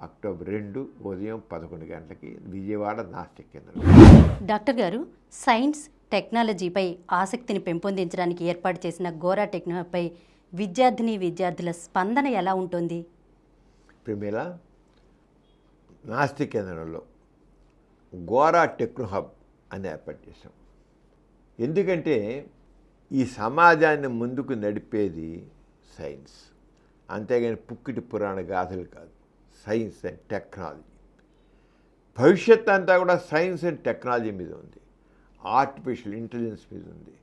అక్టోబర్ 2 ఉదయం 11 గంటలకి విజయవాడ నాస్తిక కేంద్రం. డాక్టర్ గారు, సైన్స్ టెక్నాలజీపై ఆసక్తిని పెంపొందించడానికి ఏర్పాటు చేసిన గోరా టెక్నోహబ్పై విద్యార్థుల స్పందన ఎలా ఉంటుంది? ప్రిమిల నాస్తిక కేంద్రంలో గోరా టెక్నోహబ్ అని ఏర్పాటు చేశాం. ఎందుకంటే ఈ సమాజాన్ని ముందుకు నడిపేది సైన్స్, అంతేగాని పుక్కిటి పురాణ గాథలు కాదు. సైన్స్ అండ్ టెక్నాలజీ, భవిష్యత్ అంతా కూడా సైన్స్ అండ్ టెక్నాలజీ మీద ఉంది, ఆర్టిఫిషియల్ ఇంటెలిజెన్స్ మీద ఉంది.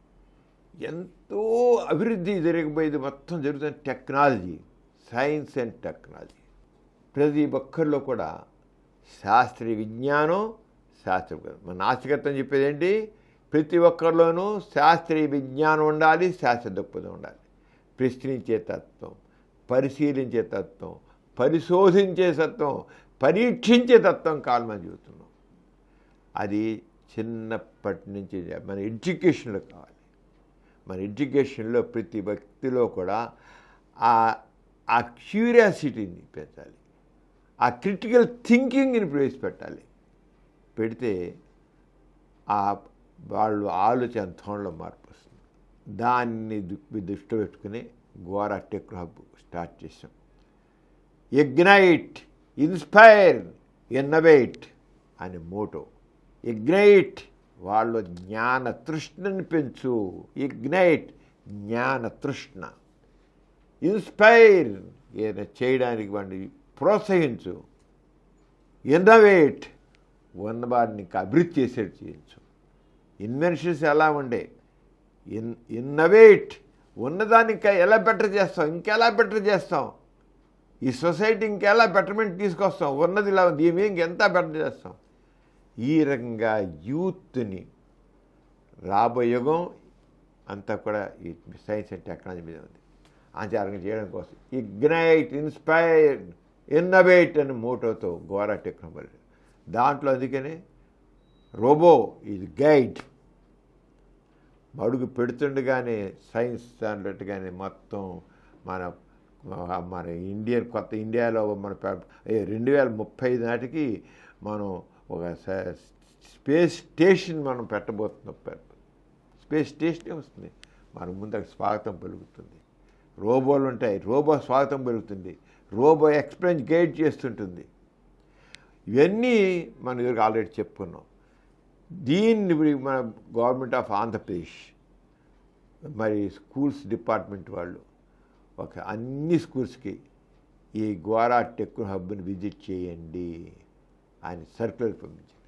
ఎంతో అభివృద్ధి జరిగిపోయేది మొత్తం జరుగుతున్న టెక్నాలజీ, సైన్స్ అండ్ టెక్నాలజీ. ప్రతి ఒక్కరిలో కూడా శాస్త్రీయ విజ్ఞానం, మన నాస్తికత్వం చెప్పేది ఏంటి? ప్రతి ఒక్కరిలోనూ శాస్త్రీయ విజ్ఞానం ఉండాలి, శాస్త్ర దృక్పథం ఉండాలి. ప్రశ్నించే తత్వం, పరిశీలించే తత్వం, పరిశోధించే తత్వం, పరీక్షించే తత్వం కాలమని చెబుతున్నాం. అది చిన్నప్పటి నుంచి మన ఎడ్యుకేషన్లో కావాలి. మన ఎడ్యుకేషన్లో ప్రతి వ్యక్తిలో కూడా ఆ క్యూరియాసిటీని పెంచాలి, ఆ క్రిటికల్ థింకింగ్ని ప్రవేశపెట్టాలి. పెడితే వాళ్ళు ఆలోచన ధోరణిలో మార్పు వస్తుంది. దాన్ని దృష్టిలో పెట్టుకుని గోరా టెక్నోహబ్ స్టార్ట్ చేసాం. ఇగ్నైట్, ఇన్స్పైర్, ఇన్నోవేట్ అనే మోటో. ఇగ్నైట్, వాళ్ళు జ్ఞాన తృష్ణని పెంచు. ఇగ్నైట్, జ్ఞాన తృష్ణ. ఇన్స్పైర్, ఏదైనా చేయడానికి వాడిని ప్రోత్సహించు. ఇన్నోవేట్, ఉన్నవాడిని ఇంకా అభివృద్ధి చేసేట్టు చేయించు. ఇన్వెన్షన్స్ ఎలా ఉండే, ఇన్నోవేట్, ఉన్నదాన్ని ఇంకా ఎలా బెటర్ చేస్తాం, ఇంకెలా బెటర్ చేస్తాం, ఈ సొసైటీ ఇంకెలా బెటర్మెంట్ తీసుకొస్తాం, ఉన్నది ఇలా దీని ఇంకెంత బెటర్ చేస్తాం. ఈ రకంగా యూత్ని రాబోయే యుగం అంతా కూడా ఈ సైన్స్ అండ్ టెక్నాలజీ మీద ఉంది. ఆచారంగా చేయడం కోసం ఇగ్నైట్, ఇన్స్పైర్, ఇన్నోవేట్ అనే మోటోతో గోరా టెక్నాలజీ. దాంట్లో అందుకనే రోబో ఇది గైడ్. అడుగు పెడుతుండగానే సైన్స్ దాంట్లోగానే మొత్తం మన కొత్త ఇండియాలో మన 2035 నాటికి మనం ఒక స్పేస్ స్టేషన్ మనం పెట్టబోతున్నాం. స్పేస్ స్టేషనే వస్తుంది, మన ముందుకు స్వాగతం పలుకుతుంది. రోబోలు ఉంటాయి, రోబో స్వాగతం పలుకుతుంది, రోబో ఎక్స్పీరియన్స్ గైడ్ చేస్తుంటుంది. ఇవన్నీ మనం ఇదివరకు ఆల్రెడీ చెప్పుకున్నాం. దీన్ని మన గవర్నమెంట్ ఆఫ్ ఆంధ్రప్రదేశ్ మరి స్కూల్స్ డిపార్ట్మెంట్ వాళ్ళు అన్ని స్కూల్స్కి ఈ గోరా టెక్నోహబ్ని విజిట్ చేయండి అని సర్క్యులర్ పంపించారు.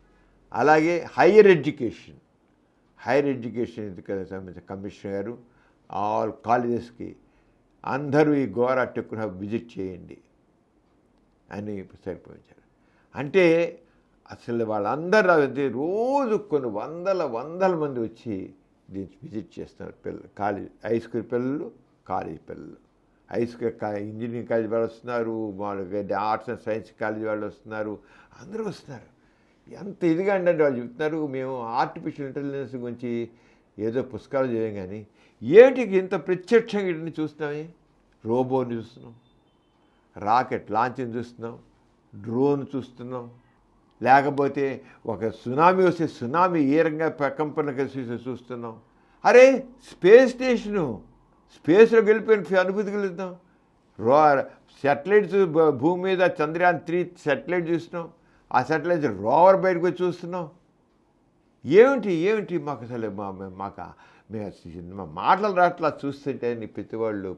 అలాగే హైయర్ ఎడ్యుకేషన్ సంబంధించిన కమిషనర్ గారు ఆల్ కాలేజెస్కి అందరూ ఈ గోరా టెక్నోహబ్ విజిట్ చేయండి అని పంపించారు. అంటే అసలు వాళ్ళందరూ రోజు కొన్ని వందల మంది వచ్చి దీన్ని విజిట్ చేస్తున్నారు. పిల్లలు, కాలేజ్ హై స్కూల్ పిల్లలు, కాలేజ్ పిల్లలు. హై స్కూల్ ఇంజనీరింగ్ కాలేజ్ వాళ్ళు వస్తున్నారు, మామూలుగా ఆర్ట్స్ అండ్ సైన్స్ కాలేజ్ వాళ్ళు వస్తున్నారు, అందరూ వస్తున్నారు. ఎంత ఇదిగా అంటే వాళ్ళు చెప్తున్నారు, మేము ఆర్టిఫిషియల్ ఇంటెలిజెన్స్ గురించి ఏదో పుస్తకాలు చేయం, కానీ ఏటికి ఇంత ప్రత్యక్షంగా వీటిని చూస్తున్నామే. రోబోని చూస్తున్నాం, రాకెట్ లాంచింగ్ చూస్తున్నాం, డ్రోన్ చూస్తున్నాం, లేకపోతే ఒక సునామీ వస్తే సునామీ ఏ రంగా ప్రకంపన కలిసి చూస్తున్నాం. అరే స్పేస్ స్టేషను, స్పేస్లోకి వెళ్ళిపోయిన అనుభూతి కలుగుతాం. శాటిలైట్స్ భూమి మీద చంద్రయాన్ 3 శాటిలైట్ చూస్తున్నాం, ఆ శాటిలైట్స్ రోవర్ బయటకు వచ్చి చూస్తున్నాం. ఏమిటి మాకు అసలు మేము మాటలు రాట్లా చూస్తుంటే ప్రతి వాళ్ళు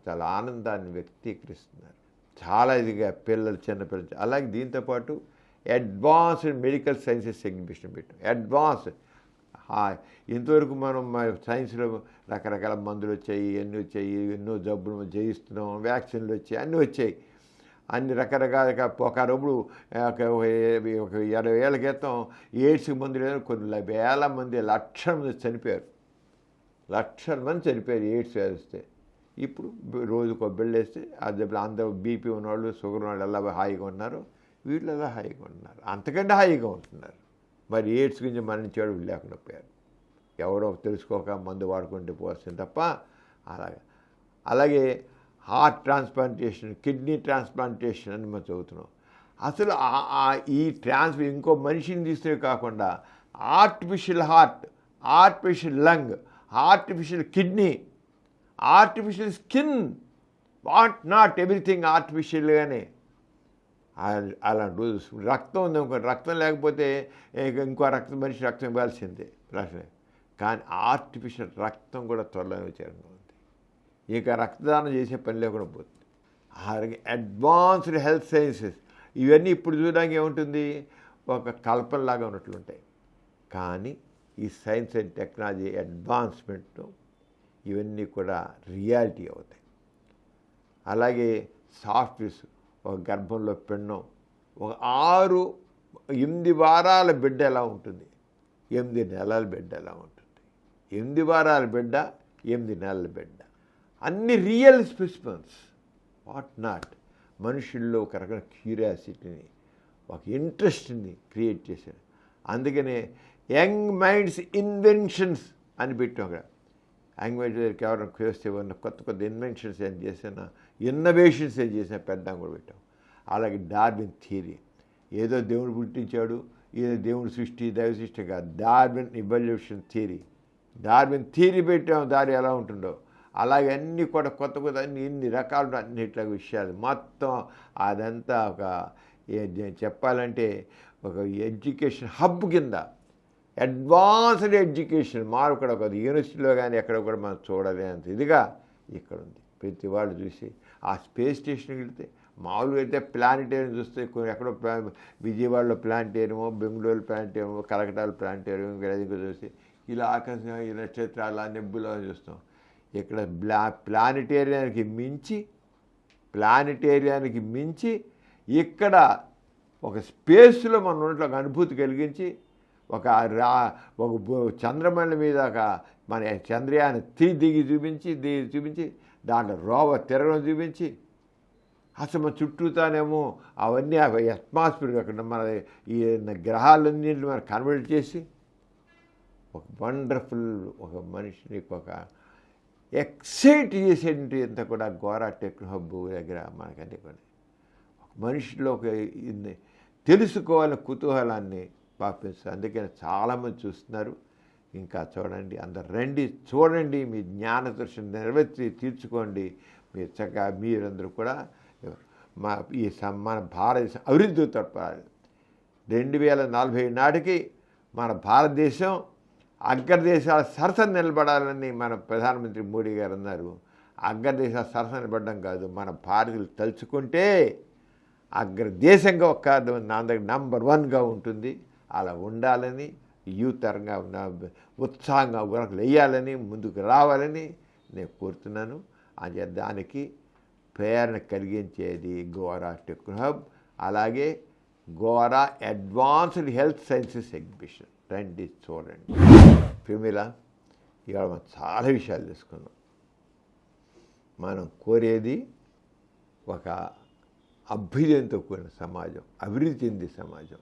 చాలా ఆనందాన్ని వ్యక్తీకరిస్తున్నారు. చాలా ఇదిగా చిన్నపిల్లలు. అలాగే దీంతోపాటు అడ్వాన్స్డ్ మెడికల్ సైన్సెస్ ఎగ్జిబిషన్ పెట్టాం. అడ్వాన్స్డ్ ఇంతవరకు మనం సైన్స్లో రకరకాల మందులు వచ్చాయి, ఎన్నో జబ్బులు జయిస్తున్నాం, వ్యాక్సిన్లు వచ్చాయి, అన్నీ వచ్చాయి. అన్ని రకరకాల ఒకప్పుడు ఒక 20 ఏళ్ల క్రితం ఎయిడ్స్కి మందు లేదు, కొన్ని వేల మంది, లక్షల మంది చనిపోయారు. ఎయిడ్స్ వేస్తే. ఇప్పుడు రోజుకో బిళ్ళ వేస్తే అది అందరూ బీపీ ఉన్నవాళ్ళు, షుగర్ ఉన్నవాళ్ళు ఎలా హాయిగా ఉన్నారు, వీళ్ళు ఎలా హాయిగా ఉంటున్నారు, అంతకంటే హాయిగా ఉంటున్నారు. మరి ఎయిడ్స్ గురించి మరణించేవాడు లేకుండా పోయారు. ఎవరో తెలుసుకోక మందు వాడుకుంటే పోతుంది తప్ప. అలాగే హార్ట్ ట్రాన్స్ప్లాంటేషన్, కిడ్నీ ట్రాన్స్ప్లాంటేషన్ అని మనం చదువుతున్నాం. అసలు ఈ ఇంకో మనిషిని తీసుకునే కాకుండా artificial heart, artificial lung, artificial kidney, artificial skin, what not everything ఆర్టిఫిషియల్గానే. అలాంటి రక్తం ఉంది అనుకో, రక్తం లేకపోతే ఇంకో మనిషి రక్తం ఇవ్వాల్సిందే ప్రశ్న. కానీ ఆర్టిఫిషియల్ రక్తం కూడా త్వరలో విచారంగా ఉంది. ఇక రక్తదానం చేసే పని లేకుండా పోతుంది. అలాగే అడ్వాన్స్డ్ హెల్త్ సైన్సెస్ ఇవన్నీ ఇప్పుడు చూడడానికి ఏముంటుంది, ఒక కల్పనలాగా ఉన్నట్లుంటాయి. కానీ ఈ సైన్స్ అండ్ టెక్నాలజీ అడ్వాన్స్మెంట్ ఇవన్నీ కూడా రియాలిటీ అవుతాయి. అలాగే సాఫ్ట్వేర్స్, ఒక గర్భంలో పిండం, ఒక 8 వారాల బిడ్డ ఎలా ఉంటుంది, 8 నెలల బిడ్డ ఎలా ఉంటుంది, 8 వారాల బిడ్డ, 8 నెలల బిడ్డ, అన్ని రియల్ స్పెసిమెన్స్, వాట్ నాట్. మనుషుల్లో ఒక రకమైన క్యూరియాసిటీని, ఒక ఇంట్రెస్ట్ని క్రియేట్ చేశాడు. అందుకనే యంగ్ మైండ్స్ ఇన్వెన్షన్స్ అని పెట్టాం. అక్కడ యంగ్ మైండ్స్ ఎవరైనా చేస్తే కొత్త ఇన్వెన్షన్స్ ఏం చేసినా, ఇన్నోవేషన్స్ ఏం చేసినా పెద్దాం కూడా పెట్టాం. అలాగే డార్విన్ థియరీ, ఏదో దేవుడు పుట్టించాడు, ఏదో దేవుడు సృష్టి, దైవ సృష్టి కాదు, Darwin evolution theory. Darwin theory పెట్టాం, దారి ఎలా ఉంటుందో. అలాగే అన్నీ కూడా కొత్త అన్ని ఇన్ని రకాలు అన్నిట్ల విషయాలు మొత్తం అదంతా ఒక చెప్పాలంటే ఒక ఎడ్యుకేషన్ హబ్ కింద, అడ్వాన్స్డ్ ఎడ్యుకేషన్ కూడా ఒక యూనివర్సిటీలో కానీ ఎక్కడ కూడా మనం చూడలేనంత ఇదిగా ఇక్కడ ఉంది. ప్రతి వాళ్ళు చూసి ఆ స్పేస్ స్టేషన్కి వెళ్తే, మామూలుగా అయితే ప్లానిటేరియం చూస్తే ఎక్కడో విజయవాడలో ప్లానిటేరియమో, బెంగళూరు ప్లానిటేరియమో, కలకటాలో ప్లానిటేరియం, ఇంకా చూసి ఇలా ఆకాశం, ఈ నక్షత్రాలు, నెబ్బులో చూస్తాం. ఇక్కడ ప్లానిటేరియానికి మించి ఇక్కడ ఒక స్పేస్లో మనం ఉన్నట్లు ఒక అనుభూతి కలిగించి, ఒక చంద్రమండలం మీద మన చంద్రయాన్ దిగి చూపించి దాంట్లో రోవర్ తిరగడం చూపించి, అసలు మన చుట్టూతానేమో అవన్నీ అట్మాస్ఫియర్ అక్కడ మన ఈ గ్రహాలన్నింటినీ మనం కన్వర్ట్ చేసి ఒక వండర్ఫుల్ ఒక మనిషిని ఒక ఎక్సైట్ చేసేటి అంతా కూడా గోరా టెక్నో హబ్ దగ్గర మనకంటే కూడా ఒక మనిషిలో ఒక తెలుసుకోవాలని కుతూహలాన్ని పాపిస్తారు. అందుకని చాలామంది చూస్తున్నారు. ఇంకా చూడండి, అందరు రండి, చూడండి, మీ జ్ఞాన దృష్టిని తీర్చుకోండి. మీరు చక్కగా మీరందరూ కూడా మన భారతదేశం అభివృద్ధి తోడ్పడాలి. 2040 నాటికి మన భారతదేశం అగ్రదేశాల సరసన నిలబడాలని మన ప్రధానమంత్రి మోడీ గారు అన్నారు. అగ్రదేశాల సరసన నిలబడడం కాదు, మన భారతీయులు తలుచుకుంటే అగ్రదేశంగా నంబర్ 1గా ఉంటుంది. అలా ఉండాలని, యూత్ తరంగా ఉత్సాహంగా వేయాలని, ముందుకు రావాలని నేను కోరుతున్నాను. అది దానికి ప్రేరణ కలిగించేది గోరా టెక్నో హబ్, అలాగే Gora advanced health sciences exhibition. రండి, చూడండి. ఫిమిలా ఇవాళ మనం చాలా విషయాలు తెలుసుకున్నాం. మనం కోరేది ఒక అభ్యుదయంతో కూడిన సమాజం, అభివృద్ధి చెందే సమాజం.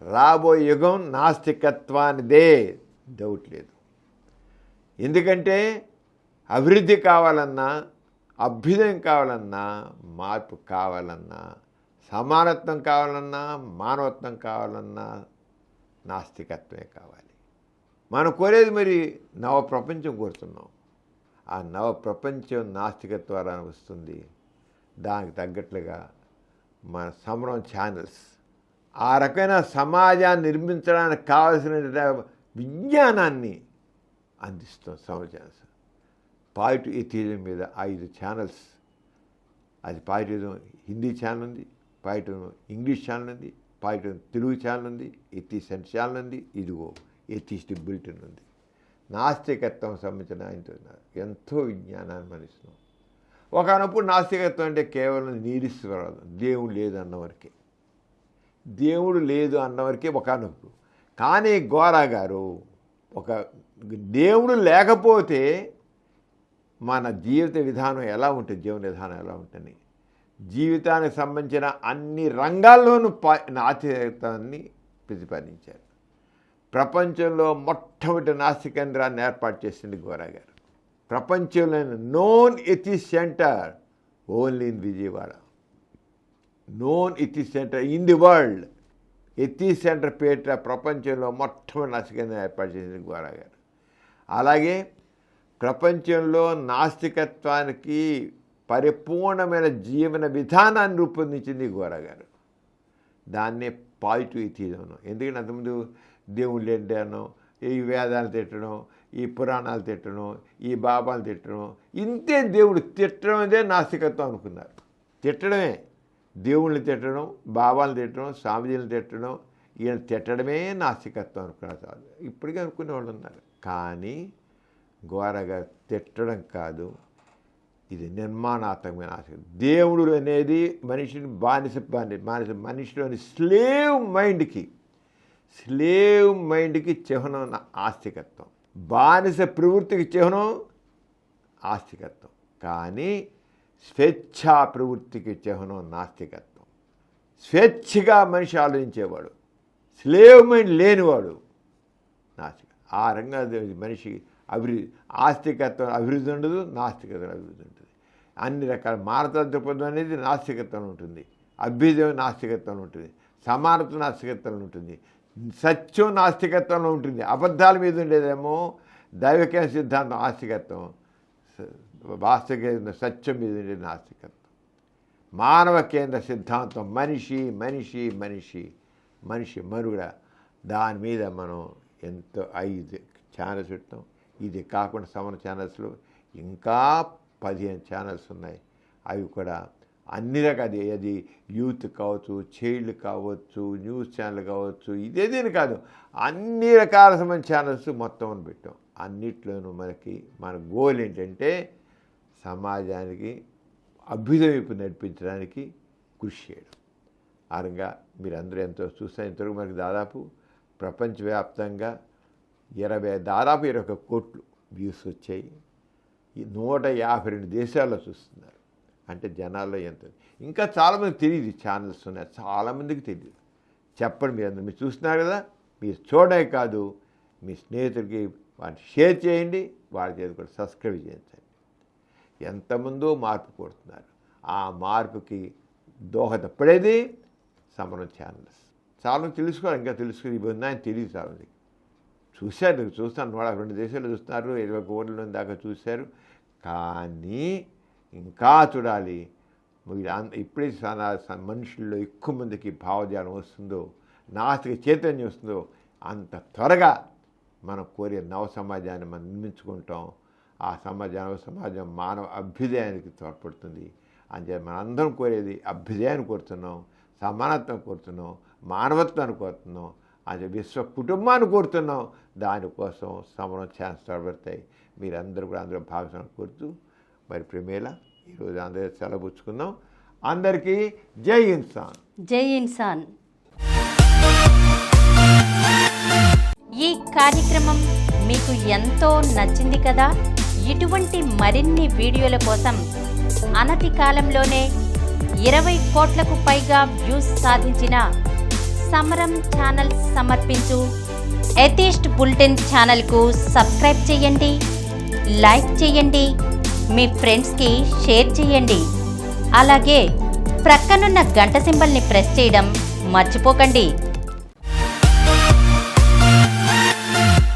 రాబోయే యుగం నాస్తికత్వానిదే, డౌట్ లేదు. ఎందుకంటే అభివృద్ధి కావాలన్నా, అభ్యుదయం కావాలన్నా, మార్పు కావాలన్నా, సమానత్వం కావాలన్నా, మానవత్వం కావాలన్నా నాస్తికత్వమే కావాలి. మనం కోరేది మరి నవ ప్రపంచం కోరుతున్నాం. ఆ నవ ప్రపంచం నాస్తికత్వం ద్వారా వస్తుంది. దానికి తగ్గట్లుగా మన సమరం ఛానల్స్ ఆ రకమైన సమాజాన్ని నిర్మించడానికి కావలసిన విజ్ఞానాన్ని అందిస్తాం. సమరం ఛానల్స్ పాజిటివ్ ఎథిజం మీద 5 ఛానల్స్. అది పాజిటివ్ హిందీ ఛానల్ ఉంది, పాజిటివ్ ఇంగ్లీష్ ఛానల్ ఉంది, పాజిటివ్ తెలుగు ఛానల్ ఉంది, ఎథిసెంట్ ఛానల్ ఉంది. ఇదిగో ఎథిస్ట్ బులెటిన్ ఉంది. నాస్తికత్వం సంబంధించిన ఆయనతో ఎంతో విజ్ఞానాన్ని మనిస్తున్నాం. ఒకనప్పుడు నాస్తికత్వం అంటే కేవలం నిరీశ్వరవాదం, దేవుడు లేదు అన్నవరకే, దేవుడు లేదు అన్నవరకే ఒకనప్పుడు. కానీ గోరా గారు ఒక దేవుడు లేకపోతే మన జీవిత విధానం ఎలా ఉంటుంది, జీవన విధానం ఎలా ఉంటుంది, జీవితానికి సంబంధించిన అన్ని రంగాల్లోనూ నాస్తికత్వాన్ని ప్రతిపాదించారు. ప్రపంచంలో మొట్టమొదటి నాస్తిక కేంద్రాన్ని ఏర్పాటు చేసింది గోరా గారు. ప్రపంచంలోని known atheist centre only in Vijayawada, known atheist centre in the world. Atheist centre పేట ప్రపంచంలో మొట్టమొదటి నాస్తిక కేంద్రం ఏర్పాటు చేసింది గోరా గారు. అలాగే ప్రపంచంలో నాస్తికత్వానికి పరిపూర్ణమైన జీవన విధానాన్ని రూపొందించింది గోరా గారు. దాన్నే పాజిటివ్ ఎథిజం. ఎందుకంటే అంతకుముందు దేవుళ్ళు లేంటాను, ఈ వేదాలు తిట్టడం, ఈ పురాణాలు తిట్టడం, ఈ బాబాలు తిట్టడం, ఇంతే దేవుడు తిట్టడం అదే నాస్తికత్వం అనుకున్నారు. తిట్టడమే, దేవుళ్ళని తిట్టడం, బాబాలను తిట్టడం, స్వామిజీలను తిట్టడం, ఈయన తిట్టడమే నాస్తికత్వం అనుకున్నారు. చాలు ఇప్పటికీ అనుకునే వాళ్ళు ఉన్నారు. కానీ గోరగా తిట్టడం కాదు, ఇది నిర్మాణాత్మకమైన నాస్తికం. దేవుడు అనేది మనిషిని మనిషిలోని స్లేవ్ మైండ్కి చిహ్నం ఆస్తికత్వం, బానిస ప్రవృత్తికి చిహ్నం ఆస్తికత్వం. కానీ స్వేచ్ఛా ప్రవృత్తికి చిహ్నం నాస్తికత్వం. స్వేచ్ఛగా మనిషి ఆలోచించేవాడు, స్లేవ్ మైండ్ లేనివాడు నాస్తిక. ఆ రంగా మనిషికి ఆస్తికత్వం అభివృద్ధి ఉండదు, నాస్తికత్వం అభివృద్ధి ఉంటుంది. అన్ని రకాల మానవ దృక్పథం అనేది నాస్తికత్వంలో ఉంటుంది, అభ్యుదయం నాస్తికత్వంలో ఉంటుంది, సమానత్వం నాస్తికత్వంలో ఉంటుంది, సత్యం నాస్తికత్వంలో ఉంటుంది. అబద్ధాల మీద ఉండేదేమో దైవకేంద్ర సిద్ధాంతం ఆస్తికత్వం, వాస్తవిక సత్యం మీద ఉండేది నాస్తికత్వం. మానవ కేంద్ర సిద్ధాంతం మనిషి మనిషి మనిషి మనిషి మనుగడ, దాని మీద మనం ఎంతో 5 ఛానల్స్ పెట్టాం. ఇది కాకుండా సమర ఛానల్స్లో ఇంకా 15 ఛానల్స్ ఉన్నాయి. అవి కూడా అన్ని రకాల, అది యూత్ కావచ్చు, చైల్డ్ కావచ్చు, న్యూస్ ఛానల్ కావచ్చు, ఇదేదేని కాదు, అన్ని రకాల సంబంధించిన ఛానల్స్ మొత్తం పెట్టాం. అన్నిట్లోనూ మన గోల్ ఏంటంటే సమాజానికి అభ్యుదయం వైపు నడిపించడానికి కృషి చేయడం. ఆ రకంగా మీరందరూ ఎంతో చూస్తారు. ఇంతవరకు మనకి దాదాపు ప్రపంచవ్యాప్తంగా దాదాపు 21 కోట్లు వ్యూస్ వచ్చాయి. ఈ 152 దేశాల్లో చూస్తున్నారు. అంటే జనాల్లో ఎంత, ఇంకా చాలామందికి తెలియదు ఛానల్స్ ఉన్నాయి, చాలామందికి తెలియదు. చెప్పండి, మీరు చూస్తున్నారు కదా, మీరు చూడమే కాదు, మీ స్నేహితులకి వాటిని షేర్ చేయండి, వాళ్ళ చేతి కూడా సబ్స్క్రైబ్ చేయించండి. ఎంతమందో మార్పు కోరుతున్నారు. ఆ మార్పుకి దోహదపడేది సమరం ఛానల్స్. చాలా తెలుసుకోవాలి, ఇంకా తెలుసుకుని ఇవి ఉన్నాయని తెలియదు. చాలామందికి చూస్తాను 2 దేశాలు చూస్తున్నారు, 20 కోట్ల దాకా చూశారు. కానీ ఇంకా చూడాలి. ఇప్పుడే మనుషుల్లో ఎక్కువ మందికి భావజాలం వస్తుందో, నాస్తిక చైతన్యం వస్తుందో, అంత త్వరగా మనం కోరే నవ సమాజాన్ని మనం నిర్మించుకుంటాం. ఆ సమాజం మానవ అభ్యుదయానికి తోడ్పడుతుంది. అంతే మనందరం కోరేది అభ్యుదయాన్ని కోరుతున్నాం, సమానత్వం కోరుతున్నాం, మానవత్వాన్ని కోరుతున్నాం, అంటే విశ్వ కుటుంబాన్ని కోరుతున్నాం. దానికోసం సమరం ఛాన్స్ తోడ్పడతాయి. మీరందరూ కూడా అందరూ భాగస్వామ్యం కోరుతూ మరి ప్రేమేలా ఈరోజు అందరూ సెలవుచ్చుకుందాం. అందరికీ జై ఇన్సాన్. జై ఇన్సాన్. ఈ కార్యక్రమం మీకు ఎంతో నచ్చింది కదా. ఇటువంటి మరిన్ని వీడియోల కోసం అనతి కాలంలోనే 20 కోట్లకు పైగా వ్యూస్ సాధించిన సమరం ఛానల్ సమర్పించు ఎథిస్ట్ బులెటిన్ ఛానల్కు సబ్స్క్రైబ్ చేయండి, లైక్ చేయండి, మీ ఫ్రెండ్స్కి షేర్ చేయండి. అలాగే ప్రక్కనున్న గంట సింబల్ని ప్రెస్ చేయడం మర్చిపోకండి.